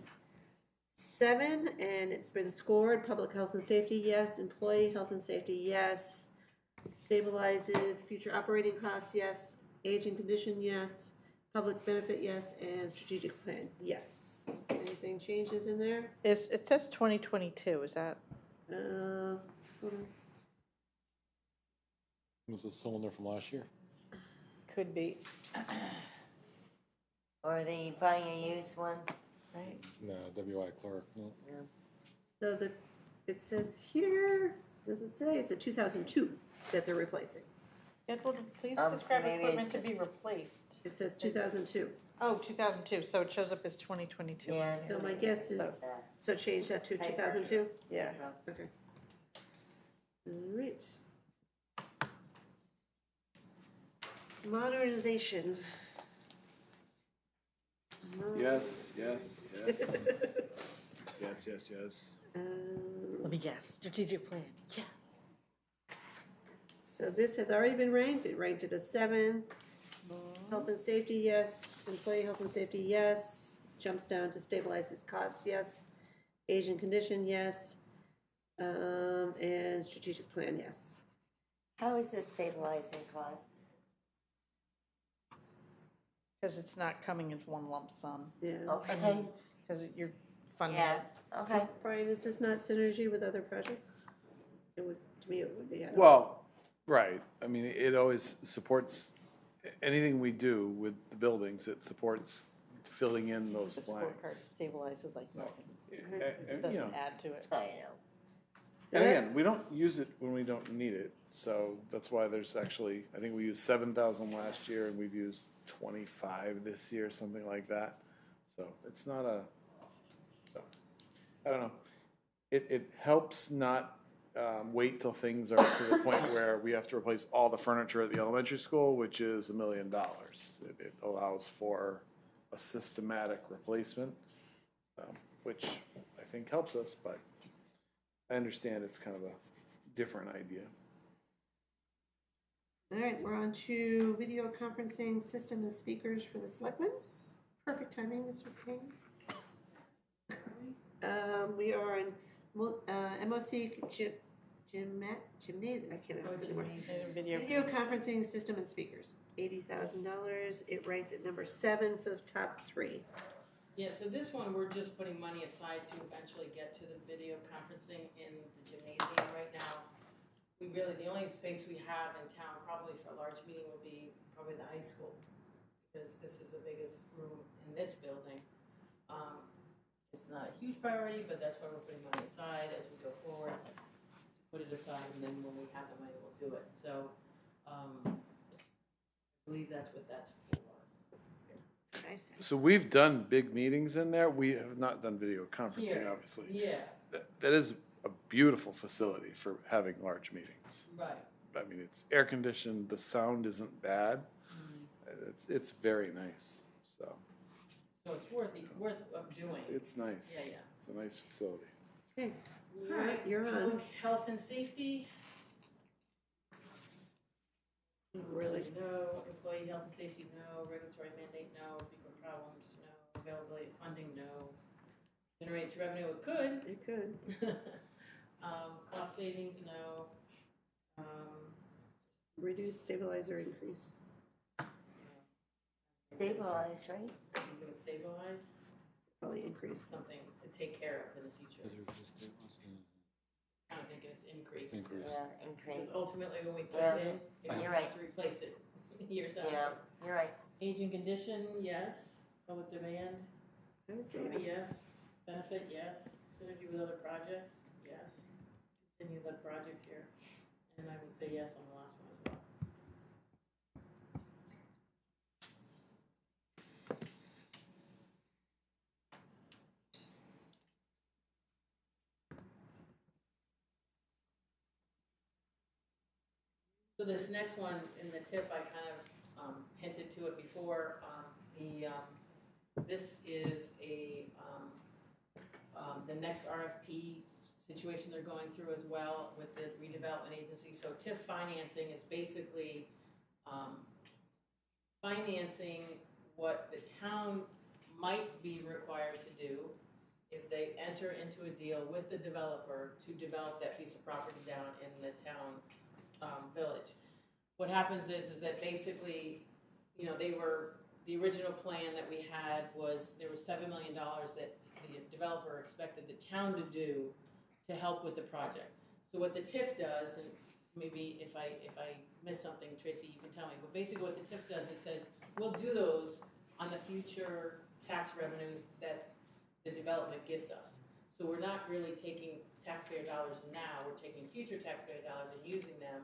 7, and it's been scored, public health and safety, yes, employee health and safety, yes, stabilizes future operating costs, yes, age and condition, yes, public benefit, yes, and strategic plan, yes. Anything changes in there? It says 2022, is that? Hold on. was the cylinder from last year? Could be, Or the buying a used one? right? No, W.I. Clark, no. So it says here, does it say, it's a 2002 that they're replacing. Scheduled, please So describe maybe equipment it's to be just- replaced. It says 2002. Oh, 2002, so it shows up as 2022. Yeah. So my guess is, so change that to 2002? Yeah. Okay. All right. Modernization. Yes, yes, yes. Yes, yes, yes. Let me guess, strategic plan, yeah. So this has already been ranked, it ranked at a 7. Health and safety, yes. Employee health and safety, yes. Jumps down to stabilizes costs, yes. Age and condition, yes. And strategic plan, yes. How is this stabilizing cost? Because it's not coming as one lump sum, Yeah. Okay, because you're funding yeah, it. okay. Brian, is this not synergy with other projects? It would, to me, it would be. I don't know. Well, right, I mean, it always supports, anything we do with the buildings, it supports filling in those The scorecard blanks. stabilizes like nothing, You know, doesn't add to it. I know. and again, we don't use it when we don't need it, so that's why there's actually, I think we used 7,000 last year and we've used 25 this year, something like that. So it's not a, so, I don't know. It helps not wait till things are to the point where we have to replace all the furniture at the elementary school, which is $1 million. It allows for a systematic replacement, which I think helps us, but I understand it's kind of a different idea. All right, we're on to video conferencing system and speakers for the selectmen. Perfect timing, Mr. Haynes. We are in MOC gymnasium, I can't remember anymore. Video. Video conferencing system and speakers, $80,000. It ranked at number 7 for the top 3. Yeah, so this one, we're just putting money aside to eventually get to the video conferencing in the gymnasium right now. We really, the only space we have in town probably for a large meeting would be probably the high school, because this is the biggest room in this building. It's not a huge priority, but that's why we're putting money aside as we go forward. Put it aside, and then when we have the money, we'll do it. So, I believe that's what that's for. So we've done big meetings in there. We have not done video conferencing, Here. obviously. Yeah, That is a beautiful facility for having large meetings. right. I mean, it's air conditioned, the sound isn't bad. It's very nice, so, So it's worth of doing. it's nice. Yeah, yeah. It's a nice facility. Okay, All right, you're on. public health and safety. Really? No, employee health and safety, no, regulatory mandate, no, frequent problems, no, availability of funding, no. Generates revenue, it could. It could. Cost savings, no. Reduce, stabilize, or increase. Stabilize, right? I think it would stabilize, Probably increase. something to take care of in the future. I don't think it's increase. Increase. Yeah, Because increase. ultimately, when we put Yeah, it in, we you're have right. to replace it years out. Yeah, you're right. Aging condition, yes. Public demand, I would say maybe yes. yes. Benefit, yes. Synergy with other projects, yes. Continue that project here. And I would say yes on the last one as well. So this next one in the tip, I kind of hinted to it before. This is the next RFP situation they're going through as well with the redevelopment agency. So TIF financing is basically financing what the town might be required to do if they enter into a deal with the developer to develop that piece of property down in the town village. What happens is that basically, the original plan that we had was, there was $7 million that the developer expected the town to do to help with the project. So what the TIF does, and maybe if I miss something, Tracy, you can tell me, but basically what the TIF does, it says, we'll do those on the future tax revenues that the development gives us. So we're not really taking taxpayer dollars now, we're taking future taxpayer dollars and using them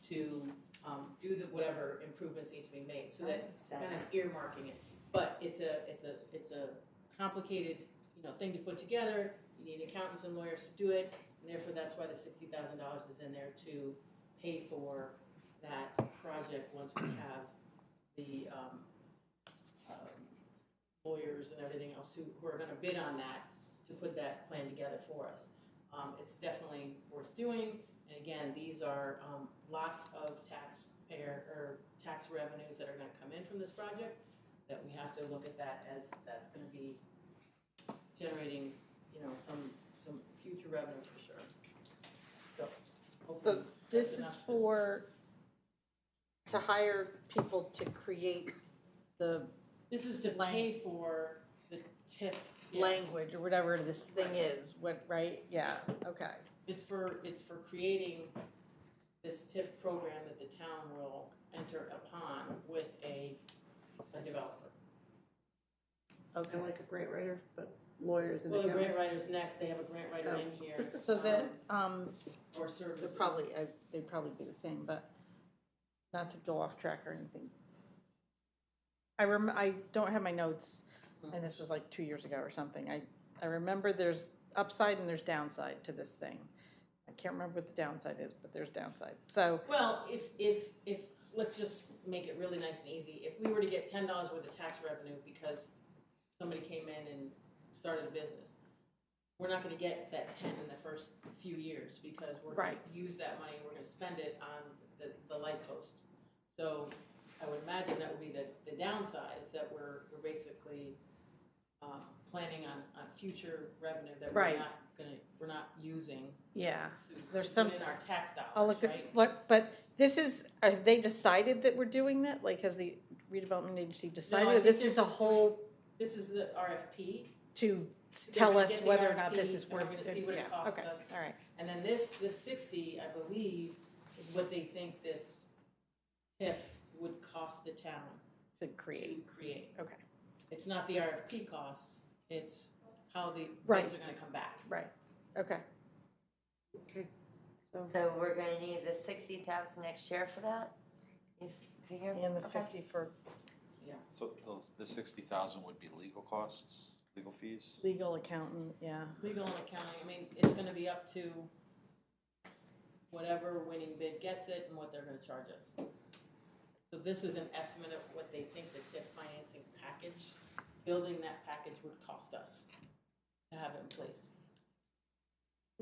to do whatever improvements need to be made. So that kind of earmarking it. But it's a complicated, thing to put together. You need accountants and lawyers to do it, and therefore that's why the $60,000 is in there to pay for that project once we have the lawyers and everything else who are going to bid on that to put that plan together for us. It's definitely worth doing. And again, these are lots of tax revenues that are going to come in from this project, that we have to look at that as that's going to be generating, some future revenue for sure. So So this that's is enough to hire people to create the this is to pay for the TIF. Yeah. language or whatever this thing Right. is, right? Yeah, okay. It's for creating this TIF program that the town will enter upon with a developer. Okay, like a grant writer, but lawyers and Well, the grant accountants. writer's next, they have a grant writer in here. So that, Or services. they'd probably be the same, but not to go off track or anything. I don't have my notes, and this was like 2 years ago or something. I remember there's upside and there's downside to this thing. I can't remember what the downside is, but there's downside. So, Well, if, let's just make it really nice and easy. If we were to get $10 worth of tax revenue because somebody came in and started a business, we're not gonna get that 10 in the first few years because we're gonna Right. use that money, we're gonna spend it on the light post. So I would imagine that would be the downside, is that we're basically planning on future revenue that Right. we're not using yeah. to There's put some- in our tax dollars, I'll look right? but this is, have they decided that we're doing that? Like, has the redevelopment agency decided, I or think this they're is a just whole This is the RFP. to They're tell gonna us get the whether or not this RFP, is and worth we're it? gonna see what it Yeah, costs okay, us. all right. And then this 60, I believe, is what they think this TIF would cost the town To to create, create. okay, It's not the RFP costs, it's how the Right. bids are gonna come back. right, okay. Okay, so, So we're gonna need the 60,000 next year for that? You figure? And the Okay. 50 for So the 60,000 would be legal costs, legal fees? legal accountant, yeah. Legal and accounting, I mean, it's gonna be up to whatever winning bid gets it and what they're gonna charge us. So this is an estimate of what they think the TIF financing package, building that package would cost us to have it in place.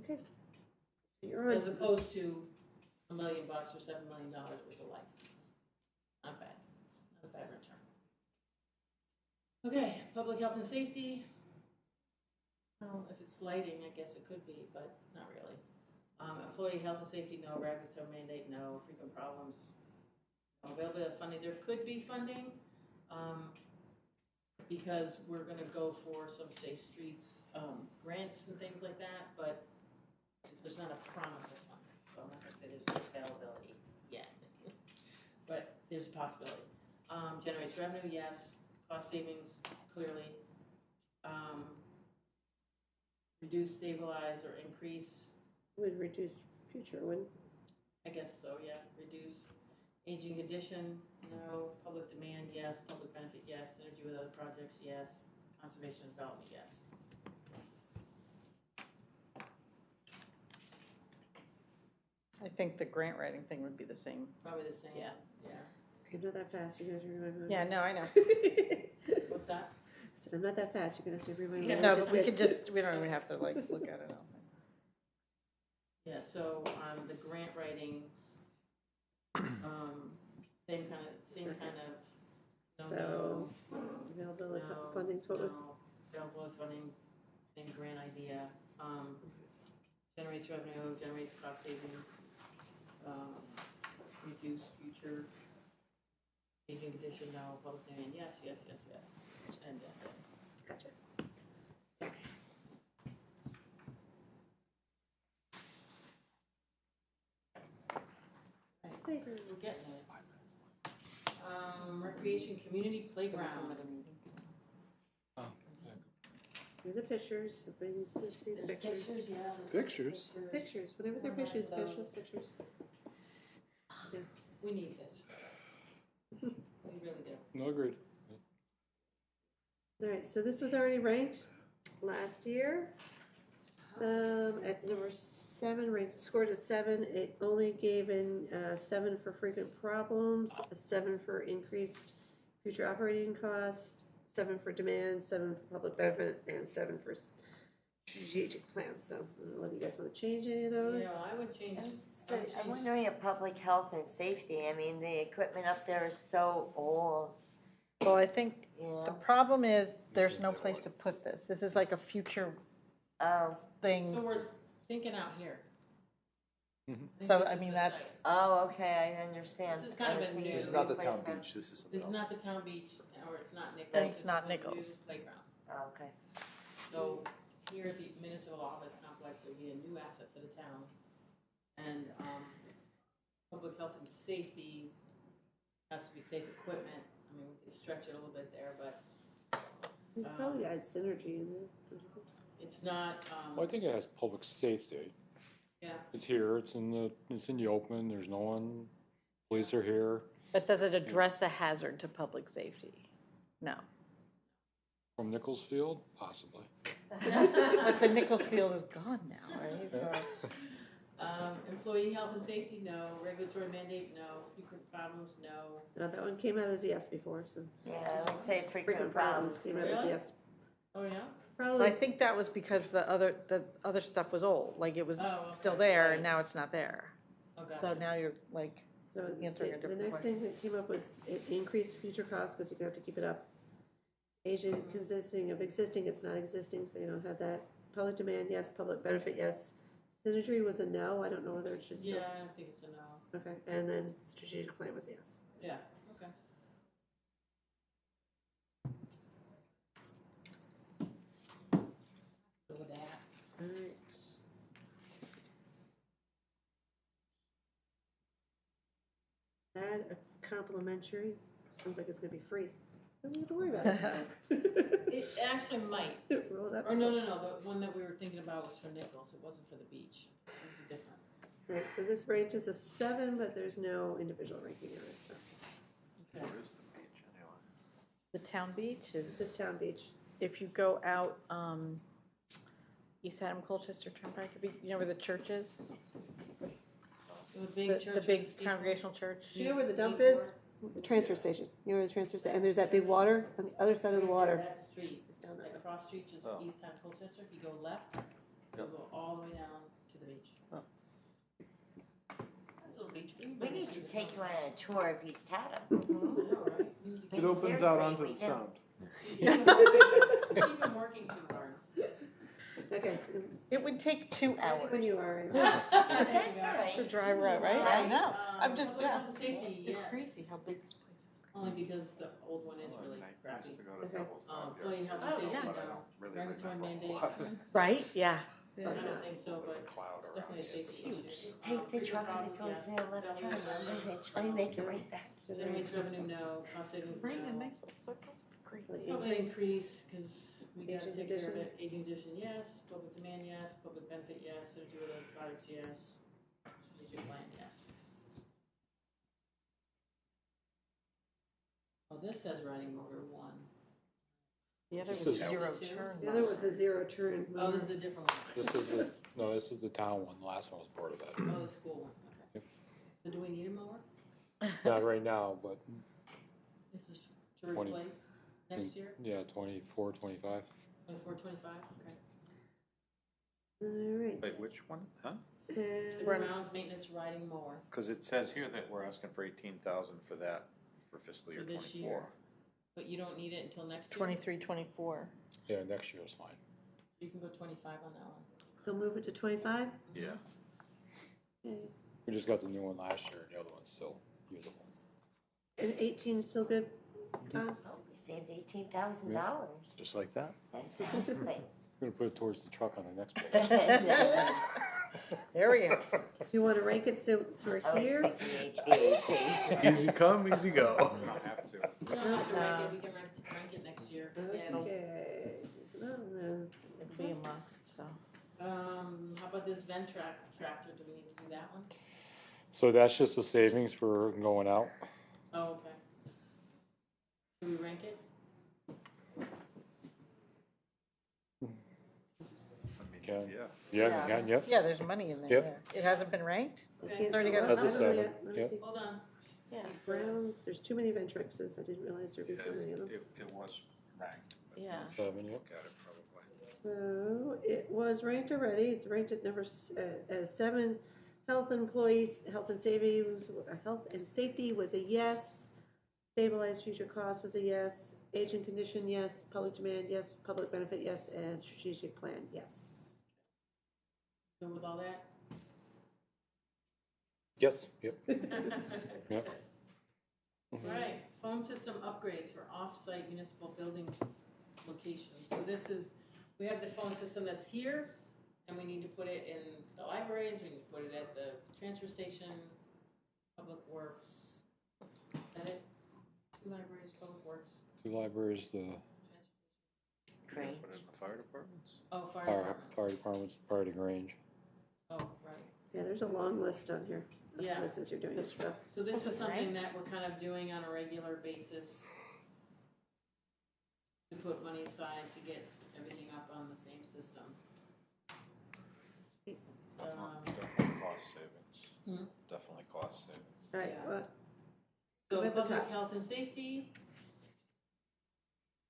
Okay. So you're As on, opposed to $1 million or $7 million worth of lights. Not bad, not a bad return. Okay, public health and safety. Well, if it's lighting, I guess it could be, but not really. Employee health and safety, no. Regulatory mandate, no. Frequent problems, no. Availability of funding, there could be funding, because we're gonna go for some safe streets, grants and things like that, but there's not a promise of funding, so I'm not gonna say there's availability yet. But there's a possibility. Generates revenue, yes. Cost savings, clearly. Reduce, stabilize, or increase, would reduce future, wouldn't? I guess so, yeah. Reduce. Aging condition, no. Public demand, yes. Public benefit, yes. Synergy with other projects, yes. Conservation and development, yes. I think the grant writing thing would be the same. Probably the same. Yeah. Yeah. Okay, I'm not that fast, you're gonna have to remind me. Yeah, no, I know. What's that? I said, I'm not that fast, you're gonna have to remind me. Yeah, what I No, just but we did. could just, we don't even have to like look at it all. Yeah, so, the grant writing, same kind of, no, So, availability no, fundings, what was, no. Availability funding, same grant idea, generates revenue, generates cost savings, reduce future aging condition, no. Public demand, yes, yes, yes, yes, and, gotcha. we're getting it. Recreation community playground. Here are the pictures, everybody needs to see the There's pictures. pictures, yeah. there's Pictures? Pictures, whatever they're We'll have pictures, those. special pictures. We need this. We really do. No, agreed. All right, so this was already ranked last year. At number 7, ranked, scored a 7. It only gave in 7 for frequent problems, a 7 for increased future operating costs, 7 for demand, 7 for public benefit, and 7 for strategic plans. So I don't know whether you guys want to change any of those. You know, I would change. So I'm wondering if public health and safety, I mean, the equipment up there is so old, Well, I think you the know? problem is there's no place to put this. This is like a future Oh, thing. So we're thinking out here. Mhm. think So, this I is mean, the that's- site. oh, okay, I understand. This is kind I of was a thinking new- This is not the town replacement. beach, this is something This is else. not the town beach, or it's not Nichols. It's this not is a new Nichols. Playground. Oh, okay. So here at the municipal office complex, there'll be a new asset for the town. And, public health and safety has to be safe equipment. I mean, we could stretch it a little bit there, but You probably add synergy in there. it's not, Well, I think it has public safety. yeah. It's here, it's in the open, there's no one, police are here. But does it address a hazard to public safety? No. From Nichols Field, possibly. But the Nichols Field is gone now, right? So, Employee health and safety, no. Regulatory mandate, no. Frequent problems, no. No, that one came out as yes before, so. Yeah, I would say frequent Frequent problems problems. came out as Really? yes. Oh, yeah? But I Probably, think that was because the other stuff was old, like it was Oh, okay. still there Right. and now it's not there. Oh, So gotcha. now you're like, so answering a the different next question. thing that came up was it increased future costs, because you're gonna have to keep it up. Agent consisting of existing, it's not existing, so you don't have that. Public demand, yes. Public benefit, yes. Synergy was a no, I don't know whether it should still. Yeah, I think it's a no. Okay, and then strategic plan was yes. Yeah, okay. Go with that. Alright. Add a complimentary, sounds like it's gonna be free. Don't have to worry about it. It actually might. Roll that. Or no, the one that we were thinking about was for Nichols. It wasn't for the beach. It was different. Right, so this range is a 7, but there's no individual ranking on it, so. Okay. Where is the beach anyway? the town beach is, This is Town Beach. if you go out, East Haddam, Colchester Turnpike, you know where the church is? The big church. The big with steeple. congregational church? Do you know where the dump Steeple. is? Transfer station, you know where the transfer station, and there's that big water on the other side of the water. That street, It's down like there. cross street, just Oh. east of Colchester, if you go left, you'll go all the way down to the beach. Oh. There's a little beach. We need to take you on a tour of East Haddam. I know, right? I It mean, opens out seriously, onto we the do. sound. Keep them working too hard. Okay, It would take 2 hours when you are. That's all right. to drive around, right? Yeah. I know, I'm just, Public yeah. health and safety, It's yes. crazy how big this place is. Only because the old one is really Nice crappy. to go to Okay. Devil's Dog, yeah. Employee health Oh, and safety, yeah. But I no. don't really Regulatory remember a mandate. lot. Right, yeah. I don't think so, but Cloud it's around definitely a it. safety issue. Just take the truck that goes there left turn, and eventually make it right back. Generates revenue, no. Cost savings, Bring a no. nice little circle. Great. Public increase, because we gotta Aging take care of condition. it. Aging condition, yes. Public demand, yes. Public benefit, yes. Synergy with other products, yes. Strategic plan, yes. Oh, this says riding motor one. The other This was is- zero Two? turn. The other was the zero turn. Oh, this is a different one. This is the, no, this is the town one, the last one was part of that. Oh, the school one, okay. Yep. So do we need a mower? Not right now, but, This is to 20. replace next year, yeah, 24, 25. 24, 25, okay. All right. Wait, which one? Huh? And Grounds maintenance riding mower Cause it says here that we're asking for 18,000 for that for fiscal year for this twenty-four. year. But you don't need it until next year? 23, 24. Yeah, next year is fine. You can go 25 on that one. so move it to 25? Yeah. Okay. We just got the new one last year, and the other one's still usable. And 18 is still good, Tom? Oh, we saved $18,000. Just like that? Exactly. We're gonna put it towards the truck on the next page. There we go. Do you want to rank it so we're I was here? thinking HVAC. Easy come, easy go. We don't have to. We don't have to rank it, we can rank it next year. Okay. Well, then, It'd be a must, so. How about this Ventrac tractor, do we need to do that one? So that's just the savings for going out. Oh, okay. Do we rank it? Can. Yeah. Yeah, you can, yep. Yeah, there's money in there, Yep. yeah. It hasn't been ranked? Okay, Already got- I That's a don't know 7, yet. Let me yep. see. hold on. Yeah. Browns, there's too many Ventrexes, I didn't realize there'd be so many of them. It was ranked. but Yeah. 7, yep. Look at it probably. So, it was ranked already, it's ranked at as 7. Health employees, health and safety was a yes. Stabilized future costs was a yes. Age and condition, yes. Public demand, yes. Public benefit, yes. And strategic plan, yes. Go with all that? Yes, yep. Yep. Alright, phone system upgrades for off-site municipal building locations. So this is, we have the phone system that's here, and we need to put it in the libraries, we need to put it at the transfer station, public works. Is that it? 2 libraries, public works, 2 libraries, the Great. Put it in the fire departments? oh, fire fire, department. fire department's part of the Grange. Oh, right. Yeah, there's a long list on here of Yeah. places you're doing this stuff. So this is something that we're kind of doing on a regular basis. To put money aside to get everything up on the same system. Definitely cost savings. Hmm? Definitely cost savings. All right, Yeah. well, So Who at the public top? health and safety,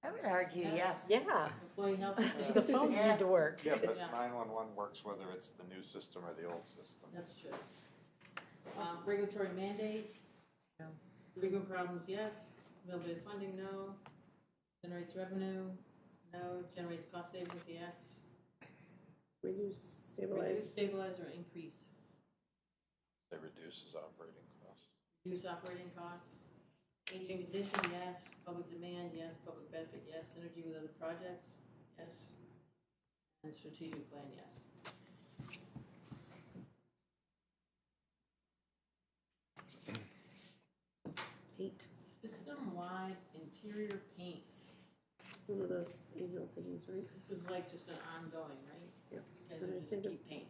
I would argue yes. Yeah, employee health and the safety, phones Yeah. need to work. Yeah, but Yeah. 911 works whether it's the new system or the old system. that's true. Regulatory mandate. No. Frequent problems, yes. Availability of funding, no. Generates revenue, no. Generates cost savings, yes. reduce, stabilize. Reduce, stabilize, or increase. It reduces operating costs. Reduce operating costs. Aging condition, yes. Public demand, yes. Public benefit, yes. Synergy with other projects, yes. And strategic plan, yes. Paint, System-wide interior paint. one of those annual things, right? This is like just an ongoing, right? Yep. You guys And I are just think keep painting.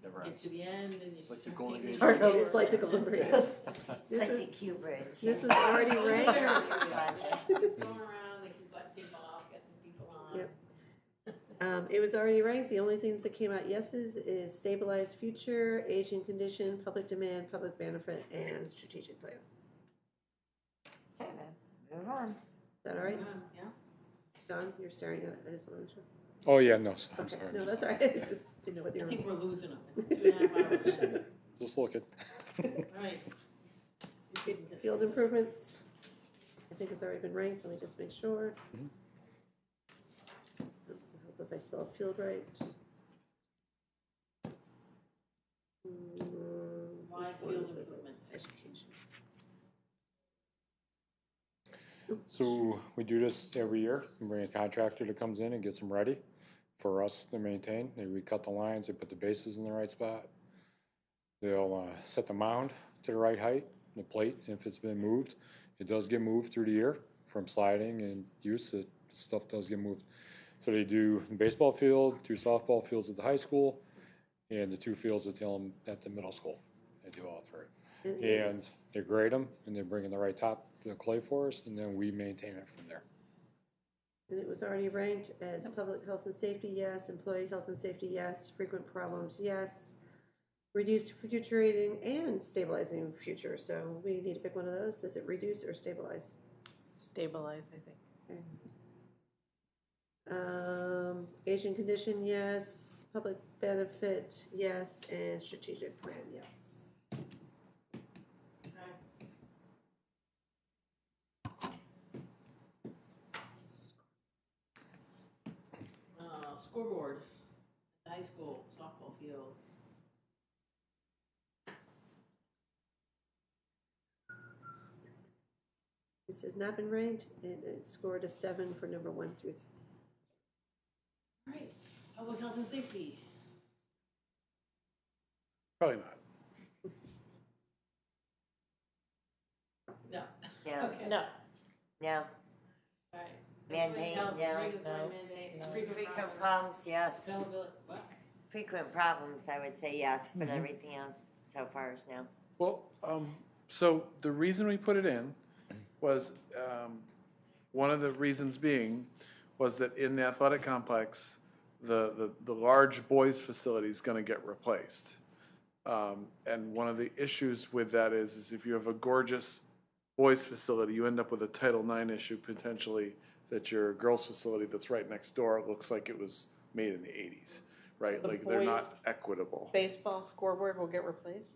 Never Get ends. to the end and you It's like the start Golden painting Gate more. It's like the Golden Bridge. It's This like was- the Q Bridge. This was already ranked. Project. Going around, they keep letting people off, getting people on. Yep. It was already ranked, the only things that came out yeses is stabilized future, aging condition, public demand, public benefit, and strategic plan. Okay, then, move on. Is that all right? Yeah. Don, you're staring at it, I just want to make sure. Oh, yeah, no, I'm Okay, sorry. no, that's all right, it's just, didn't know whether I you think were. we're losing them. It's 2.5 hours. in. Just look at. All right. Field improvements, I think it's already been ranked, let me just make sure. Mhm. I hope if I spell field right. Wide Which one field is it? improvements. Education. So we do this every year. We bring a contractor that comes in and gets them ready for us to maintain. They recut the lines, they put the bases in the right spot. They'll set the mound to the right height, the plate, if it's been moved. It does get moved through the year from sliding and use, stuff does get moved. So they do the baseball field, 2 softball fields at the high school, and the 2 fields at the middle school. They do all 3. And they grade them, and they bring in the right top to the clay for us, and then we maintain it from there. And it was already ranked as public health and safety, yes, employee health and safety, yes, frequent problems, yes, reduce future rating and stabilizing future, so we need to pick one of those, is it reduce or stabilize? Stabilize, I think. Aging condition, yes, public benefit, yes, and strategic plan, yes. Scoreboard, high school, softball field. This has not been ranked, and it scored a 7 for number 1 through. All right, public health and safety. Probably not. No. No, Okay. No, no, All right. Mandate, Health, no, regulatory no, mandate, no. frequent problems, yes, Availability, what? frequent problems, I would say yes, but Mm-hmm. everything else so far is no. Well, so the reason we put it in was, one of the reasons being was that in the athletic complex, the large boys facility is gonna get replaced. And one of the issues with that is if you have a gorgeous boys facility, you end up with a Title IX issue potentially that your girls facility that's right next door looks like it was made in the 80s, right? The Like they're boys- not equitable. baseball scoreboard will get replaced.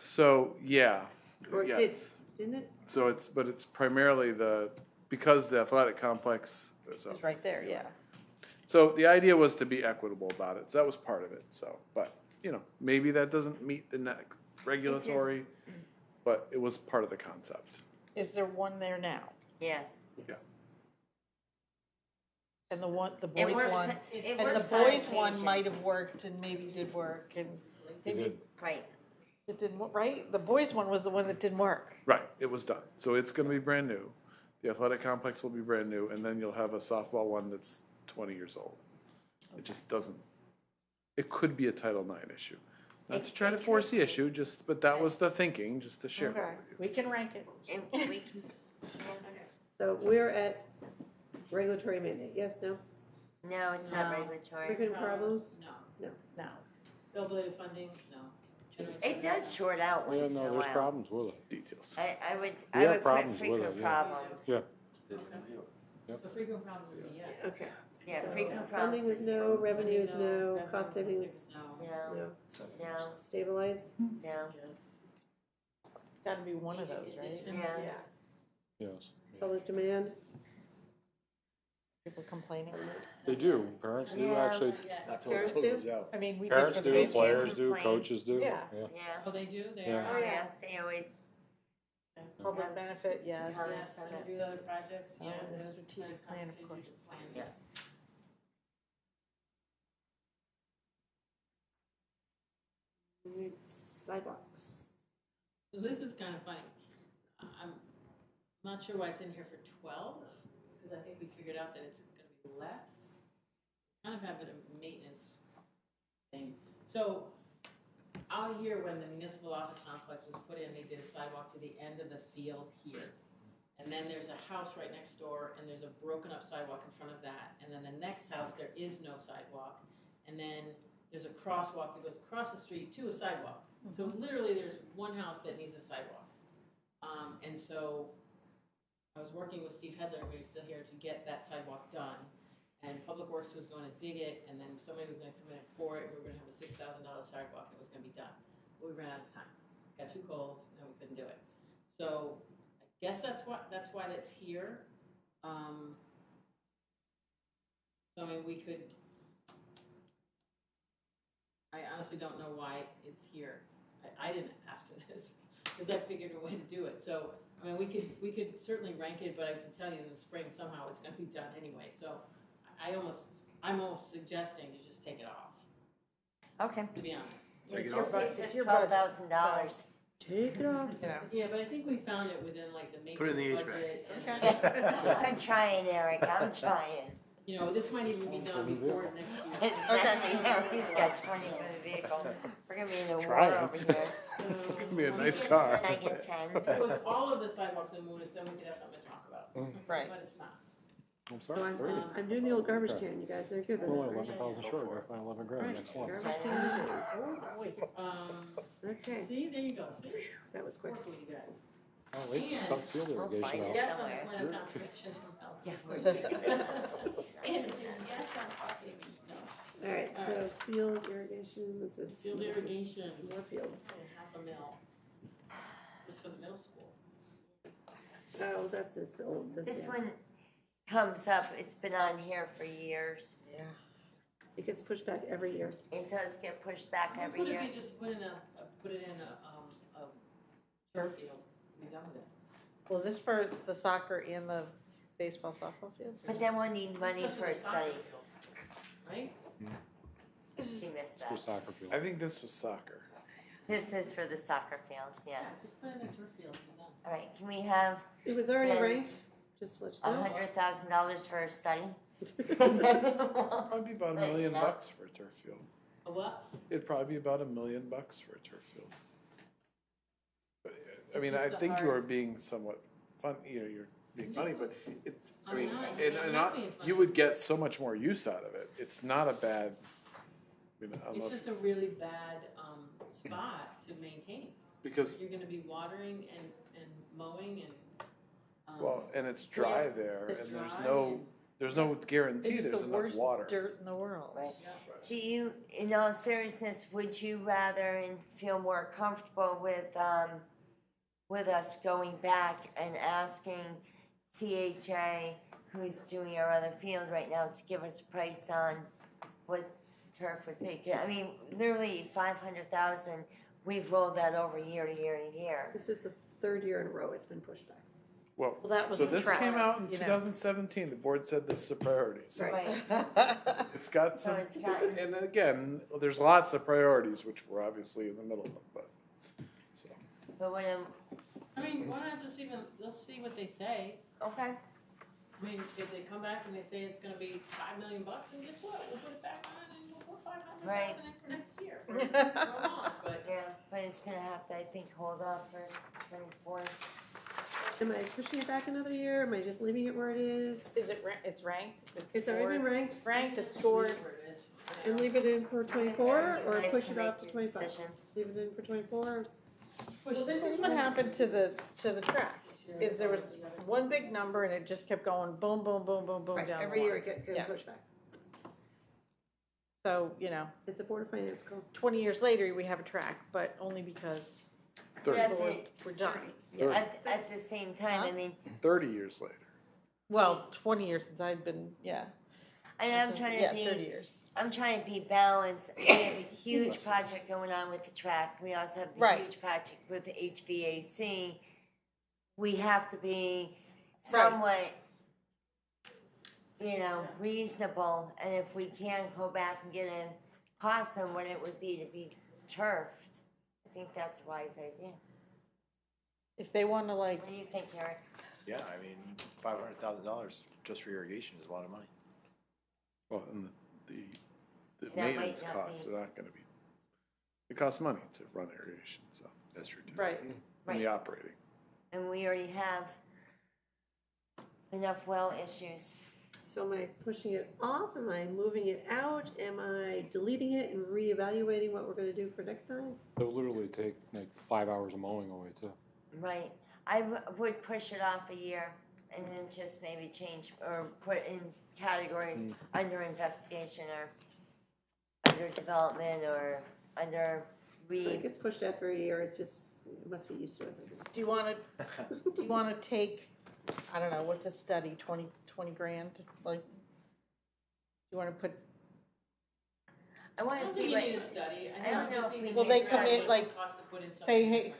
So, yeah. Or it yes. Didn't it? So it's primarily because the athletic complex, so. It's right there, yeah. So the idea was to be equitable about it, so that was part of it, so, but, maybe that doesn't meet the regulatory, but it was part of the concept. Is there one there now? Yes. Yeah. And the It boys works, one, it and the works on boys one occasion. might have worked and maybe did work and maybe Right, it didn't, right? The boys one was the one that didn't work. Right, it was done, so it's gonna be brand new, the athletic complex will be brand new, and then you'll have a softball one that's 20 years old. It just doesn't, it could be a Title IX issue. Not to try to force the issue, but that was the thinking, just to share that Okay, with you. we can rank it. and we can, So we're at regulatory mandate, yes, no? no, it's not No. regulatory. Frequent problems? No. No. Availability funding, no. Generous It funding. does short out Yeah, once in no, a there's while. problems with it. Details. I would We have put problems with it, frequent yeah. problems. Yeah. So frequent problems is a yes. Okay. Yeah, So frequent funding problems is no, revenue is no, revenue cost savings, No. No, no. no, Stabilize? no. Yes. It's gotta be one of those, right? Addition, Yeah. yes. Yes. Public demand? People complaining. They do, parents do Yeah. actually. Yeah. That's how it Parents totals do? out. I mean, we did Parents for the do, baseball. players do, Complain. coaches do. Yeah. Yeah, Oh, they do? They Yeah. are? oh yeah, they always, Public benefit, yes. Yes, and do other projects, Oh, yes. the strategic plan, of course. Strategic plan. Yeah. Sidewalks. So this is kind of funny. I'm not sure why it's in here for 12, because I think we figured out that it's gonna be less. Kind of have it a maintenance thing. So out here, when the municipal office complex was put in, they did a sidewalk to the end of the field here. And then there's a house right next door, and there's a broken up sidewalk in front of that. And then the next house, there is no sidewalk. And then there's a crosswalk that goes across the street to a sidewalk. So literally, there's one house that needs a sidewalk. And so I was working with Steve Hedler, when he was still here, to get that sidewalk done. And Public Works was gonna dig it, and then somebody was gonna come in and pour it, and we were gonna have a $6,000 sidewalk, and it was gonna be done. But we ran out of time, got too cold, and we couldn't do it. So, I guess that's why that's here. So, I mean, we could, I honestly don't know why it's here. I didn't ask for this, because I figured a way to do it. So, I mean, we could certainly rank it, but I can tell you in the spring, somehow it's gonna be done anyway. So, I'm almost suggesting to just take it off, Okay. to be honest. Take it Your off. budget, It's it's $12,000. Take it off. You know, Yeah, but I think we found it within like the Put it in the maintenance HVAC. budget. and, I'm trying, Eric, I'm trying. You know, this might even be done before next year. Exactly, now he's got 20 for the vehicle. We're gonna be in a Try war it. over here. So, It'd be a when we nice get to car. And I get 10. If it was all of the sidewalks in Munis, then we could have something to talk about. Right. But it's not. I'm So sorry, 30. I'm doing the old garbage can, you guys are good We're only with it. 11,000 short, we're gonna find 11 grand Right, next month. garbage can it Okay, See, there you go, see? that was quick. Work with you guys. Oh, wait, And- cut field We'll irrigation find out. it. Yes, on the Somewhere. plan of conservation to help. Yeah. And yes, on cost savings, no. All right, so field irrigation, this is. Field irrigation. More fields. Okay, half a mil. Just for the middle school. Oh, that's this old, This yeah. one comes up, it's been on here for years. yeah. It gets pushed back every year. It does get pushed back every What if year. you just put it in a turf field, be done with it? Well, is this for the soccer and the baseball softball fields? But then we'll need money Especially for a the soccer study. field, Right? You missed For that. soccer field. I think this was soccer. This is for the soccer field, yeah. Just put it in a turf field, be done. All right, can we have It was already Then- ranked, just to let you know. $100,000 for a study? Probably be about $1 million Yeah. bucks for a turf field. A what? It'd probably be about $1 million bucks for a turf field. But, I It's mean, just I a think you hard- are being somewhat fun, you're being funny, but it, I I'm mean, not- and I'm not, not being funny. you would get so much more use out of it. It's not a bad, It's unless, just a really bad, spot to maintain. because, You're gonna be watering and mowing and, well, and it's dry there, It's and there's dry no, and- there's no guarantee It's there's the enough worst water. dirt in the world. Right. yeah. Do you, in all seriousness, would you rather and feel more comfortable with us going back and asking CHA, who's doing our other field right now, to give us a price on what turf would be? I mean, literally 500,000, we've rolled that over year to year to year. This is the third year in a row it's been pushed back. Well, Well, that was so the this track, came out in you know. 2017, the board said this is a priority, so Right. it's got So some, it's gotten- and again, there's lots of priorities, which we're obviously in the middle of, but, so. But when I'm, I mean, why not just even, let's see what they say. okay, I mean, if they come back and they say it's gonna be $5 million, then guess what? We'll put it back on and we'll put 500,000 in for next year. Go on, but yeah, but it's gonna have to, I think, hold off for 24. Am I pushing it back another year? Am I just leaving it where it is? Is it, it's ranked? It's already been scored? ranked? Ranked, it's leave scored. it where it is for And now. leave it in for 24 or Nice push to it make off to your 25? decision. Leave it in for 24? Well, this is what happened to the track, is there was one big number and it just kept going boom, boom, boom, boom, boom Right, down the every year line. it Yeah. gets pushed back. So, you know, It's a Board of Finance call. 20 years later, we have a track, but only because Yeah, people were done. Thirty. At the same time, I mean, 30 years later. Well, 20 years since I've been, yeah. and I'm trying Yeah, to 30 be, years. I'm trying to be balanced. We have a huge project going on with the track. We also have the Right. huge project with the HVAC. We have to be Right. somewhat, reasonable. And if we can go back and get a cost on what it would be to be turfed, I think that's a wise idea. If they want to like, What do you think, Eric? Yeah, I mean, $500,000 just for irrigation is a lot of money. Well, and the That might maintenance not costs be- are not gonna be, it costs money to run irrigation, so, That's true too. right, and Right. the operating. And we already have enough well issues. So am I pushing it off? Am I moving it out? Am I deleting it and reevaluating what we're gonna do for next time? They'll literally take like 5 hours of mowing away too. Right. I would push it off a year. and then just maybe change or put in categories under investigation or under development or under When it re, gets pushed every year, it's just, it must be used to it. Do you wanna take, I don't know, what's a study, 20 grand, like, you wanna put, I I wanna don't see think you what. need a study. I don't think you know just if need we to Will make they a come in, study. like, Cost to put in say, something. hey,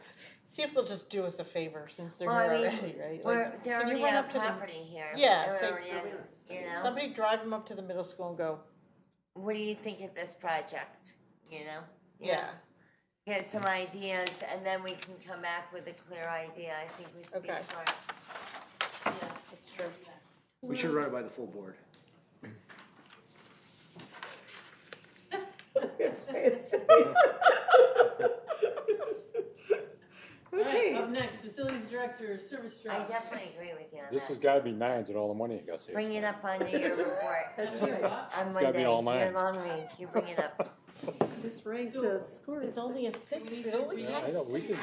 see if they'll just do us a favor, since they're Well, I here mean, already, right? We're, Like, they're can you already run on up to the- property here. Yeah, They're say- already on- you know, Somebody drive them up to the middle school and go, what do you think of this project, you know? yeah, Get some ideas, and then we can come back with a clear idea, I think we should be Okay. smart. Yeah, that's true. We should run it by the full board. All right, Okay. up next, facilities director, service I job. definitely agree with you on This has that. gotta be nines with all the money you got saved. Bring it up on your report. That's Under right. what? On gotta be Monday, all your nines. long range, you bring it up. This ranked So, score It's is only a Do six, we need it to only read Yeah, I has know, we six.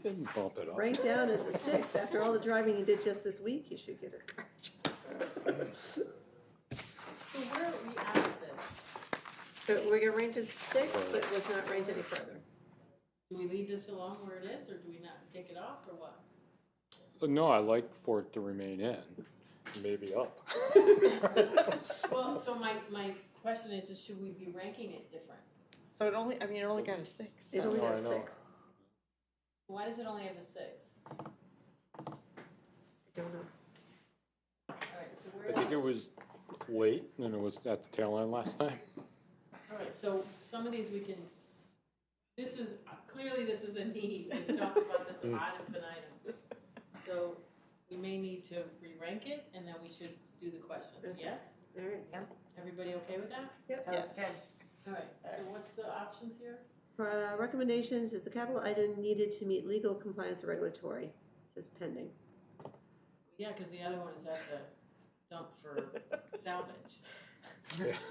didn't bump it up. ranked down as a 6. After all the driving you did just this week, you should get a. So where are we at with this? So we're gonna rank as 6, but it was not ranked any further. Do we leave this alone where it is, or do we not take it off, or what? No, I like for it to remain in, maybe up. Well, so my question is should we be ranking it different? So it only, I mean, it only got a six. It so- only No, I has know. 6. Why does it only have a 6? I don't know. Alright, so I where, think it was late, and it was at the tail end last time. alright, so some of these we can, this is, clearly this is a need, we've talked about this ad infinitum. So we may need to re-rank it, and then we should do the questions, Okay. yes? All right. Everybody okay with that? Sounds good. Alright, so what's the options here? Recommendations is the capital item needed to meet legal compliance or regulatory. It says pending. Yeah, cause the other one is at the dump for salvage.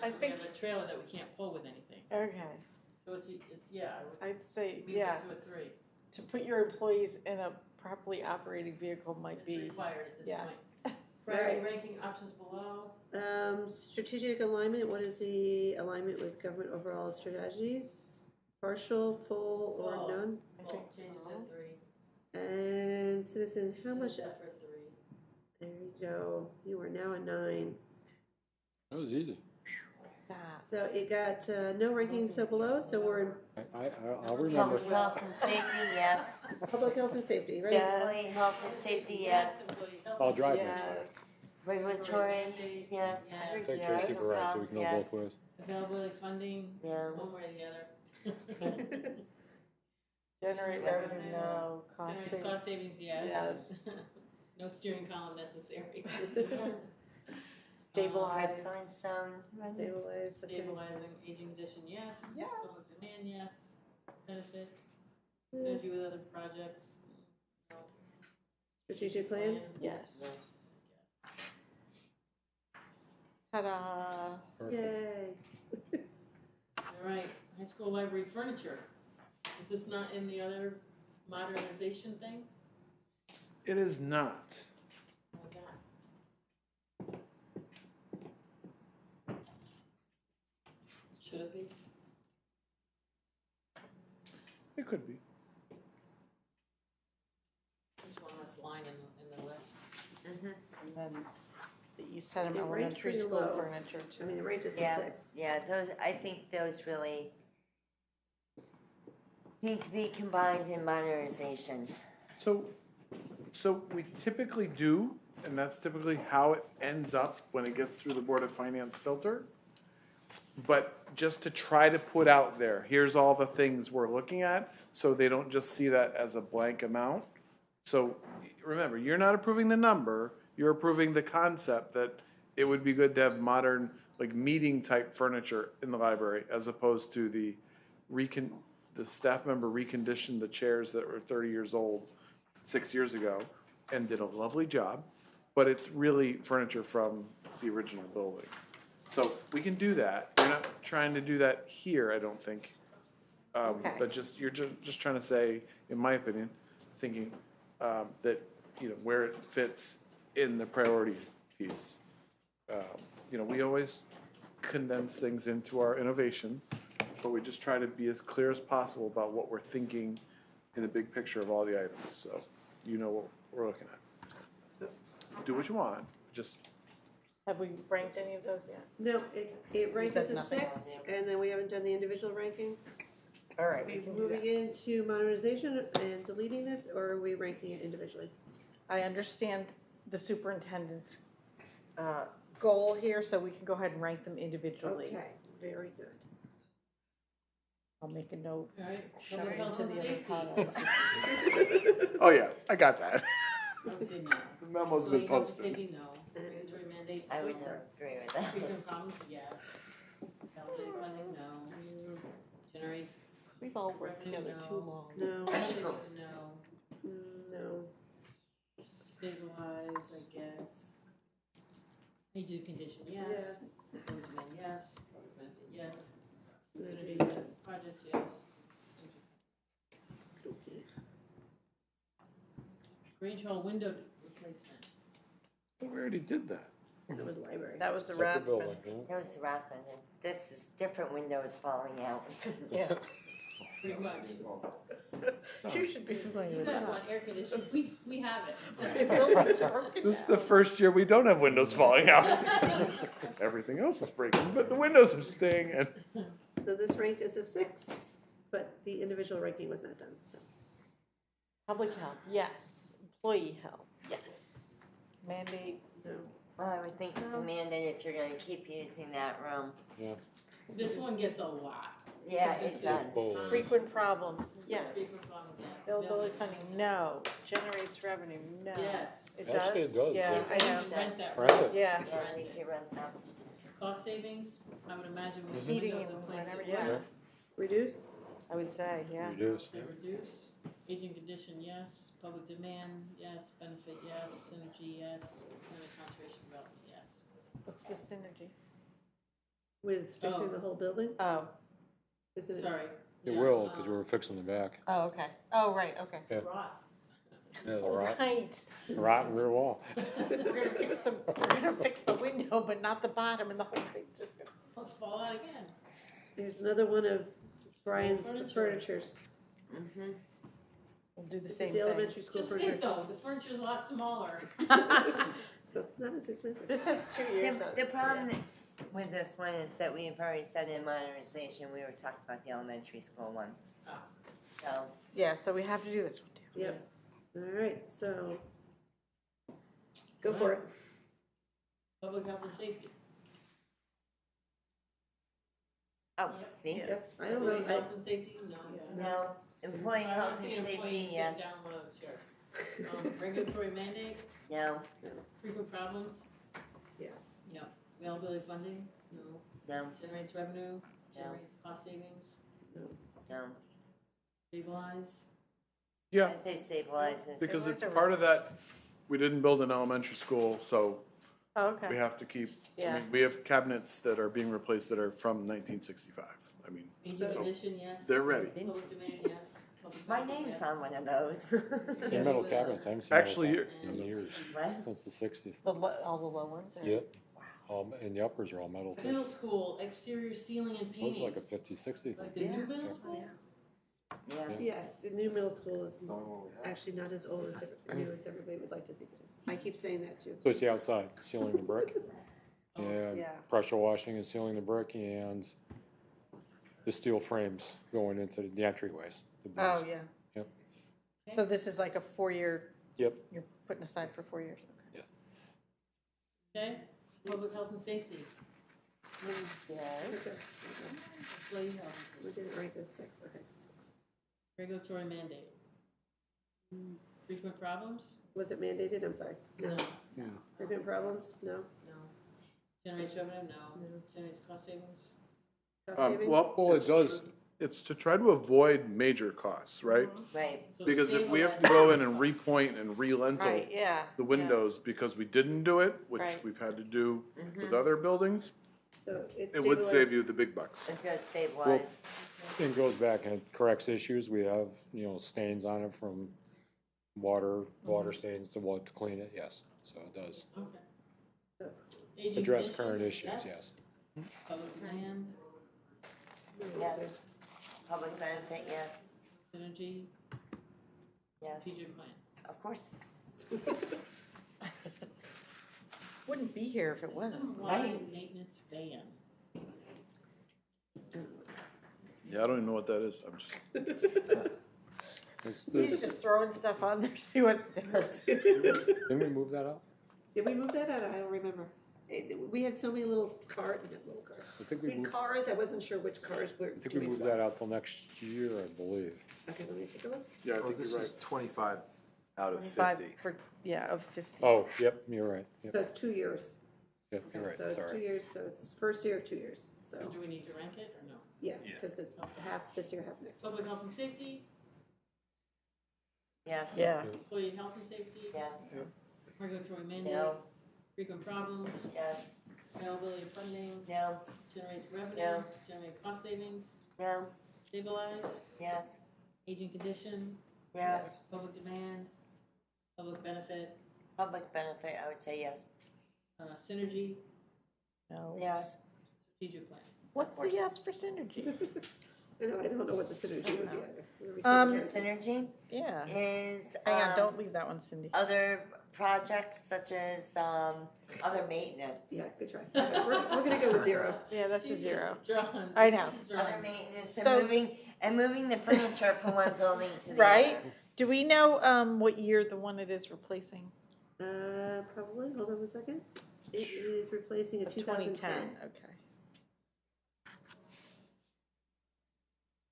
I We think, have a trailer that we can't pull with anything, okay, so it's, yeah, I would I'd say, move yeah, it to a 3. to put your employees in a properly operating vehicle might It's be, required at this yeah. point. Priority Right. ranking options below. Strategic alignment, what is the alignment with government overall strategies? Partial, full, or Full. none? Well, change it to 3. And citizen, how much, Change that for 3. there you go, you are now a 9. That was easy. that. So it got no ranking so below, so we're in I'll remember. Public health and safety, yes. public health and safety, right? Yeah. Employee health and safety, yes. Employee health I'll and drive safety. next time. Regulatory, yes. Yeah. Take Yes, Tracy for a ride so we can go yes. both ways. Availability funding, Yeah. one way or the other. Generate revenue, no, cost Generates savings. cost savings, yes. Yes. No steering column necessary. Stabilize. Find some. Stabilize, okay. Stabilizing aging condition, yes. Yes. Public demand, yes. Benefit, synergy with other projects. No. Strategic plan? Yes. Ta-da. Perfect. Yay. All right, high school library furniture. Is this not in the other modernization thing? It is not. Like that? Should it be? It could be. Just one less line in the list. And then you said They ranked elementary pretty school low. furniture I too. mean, it ranked as a Yeah. 6. Yeah, those, I think those really need to be combined in modernization. So we typically do, and that's typically how it ends up when it gets through the Board of Finance filter. But just to try to put out there, here's all the things we're looking at, so they don't just see that as a blank amount. So remember, you're not approving the number, you're approving the concept that it would be good to have modern, like, meeting type furniture in the library, as opposed to the staff member reconditioned the chairs that were 30 years old 6 years ago and did a lovely job, but it's really furniture from the original building. So we can do that. You're not trying to do that here, I don't think. Okay. But you're just trying to say, in my opinion, thinking, that, you know, where it fits in the priority piece. You know, we always condense things into our innovation, but we just try to be as clear as possible about what we're thinking in the big picture of all the items, so you know what we're looking at. Do what you want, just, Have we ranked any of those yet? No, it ranked as a Does nothing. 6, and then we haven't done the individual ranking. All right, we Are we can do moving that. into modernization and deleting this, or are we ranking it individually? I understand the superintendent's goal here, so we can go ahead and rank them individually. Okay, very good. I'll make a note. All right, Shove public it health into and the other safety. column. oh yeah, I got that. I would say no. The memo's been Employee health and posted. safety, no. Regulatory mandate, I would no. agree with that. Frequent problems, yes. Validated funding, no. Generates We've all worked revenue, together no. too long. No, No. no. Stabilize, I guess. Age of condition, yes. Employee demand, yes. Public benefit, yes. Synergy, Synergy, yes. projects, yes. Okay. Grange Hall window replacement. We already did that. That was library. That was the Separate building, Rathbun. yeah. It was the Rathbun, and this is different windows falling out. Yeah. Pretty much. You should be familiar You with guys that. want air conditioning, we have The it. building's broken This is down. the first year we don't have windows falling out. Everything else is breaking, but the windows are staying and. So this ranked as a 6, but the individual ranking was not done, so. Public health, yes. Employee health, yes. Mandate, No. Well, I would think it's a mandate if you're gonna keep using that room. This one gets a lot. Yeah, it does. Bold. frequent problems, yes. Frequent problems, yes. Availability funding, no. Generates revenue, no. Yes. It does? Actually, it does, Yeah, yeah. I know. Rent that. Rent it. Yeah. Yeah, we do rent that. Cost savings, I would imagine with Mhm. Heating windows and in place whatever, as yeah. well. Reduce? I would say, yeah. Reduce, Say reduce, aging condition, yes, public demand, yes, benefit, yes, synergy, yes, and conservation development, yes. What's the synergy? With fixing Oh. the whole building? Oh, Isn't it? Sorry. It Yeah, will, because we were fixing the back. oh, okay. Oh, right, okay. Yeah. Rot. Yeah, the rot, Right. rotten rear wall. We're gonna fix the window, but not the bottom, and the whole thing's just gonna. Let's fall out again. Here's another one of Brian's Furniture. furnitures. Mm-hmm. We'll do the This same is the thing. elementary school Just think furniture. though, the furniture's a lot smaller. So it's not as expensive. This has 2 years. The problem with this one is that we've already said in modernization, we were talking about the elementary school one. Ah. So, Yeah, so we have to do this one too. Yep. All right, so go for it. Public health and safety. oh, Yep. see? Yes, I don't know. Employee health and safety, no. No, employee I health wanna and see an safety, employee yes. sit down in one of those chairs. Regulatory mandate, No, frequent problems, Yes. no. Availability of funding, no. no, Generates revenue, No. generates cost savings, no. stabilize. Yeah, I'd say stabilizes. because it's part of that, we didn't build an elementary school, so Oh, we okay. have to keep, I Yeah. mean, we have cabinets that are being replaced that are from 1965. I mean, Aging So- condition, yes. they're ready. Public demand, yes. Public My benefit, name's yes. on one of those. And metal cabinets, I haven't seen metal Actually, cabinets in years, What? since the 60s. All the low ones? or- Yep. And the uppers are all metal too. Middle school, exterior ceiling and Those painting. are like a 50, 60 Like thing. the new middle school? Yeah. Yes, the new middle school is actually not as old as, new as everybody would like to think it is. I keep saying that too. So it's the outside, sealing the brick, and Yeah. pressure washing and sealing the brick, and the steel frames going into the entryways. the beams. Oh, yeah. Yep. So this is like a 4-year? Yep. You're putting aside for 4 years? Okay. Okay, public health and safety, Yes. Okay. employee health, We didn't rank as 6, okay, 6. regulatory mandate. Frequent problems? Was it mandated? I'm sorry. No. Frequent problems? No. No. Generates revenue? No. No. Generates cost savings? Cost savings? Well, Well, it it's does, it's to try to avoid major costs, right? Right, So Because if we have to stabilize. go in and repoint and re-lentil Right, yeah. the windows because we didn't do it, which Right. we've had to do Mm-hmm. with other buildings, So it's it would save stabilized. you the big bucks. it's gonna stabilize. it goes back and corrects issues. We have, stains on it from water stains to clean it, yes, so it does. Okay. Aging Address condition, current issues, yes. Public land, Yes. Public benefit, yes, synergy, yes, strategic plan. of course. Wouldn't be here if it wasn't. System wide maintenance van. Yeah, I don't even know what that is. I'm just, He's just throwing stuff on there, see what sticks. Didn't we move that up? Did we move that out? I don't remember. We had so many little cars, I think we big moved, cars, I wasn't sure which cars were I think we doing moved what. that out till next year, I believe. Okay, let me take a look. yeah, I Oh, think this you're right. is 25 out of 25 50. for, yeah, of 50. Oh, yep, you're right, yep, So it's 2 years. yep, you're right, So it's 2 sorry. years, so it's first year of 2 years, so, So do we need to rank it or no? yeah, Yeah. because it's half this year, half next year. Public health and safety, Yes. Yeah, employee health and safety, Yes, regulatory mandate, no, frequent problems, yes, availability of funding, no, generate revenue, No. generate cost savings, no, stabilize, yes, aging condition, yes. public demand, public benefit, Public benefit, I would say yes, synergy, no. yes. strategic plan. What's the yes for synergy? I don't know what the synergy would be either. Where we The sit here. synergy Yeah. is, Hang on, don't leave that one, Cindy. other projects such as, other maintenance. Yeah, good try. We're gonna go with 0. Yeah, that's a She's 0. drawing- I know. she's drawing. Other maintenance So- and moving the furniture from one building to the other. Right? Do we know what year the one it is replacing? Probably, hold on a second. It is replacing a The 2010. Okay.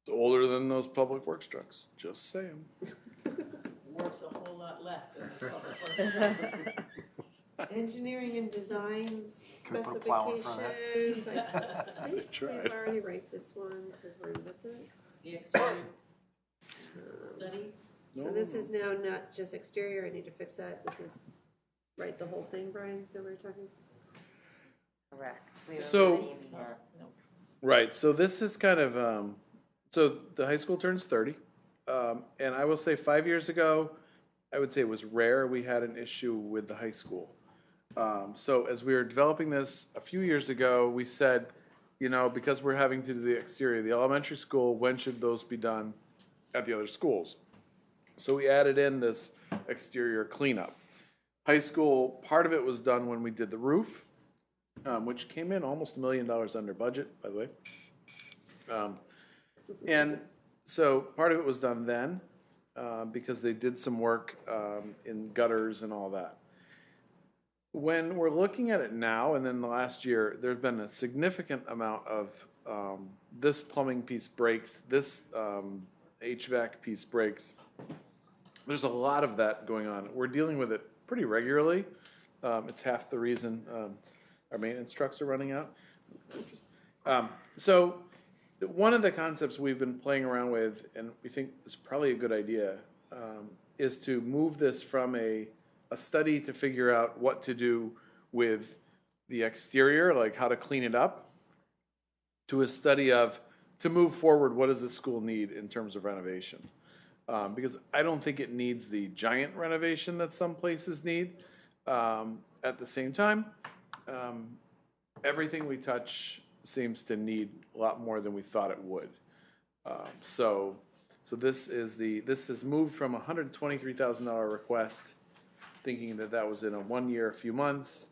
It's older than those public works trucks, just saying. Works a whole lot less than the public works. Engineering and design Can we put a plow in front of that? specifications. I think tried. we've already ranked this one, because that's it. The exterior study, So this is now not just exterior, I need to fix that. This is, right, the whole thing, Brian, that we were talking? Correct. We were So- reading that. Right, so this is kind of, so the high school turns 30. And I will say 5 years ago, I would say it was rare we had an issue with the high school. So as we were developing this a few years ago, we said, you know, because we're having to do the exterior of the elementary school, when should those be done at the other schools? So we added in this exterior cleanup. High school, part of it was done when we did the roof, which came in almost $1 million under budget, by the way. And so part of it was done then, because they did some work in gutters and all that. When we're looking at it now, and then the last year, there's been a significant amount of this plumbing piece breaks, this HVAC piece breaks. There's a lot of that going on. We're dealing with it pretty regularly. It's half the reason our maintenance trucks are running out. So one of the concepts we've been playing around with, and we think is probably a good idea, is to move this from a study to figure out what to do with the exterior, like how to clean it up, to a study of, to move forward, what does the school need in terms of renovation? Because I don't think it needs the giant renovation that some places need. At the same time, everything we touch seems to need a lot more than we thought it would. So this is moved from a $123,000 request, thinking that that was in a 1 year, a few months,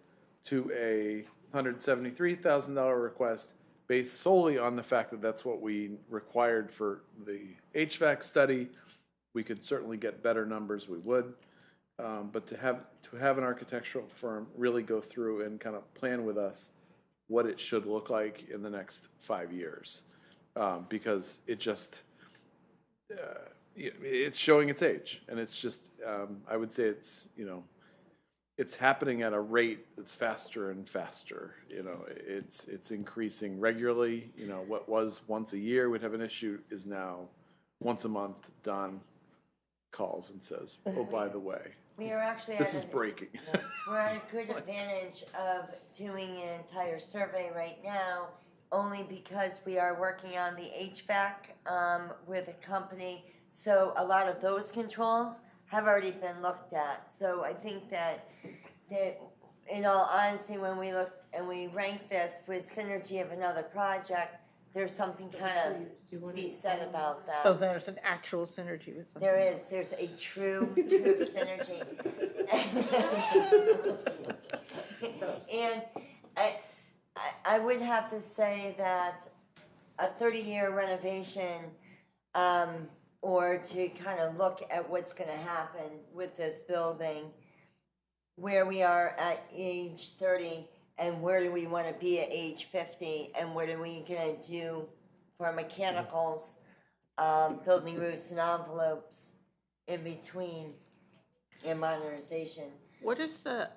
to a $173,000 request based solely on the fact that that's what we required for the HVAC study. We could certainly get better numbers, we would. But to have an architectural firm really go through and kind of plan with us what it should look like in the next 5 years. Because it just, it's showing its age. And it's just, I would say it's, you know, it's happening at a rate that's faster and faster. You know, it's increasing regularly. You know, what was once a year we'd have an issue is now once a month. Don calls and says, "Oh, by the way, We are actually this at is breaking." we're at a good advantage of doing an entire survey right now, only because we are working on the HVAC with a company. So a lot of those controls have already been looked at. So I think that in all honesty, when we look and we rank this with synergy of another project, there's something kind of to be said about that. So there's an actual synergy with something. There's a true synergy. And I would have to say that a 30-year renovation, or to kind of look at what's gonna happen with this building, where we are at age 30, and where do we wanna be at age 50, and what are we gonna do for mechanicals, building roofs and envelopes in between, and modernization. What is the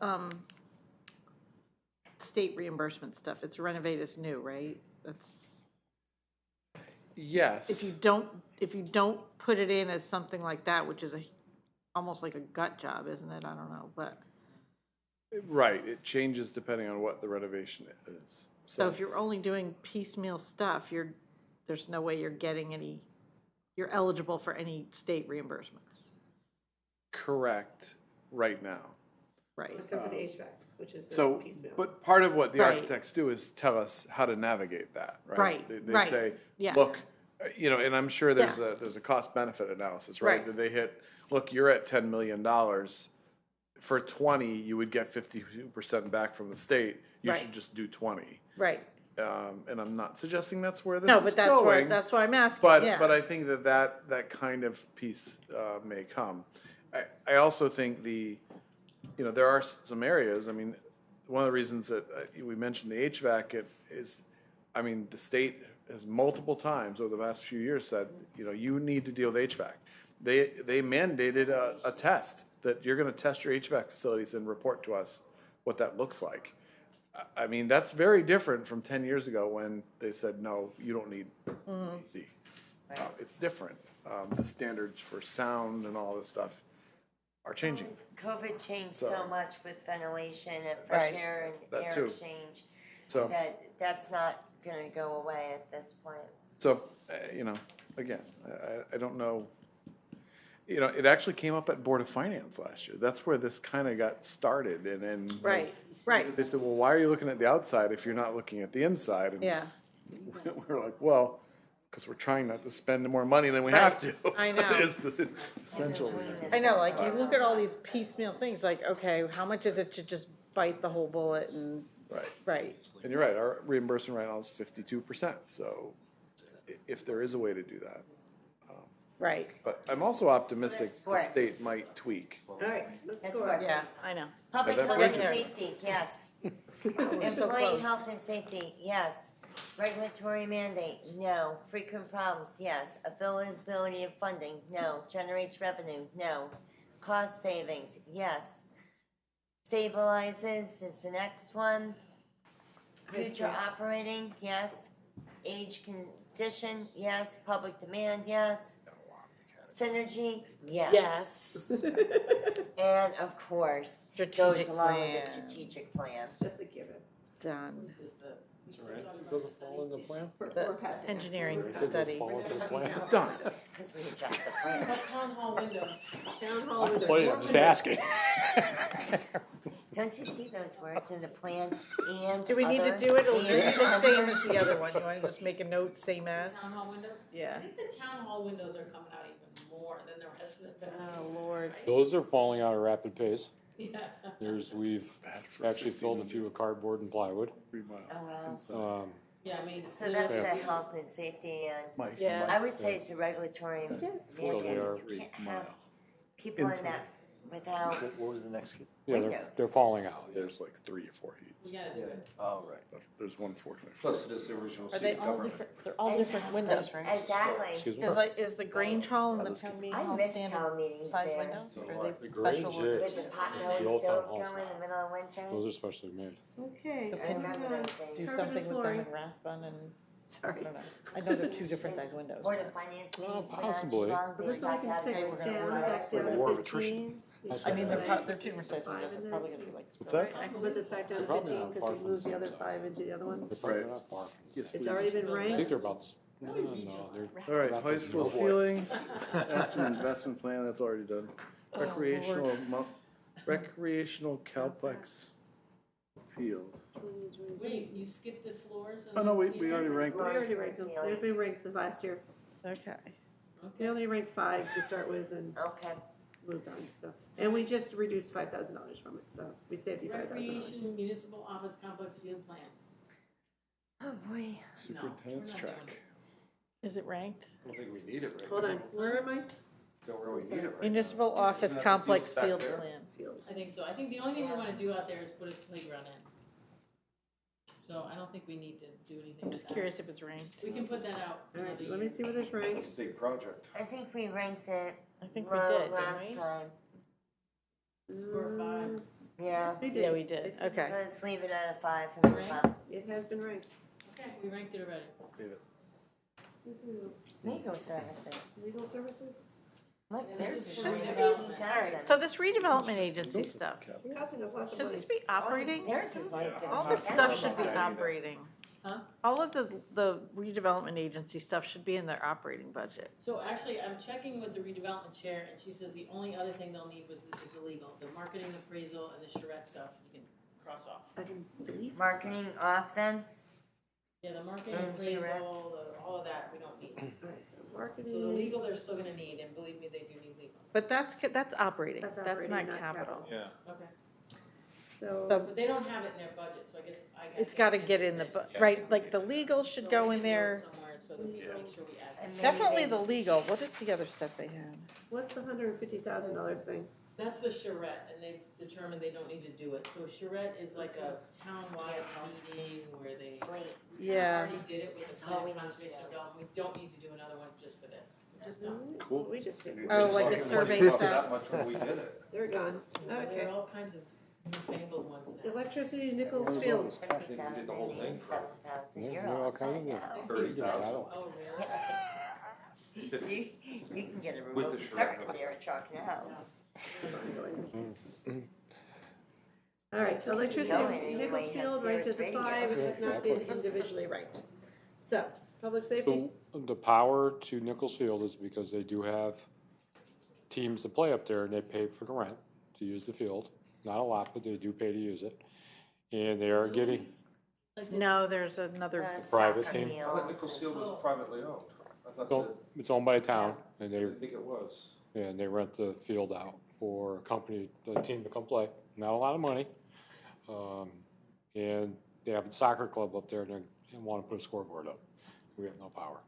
state reimbursement stuff? It's renovate as new, right? That's, Yes. if you don't put it in as something like that, which is almost like a gut job, isn't it? I don't know, but. Right, it changes depending on what the renovation is. So if you're only doing piecemeal stuff, there's no way you're eligible for any state reimbursements. Correct, right now. Right. Except for the HVAC, which is So, piecemeal. but part of what the Right. architects do is tell us how to navigate that, right? Right, They right. say, Yeah. look, and I'm sure there's a cost benefit analysis, right? Right. That they hit, look, you're at $10 million. For 20, you would get 52% back from the state. You Right. should just do 20. Right. And I'm not suggesting that's where this No, is but going. that's why I'm asking, But yeah. but I think that kind of piece may come. I also think there are some areas. I mean, one of the reasons that we mentioned the HVAC is, I mean, the state has multiple times over the last few years said, you need to deal with HVAC. They mandated a test that you're going to test your HVAC facilities and report to us what that looks like. I mean, that's very different from 10 years ago when they said, no, you don't need AC. It's different. The standards for sound and all this stuff are changing. COVID changed So- so much with ventilation and fresh Right. air and That air too. exchange, So, that's not gonna go away at this point. again, I don't know. It actually came up at Board of Finance last year. That's where this kind of got started, and then Right, right, they said, well, why are you looking at the outside if you're not looking at the inside? And yeah. we're like, well, because we're trying not to spend more money than we have to. I know. Is the essential reason. I know, like, you look at all these piecemeal things, like, okay, how much is it to just bite the whole bullet and, Right. right, And you're right, our reimbursement right now is 52%, so if there is a way to do that. right, But I'm also optimistic So the that's sport. state might tweak. All right, let's That's score. what- yeah, I know. Public that health and bridges. safety, yes. so Employee close. health and safety, yes. Regulatory mandate, no. Frequent problems, yes. Availability of funding, no. Generates revenue, no. Cost savings, yes. Stabilizes is the next one. Future operating, yes. Age condition, yes. Public demand, yes. Synergy, yes. And of course, goes Strategic along with the plan. strategic plan. Just a given. Done. Does it fall in the plan? We're past it. Engineering It doesn't study. fall into the plan? Done. Because we adjust the plan. Town hall windows. Town hall windows. Well, yeah, More I'm just windows. asking. Don't you see those words in the plan and Do we need to other do it, or is and it the same other? as the other one? You wanna just make a note, same as? Town hall windows? Yeah. I think the town hall windows are coming out even more than the rest of the building. Oh, Lord. Those are falling out at a rapid pace. Yeah. We've actually filled a few with cardboard and plywood. 3 miles. Oh, wow. Yeah, I mean. So that's the health and safety and Yeah. I would say it's a regulatory So they mandate. are, You can't have people in that without, What was the next kid? yeah, Windows. they're falling out. There's like 3 or 4 We heats. gotta do it. Oh, right. But there's one fortunate. Plus it is the original Are they seat of all government. different, they're all different windows, right? exactly. Excuse me? Is the Grange Hall and the Others town can- meeting I hall miss standard town meetings size there. windows? Or are The they Grange special? is. With the potbelly The old town stove hall's going in not. the middle of winter. Those are specially made. Okay. So I can remember moving on. those days. Do Carpet something and with them flooring. in Rathbun and, I Sorry. don't know. I know they're two different size windows. Board of Finance Well, meetings were not too possibly. long. So They this one I stopped can having fix we're gonna down, order back that. down War to of attrition. 15. I mean, they're Five they're two different size windows, in they're there. probably gonna be like. What's that? I can put this back down to They're probably 15 not because far we from moved the the other same 5 into the other one. They're probably Right. not far from the Yes, same. It's already been I think ranked. they're about, no, they're. All right, about high the school snowboard. ceilings, that's an investment plan, that's already done. Recreational Calplex Field. Wait, you skipped the floors? and Oh, no, we the already ceilings? ranked We those. already ranked them, they've been ranked the last year. Okay. We Okay. only ranked 5 to start with and Okay. moved on, so. And we just reduced $5,000 from it, so we saved you $5,000. Recreation Municipal Office Complex Field Plan. Oh, boy. Superintendent's we're not doing track. Is it ranked? I don't think we need it right now. Hold on, where am I? Don't really need it right now. Municipal Office Isn't that the Complex fields back Field there? Plan. Field. I think so. I think the only thing we wanna do out there is put a playground in. So I don't think we need to do anything I'm with just that. curious if it's ranked. We can put that out. All right, another let me year. see what is ranked. It's a big project. I think we ranked it I think we low did, didn't last we? time. Score 5. Yeah. We did. Yeah, we did, It's- So okay. let's leave it at a 5 and move Right. up. It has been ranked. Okay, we ranked it already. Legal services. Legal services? Look, Yeah, there's this is for $20,000. So this redevelopment agency stuff, It's costing us lots of should money. this be operating? Theirs is like. All this stuff should be Either. operating. Huh? All of the redevelopment agency stuff should be in their operating budget. So actually, I'm checking with the redevelopment chair, and she says the only other thing they'll need is illegal. The marketing appraisal and the charrette stuff, you can cross off. I can delete. Marketing off then? Yeah, the marketing And charrette. appraisal, all of that, we don't need. All right, so So the marketing. legal, they're still gonna need, and believe me, they do need legal. But that's operating, That's that's operating, not not capital. capital. Yeah. Okay. So, So- But they don't have it in their budget, so I guess I gotta. It's gotta get in the, right, like the legal should So go we in can note there. somewhere so that we can make sure we add. And maybe Definitely they- the legal, what is the other stuff they had? what's the $150,000 thing? That's the charrette, and they've determined they don't need to do it. So a charrette is like a townwide meeting where they It's late. Yeah. already did it with That's the all we plant need to conservation know. development. We don't need to do another one just for this. We just don't. Cool. We just did. Oh, like the Fucking survey money cost stuff. That much when we did it. They're gone. There Okay. are all kinds of newfangled ones now. Electricity, Nichols Those Field. ones. 50,000 the whole and thing for- 7,000. Yeah, You're they're all all set kinds of now. 30,000. Oh, really? You can get a With remote the start charrette. with your truck now. All right, Going electricity, anyway, Nichols have Field ranked as a Sirius 5, it radio. has not been individually ranked. So, public safety, So the power to Nichols Field is because they do have teams that play up there and they pay for the rent to use the field. Not a lot, but they do pay to use it. And they are getting, Like the- No, there's another, private Soccer team? I deal. thought Nichols Field was privately owned. I thought so that, it's owned by a town and I they, didn't think it was. and they rent the field out for a company, a team to come play. Not a lot of money. And they have a soccer club up there and they want to put a scoreboard up. We have no power.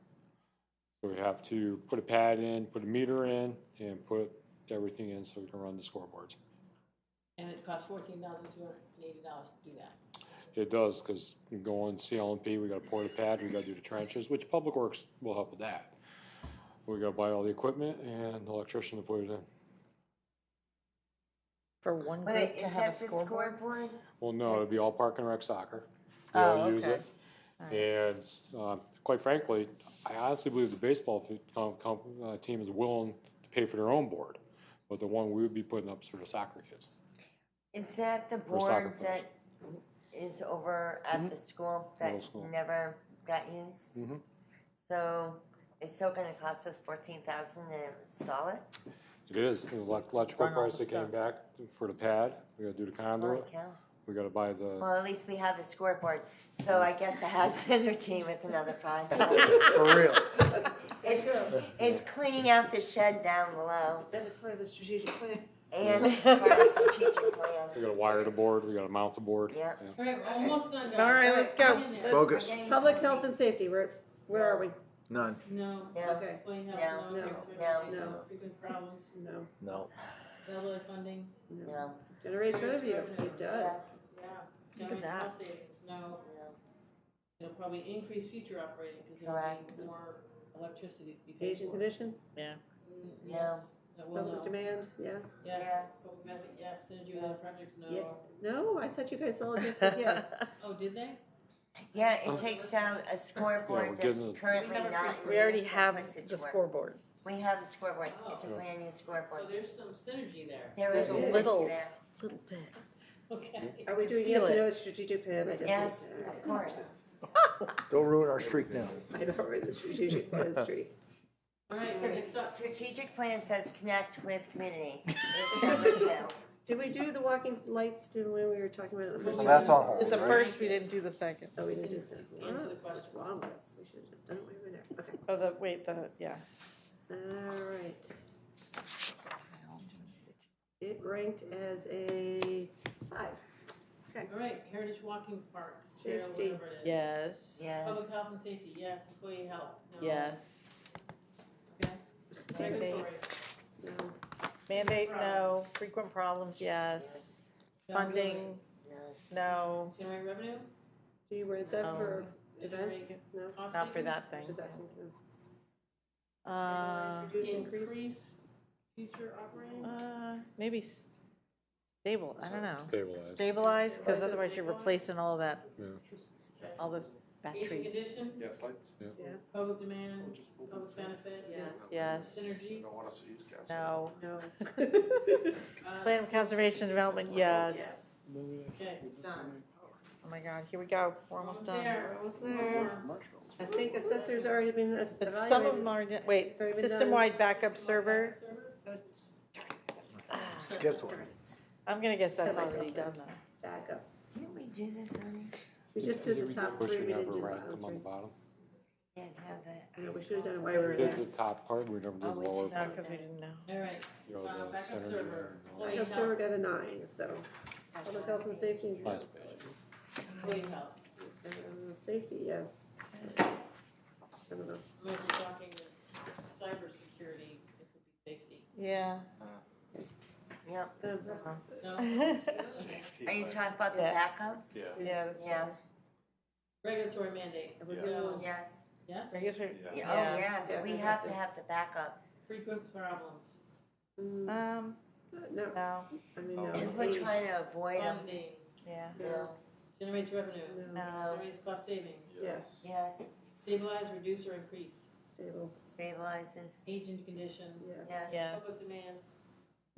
So we have to put a pad in, put a meter in, and put everything in so we can run the scoreboards. And it costs $14,280 to do that. It does, because we go on CLMP, we gotta pour the pad, we gotta do the trenches, which Public Works will help with that. We gotta buy all the equipment and the electrician to put it in. for one Wait, group to is have that a the scoreboard? scoreboard? Well, no, it'd be all Park and Rec soccer. They Oh, all use okay. it. And, quite frankly, I honestly believe the baseball team is willing to pay for their own board. But the one we would be putting up is for the soccer kids. Is that the For soccer board that is over at the school that Middle school. never got used? Mhm. So it's still gonna cost us 14,000 to install it? It is, the electrical Run all price the that came stuff. back for the pad, we gotta do the Holy conduit, cow. we gotta buy the, Well, at least we have the scoreboard, so I guess it has synergy with another project. For real. It's cleaning out the shed down below, that is part of the strategic plan. and it's part of the strategic plan. we gotta wire the board, we gotta mount the board. Yeah. All right, we're almost done, guys. All right, let's go. hang in there. Focus. Public health and safety, where are we? None. No. No. Okay, Employee No. health, No. frequent- No. Frequent problems, no, No. level funding, No, generation revenue, it does. yes, yeah. Look Generate at that. cost savings, no. no, It'll probably increase future operating, because there'll Correct. be more electricity to be paid Asian for. condition, Mm, No. Yes, no, well, public no, demand, yeah. yes, Yes. public benefit, yes, synergy with other Yes. projects, Yeah. no. No, I thought you guys all just said yes. Oh, did they? yeah, it takes out a scoreboard we're getting that's the- currently We have a not free in We already use that have puts it the to work. scoreboard. We have the scoreboard, it's a Oh. brand new So scoreboard. there's some synergy there. There is There's a synergy little- there. Little bit. Okay. Are we doing Feel yes or it. no strategic plan? I just Yes, want to- of course. Don't ruin our streak now. I know we're in the strategic plan street. All right, next up. Strategic plan says connect with community. It's number 2. Did we do the walking lights, did we were talking about it the first Well, time? that's on hold, Did the right? first, we didn't do the second. Oh, we didn't do that. Answer the What's question. wrong with us? We should have just done it while we were there. Okay. Oh, yeah. All right. It ranked as a 5. Okay. All right, Heritage Walking Park, Cheryl, Safety. whatever it is. Yes. Yes. Public health and safety, yes. Employee health, no. Yes. Okay. Regulatory, No. Mandate, no. Frequent problems, yes. Funding, no. generate revenue, Do you rate that for events? Generate No? cost Not for savings? that thing. Just asking. No. Uh, Reduce, increase? Increase future operating? maybe stable, I don't know. Stabilize. Stabilize, because otherwise you're replacing all of that, Yeah. all this Aging batteries. condition, Yes, lights? Yeah. public demand, public benefit, Yes. synergy, Don't want us to use gas. No. No. Plan of conservation development, yes. Yes. Okay, Done. Oh my God, here we go, we're almost done. there. Almost there. I think assessor's already been But evaluated. some of them are, wait, It's already been done. system-wide backup server, Skipped one. I'm gonna guess that's Cut myself already there. done though. Back up. Didn't we do this already? We just did the top Wish three, we we never didn't do the ranked bottom them on the three. bottom. Can't have that. I know, we should have done it while we were We there. did the top part, we never did Oh, we lower. just- No, because we didn't know. All right, You know, the backup synergy server. and all that. Employee So we got a 9, so public health and safety. Last page. employee health. Safety, yes. I don't know. We're talking cybersecurity, it could be safety. Yeah. Yep. No, Are you talking about the Yeah. backup? Yeah, that's Yeah. regulatory mandate, We're doing- Yes. yes? regulatory. Yeah. Oh, Yeah. yeah, we have to have the backup. Frequent problems, Mm, No, No, I mean, no. Because we're Age. trying to avoid them. funding, yeah, No, generates revenue, no, no, generates cost savings, yes, Yes, stabilize, reduce, or increase, stable, stabilizes. aging condition, yes. Yes. yeah, public demand,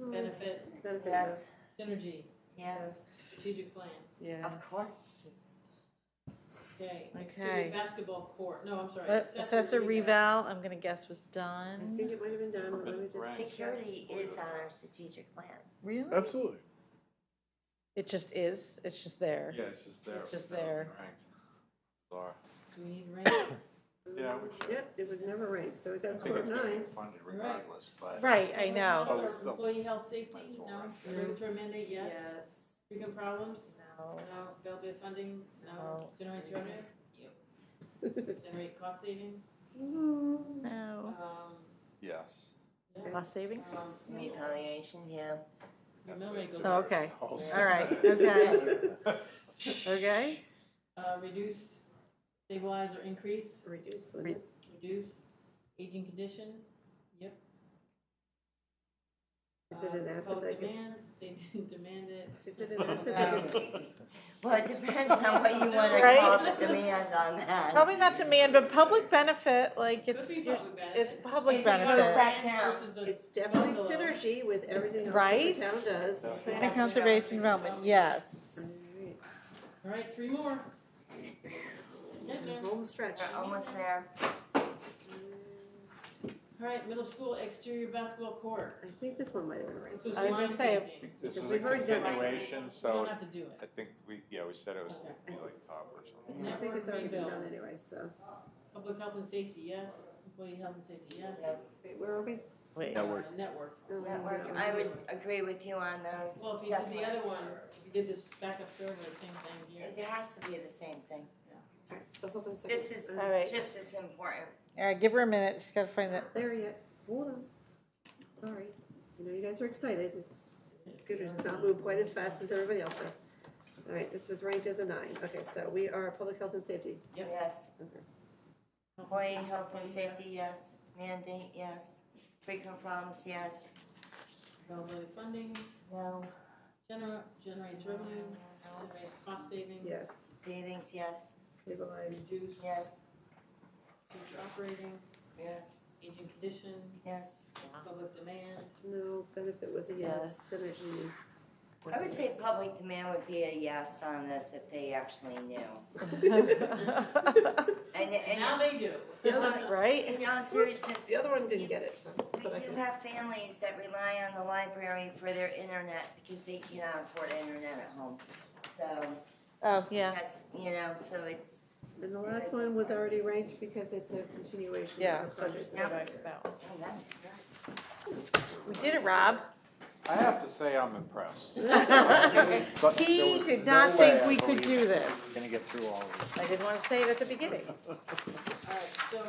Mm, benefit, Benefit, Yes, synergy, yes, strategic plan. yeah. of course. Okay, Okay. exterior basketball court, no, I'm sorry. Assessor reval, I'm gonna guess was I done. think it might have been done, but let me just. Security is on our strategic plan. Really? Absolutely. It just is, it's just there. Yeah, it's just there. It's just there. Sorry. Do we need rank? Yeah, we should. Yep, it was never ranked, so it got I think scored it's gonna 9. be funded regardless, but. Right, I know. Oh, it's still- Employee health, safety, Might as well no, rank it. regulatory mandate, yes. Yes. Frequent problems, No. no, availability of funding, no, No. generates revenue, generate cost savings, No. Yes. yeah. Cost savings? Retaliation, yeah. The mill rate goes Oh, up. okay, Oh, all right, okay, okay. Reduce, stabilize, or increase, Reduce, wasn't it? reduce, aging condition, yep. Is it an asset Public that gets, demand, they didn't demand it. is it an asset that gets, Well, it depends on what you wanna Right? call the demand on that. Probably not demand, but public benefit, like Could it's, be public benefit. it's public It goes benefit. back down. Versus a it's definitely bungalow. synergy with everything else Right? that the town does. Plan of conservation development, yes. Alright, All right, 3 more. Getting there. home stretch. We're almost there. All right, middle school exterior basketball court. I think this one might have been ranked. This was I was gonna line say- painting. This is We've a already done that. continuation, We don't so have to do I it. think we said it was Okay. maybe like top or something. I think it's already been Network done anyway, so. Public health and safety, yes. Employee health and safety, yes. Yes. Wait, where are we? Wait, Network. Oh, Network, no. I would agree with you on those. Well, if you did the definitely. other one, if you did this backup server, same thing here. It has to be the same thing. Alright, so hold on a second. This is All right. just as important. all right, give her a minute, she's gotta find that. There yet, hold on. Sorry, I know you guys are excited, it's good, it's not moved quite as fast as everybody else does. Alright, this was ranked as a 9, okay, so we are public health and safety. Yep. Yes. Okay. Employee health and safety, yes. Mandate, yes. Frequent problems, yes. Availability of funding, No. generates revenue, generates cost savings. Yes, Savings, yes. stabilize, Reduce, Yes. future operating, Yes. aging condition, Yes. public demand, no, benefit was a yes, synergy, course. I would of say this. public demand would be a yes on this if they actually knew. Now they do. Right? In all seriousness, The other one didn't get it, so, we but I do can. have families that rely on the library for their internet because they cannot afford internet at home. So Oh, yeah, that's, you know, so it's, And the last one was already ranked because it's a continuation yeah. of the So project. just go back to that one. oh, We did it, Rob. I have to say I'm impressed. He There was did no not way think I we could believed do this. we're gonna get through all of I didn't want to say it at the beginning. Alright, so,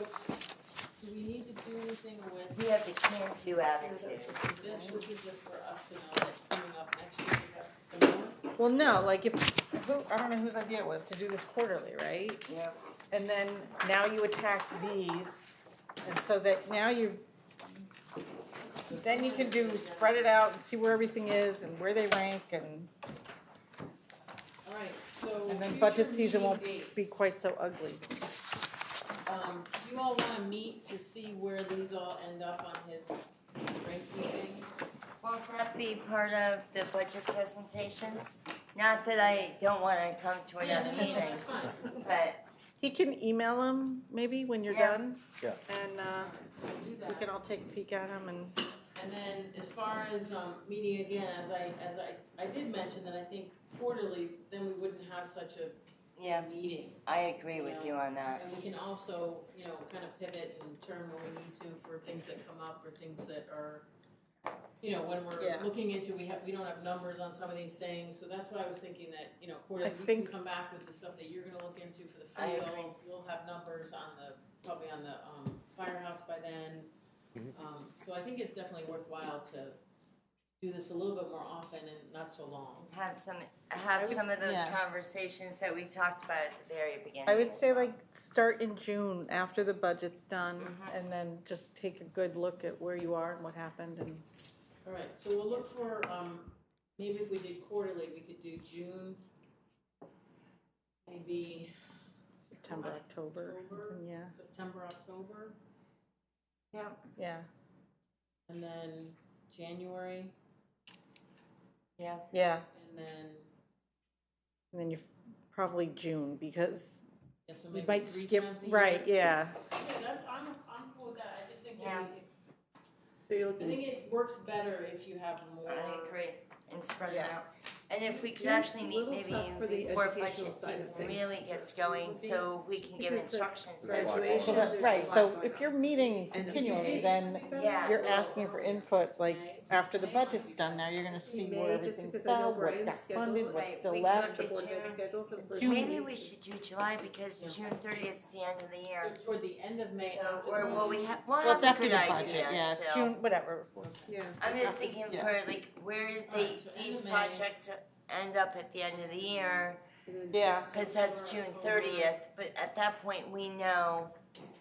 do we need to do anything with we have the can-do attitude. this? This is just for us to know that coming up next year, we have some more. Well, no, like I don't know whose idea it was to do this quarterly, right? Yep. And then now you attack these, and so that now then you can spread it out and see where everything is and where they rank, and Alright, so. then future budget season meeting won't dates. be quite so ugly. Do you all wanna meet to see where these all end up on his ranking thing? Won't that be part of the budget presentations? Not that I don't wanna come to another meeting, That's fine. but He can email them maybe when you're Yeah. done. Yeah. And So we'll do we that. can all take a peek at them and. And then as far as, meeting again, I did mention that I think quarterly, then we wouldn't have such a yeah, meeting. I agree with you on that. And we can also, kind of pivot and turn when we need to for things that come up or things that are, when we're Yeah. looking into, we don't have numbers on some of these things, so that's why I was thinking that, quarterly, I you can think- come back with the stuff that you're gonna look into for the I agree. field. We'll have numbers probably on the, firehouse by then. So I think it's definitely worthwhile to do this a little bit more often and not so long. Have some of those yeah. conversations that we talked about at the very beginning. I would as say well. like start in June after the budget's done, Mhm. and then just take a good look at where you are and what happened, and All right, so we'll look for, maybe if we did quarterly, we could do June, maybe September, October, October? and yeah, September, October, Yeah, yeah, and then January, yeah. yeah. and then, And then you're probably June, because yeah, so you maybe might 3 skip, times a year. right, yeah. Yeah, I'm cool with that, I just think Yeah. So you're I looking, think it works better if you have more. I agree, and spread it Yeah. out. And if we could June's actually a meet little maybe tough for the before educational budget side of season things. really gets going, so we can give Because it's instructions. that- graduation. Well, that's right, so There's if you're meeting And continually, then Yeah. you're asking for input, like, after the budget's done, now you're gonna see May, where just everything because I know fell, what Brian's got schedule. funded, what's Right, still we left. could the board June. med schedule for the first. June. Maybe meeting. we should do July because June 30th is the end of the year. So toward the end of May, So, after or the will we meeting. have, Well, it's a after good the idea, budget, yeah, so- June, whatever. Yeah. I'm just thinking Yeah. for like, where Alright, so end these of May. projects end up at the end of the year, And then Yeah. because that's June October. 30th, but at that point, we know.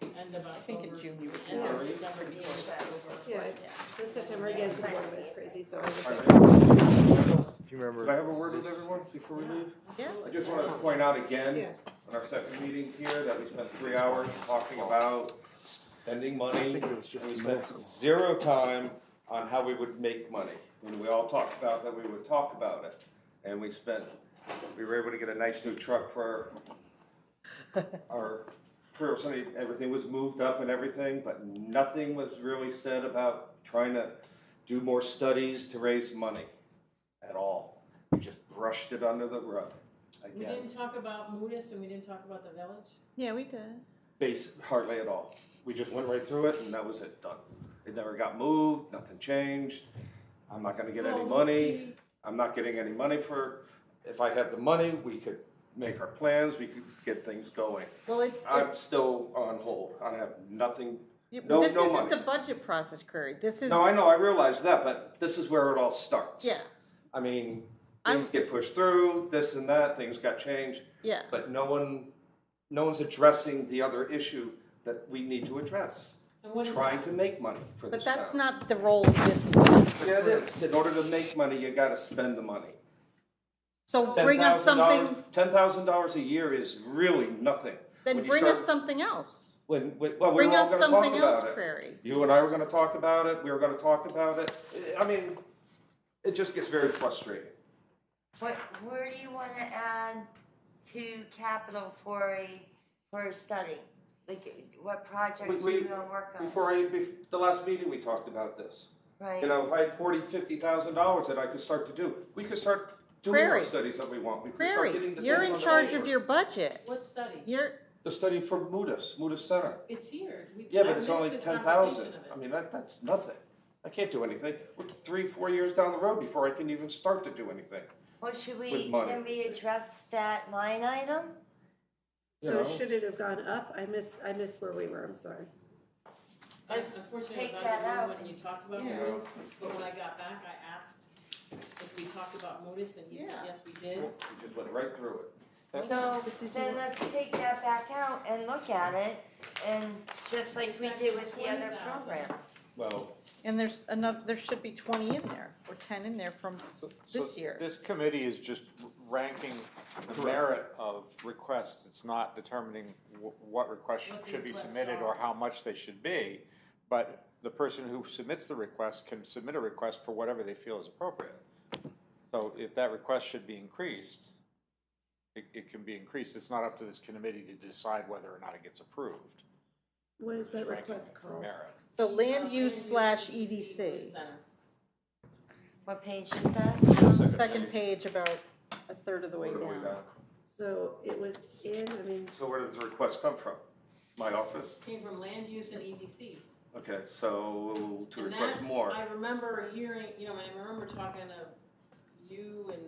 End of October. I think in June you would. End of Yeah. September, beginning of October. Yeah, so September again, the board of Ed's crazy, so I just. Do you remember? Could I have a word with everyone before we leave? Yeah. I just want to point out again, Yeah. on our second meeting here, that we spent 3 hours talking about spending I money. think it was just And we the spent middle school. 0 time on how we would make money. And we all talked about that we would talk about it. And we were able to get a nice new truck for our person. Everything was moved up and everything, but nothing was really said about trying to do more studies to raise money at all. We just brushed it under the rug We again. didn't talk about Munis and we didn't talk about the village? Yeah, we did. Hardly at all. We just went right through it and that was it, done. It never got moved, nothing changed. I'm not gonna get any Well, we'll money. see. I'm not getting any money if I had the money, we could make our plans, we could get things going. Well, I'm still on hold. I have nothing. this no isn't money. the budget process, Curry, this is, No, I know, I realize that, but this is where it all starts. yeah, I mean, I'm- things get pushed through, this and that, things got changed, yeah. but no one's addressing the other issue that we need to address. And what is Trying that? to make money for But this town. that's not the role of this board. Yeah, it is. In order to make money, you gotta spend the money. So bring us something, $10,000 a year is really nothing. then when you bring us start- something else. Well, we Bring were all us gonna talk something else, about it. Prairie. You and I were gonna talk about it, we were gonna talk about it. I mean, it just gets very frustrating. Where do you wanna add to capital for a study? Like, what project do you wanna work on? The last meeting, we talked about this. Right? You know, if I had $40,000, $50,000 that I could start to do, we could start doing our Prairie. studies that we want. We could start Prairie, getting the you're things in on the charge paper. of your budget. What study? You're, The study for Mudas Center. It's here. Yeah, I but it's missed only the 10,000. conversation of it. I mean, that's nothing. I can't do anything. We're 3-4 years down the road before I can even start to do anything. Well, should With we, money. can we address that line item? You So know? should it have gone up? I missed where we were, I'm sorry. Let's Unfortunately, take I was that out of the out. room when you talked about Yeah. Modis, but when I got back, I asked if we talked about Modis, and he said, Yeah. yes, we did. We just went right through it. So then let's take that back out and look at it, and just like we did with the other 20,000. programs. Well, and there's enough, there should be 20 in there, or 10 in there from this year. This committee is just ranking the merit of requests. It's not determining what requests What the should be requests submitted are. or how much they should be. But the person who submits the request can submit a request for whatever they feel is appropriate. So if that request should be increased, it can be increased. It's not up to this committee to decide whether or not it gets approved. What is that It's ranking request for called? merit. So land Um, use and slash Modis EDC, Center. What page is that? second page about a third of the way what do we down. got? So it was I mean, So where does the request come from? My office? Came from land use and EDC. Okay, so to And request that, more. I remember hearing, and I remember talking to you and,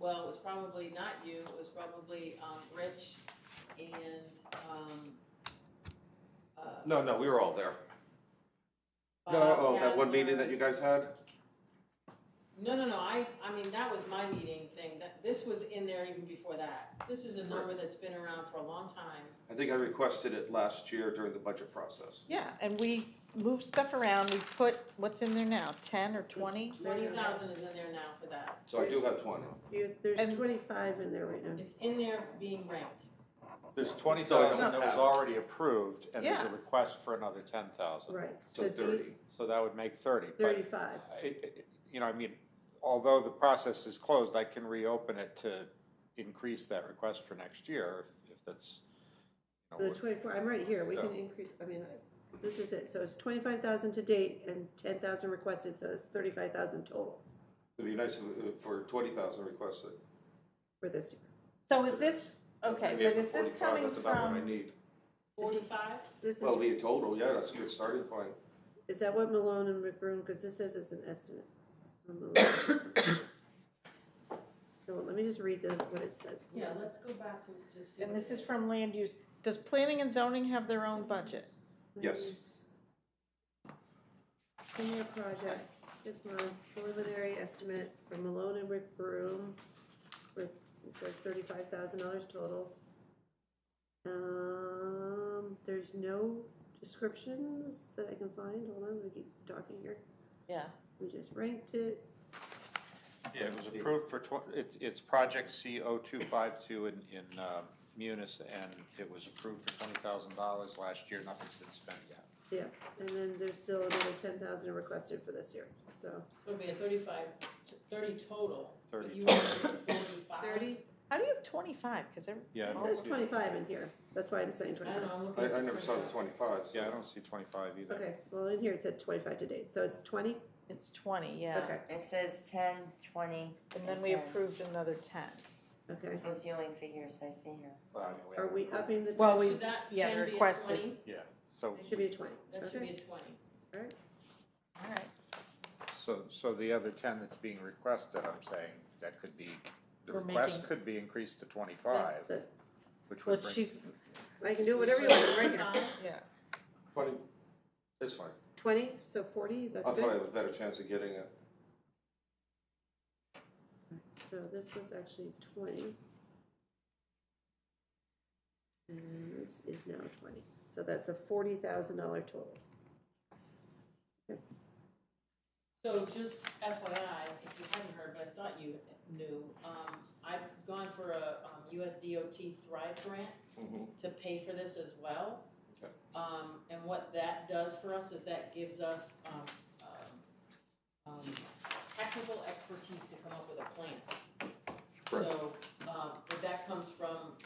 well, it was probably not you, it was probably, Rich and, No, we were all there. Bob That one meeting Hasler. that you guys had? No, I mean, that was my meeting thing, this was in there even before that. This is a number that's been around for a long time. I think I requested it last year during the budget process. Yeah, and we moved stuff around, we put, what's in there now, 10 or 20? 20,000 is in there now for that. So I do have 20. there's And- 25 in there right now. It's in there being ranked. There's So I 20,000 don't that was have- already approved, and there's a Yeah. request for another 10,000. Right, So 30. So that would make 30. But 35. I mean, although the process is closed, I can reopen it to increase that request for next year if that's, The 24, I'm right here, we can increase, I mean, this is it, so it's 25,000 to date and 10,000 requested, so it's 35,000 total It'd be nice for 20,000 requested. for this year. So is this, okay, Maybe but up to is this 45, coming That's about what I from, need. 45? This Well, is, be a total, yeah, that's a good starting point. is that what Malone and McBroom, because this says it's an estimate. So Malone- So let me just read what it says. Yeah, let's go back to just see. and what this it is from land use, does planning and zoning have their own budget? Yes. 10-year project, 6 months, preliminary estimate for Malone and Rick Broom, it says $35,000 total. There's no descriptions that I can find, hold on, let me keep talking here. Yeah. We just ranked it, Yeah, it was approved for, it's project C0252 in Munis, and it was approved for $20,000 last year, nothing's been spent yet. yeah, and then there's still another 10,000 requested for this year, so. It'll be a 30 total. but 30 you total. wanted 45? 30? How do you have 25? Because Yeah, It says 25 in here, that's why I'm saying I don't 25. know, I'm looking. I never saw the 25. so- yeah, I don't see 25 either. Okay, well, in here it said 25 to date, so it's 20? it's 20, yeah. Okay, It says 10, 20, And then we 10. approved another 10. okay. Those are the only figures I see here. Well, I mean, we Are haven't we approved upping the? Well, tax? we- Should that yeah, the 10 be a request is- 20? it. Yeah, so, It should be a 20, That should okay. be a 20. Alright, All right. so the other 10 that's being requested, I'm saying, that could be, the We're request making- could be increased to 25, That- which Well, would bring. she's, I can do whatever you want, I'm right here. 25? yeah. 20, it's fine. 20, so 40, that's I thought I good. had a better chance of getting it. So this was actually 20. And this is now 20, so that's a $40,000 total. So just FYI, if you hadn't heard, but I thought you knew, I've gone for a USDOT Thrive grant Mhm. to pay for this as well. Okay. And what that does for us is that gives us, technical expertise to come up with a plan. So, but that comes from,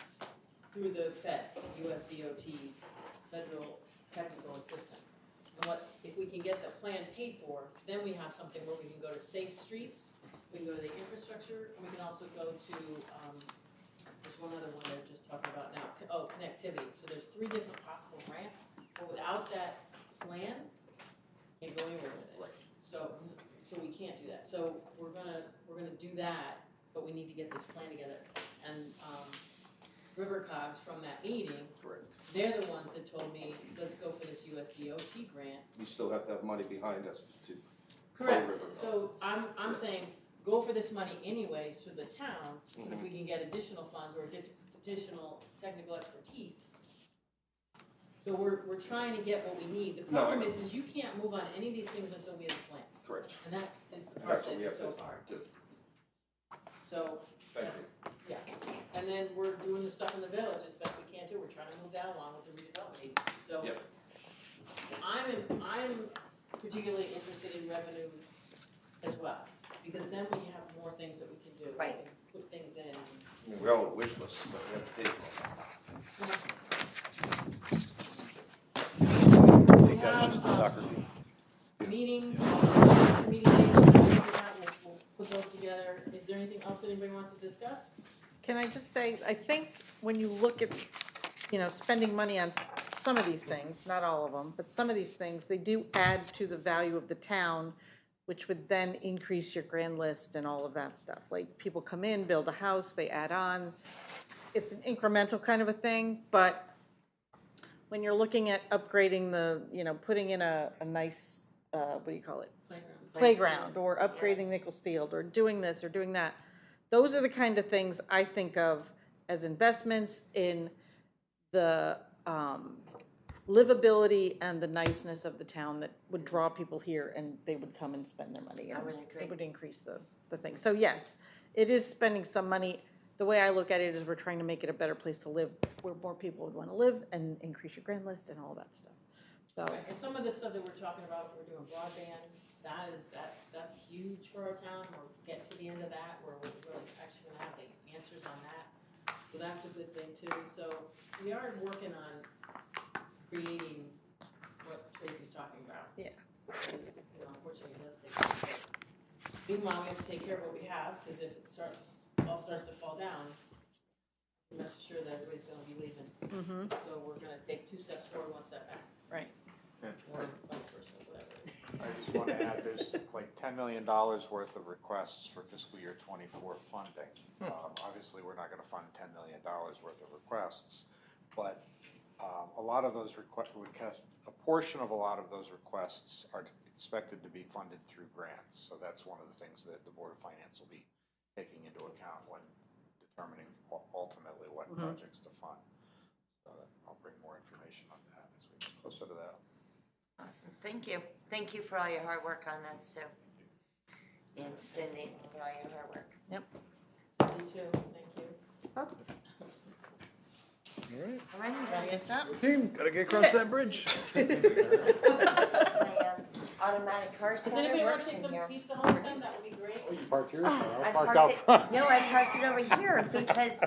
through the Fed, USDOT, Federal Technical Assistance. And what, if we can get the plan paid for, then we have something where we can go to safe streets, we can go to the infrastructure, and we can also go to, there's one other one they're just talking about now, connectivity. So there's 3 different possible grants, but without that plan, you can't go anywhere with it. Right. So we can't do that. So we're gonna do that, but we need to get this plan together. And, River Cogs from that meeting, Correct. they're the ones that told me, let's go for this USDOT grant. We still have to have money behind us to. Correct. River Cog. So I'm saying, go for this money anyways for the town, but if we can get additional funds or additional technical expertise. So we're trying to get what we need. The No, I problem know. is you can't move on any of these things until we have a plan. Correct. And that is the part That's what we that's have so hard. to do. So, Thank that's, yeah. And then we're doing the stuff in the village as best we can too. We're trying to move that along with the redevelopment agency. So Yep. I'm particularly interested in revenue as well, because then we have more things that we can do. Right. We can put things in. I mean, we're all a wish list, but we have to pay for it. I think that was just the soccer team. Meetings, meeting dates, we'll put those together. Is there anything else that anybody wants to discuss? Can I just say, I think when you look at, spending money on some of these things, not all of them, but some of these things, they do add to the value of the town, which would then increase your grand list and all of that stuff. Like, people come in, build a house, they add on. It's an incremental kind of a thing, but when you're looking at upgrading the, putting in a nice, what do you call it? Playground, or upgrading Nichols Field, or doing this or doing that. Those are the kind of things I think of as investments in the livability and the niceness of the town that would draw people here and they would come and spend their money. I and would agree. It would increase the thing. So yes, it is spending some money. The way I look at it is we're trying to make it a better place to live, where more people would want to live, and increase your grand list and all that stuff. So, Right, and some of the stuff that we're talking about, we're doing broadband, that's huge for our town. We're getting to the end of that, where we're really actually gonna have the answers on that. So that's a good thing too. So we are working on creating what Tracy's talking about. Yeah. Unfortunately, it does take time. Meanwhile, we have to take care of what we have, because if it all starts to fall down, rest assured that everybody's gonna be leaving. So we're gonna take 2 steps forward, 1 step back. right. Or vice versa, whatever. I just want to add, there's like $10 million worth of requests for fiscal year '24 funding. Obviously, we're not going to fund $10 million worth of requests, but a lot of those requests, a portion of a lot of those requests are expected to be funded through grants. So that's one of the things that the Board of Finance will be taking into account when determining ultimately what projects to fund. So I'll bring more information on that as we get closer to that. Awesome, thank you. Thank you for all your hard work on this too. And Cindy, for all your hard work. Me too, thank you. All right. All right, Ready to stop? Team, gotta get across that bridge. my automatic car Does starter anybody want works to take in some here. pizza home with them? That would be great. Oh, you parked yours, I I parked out front. No, I parked it over here because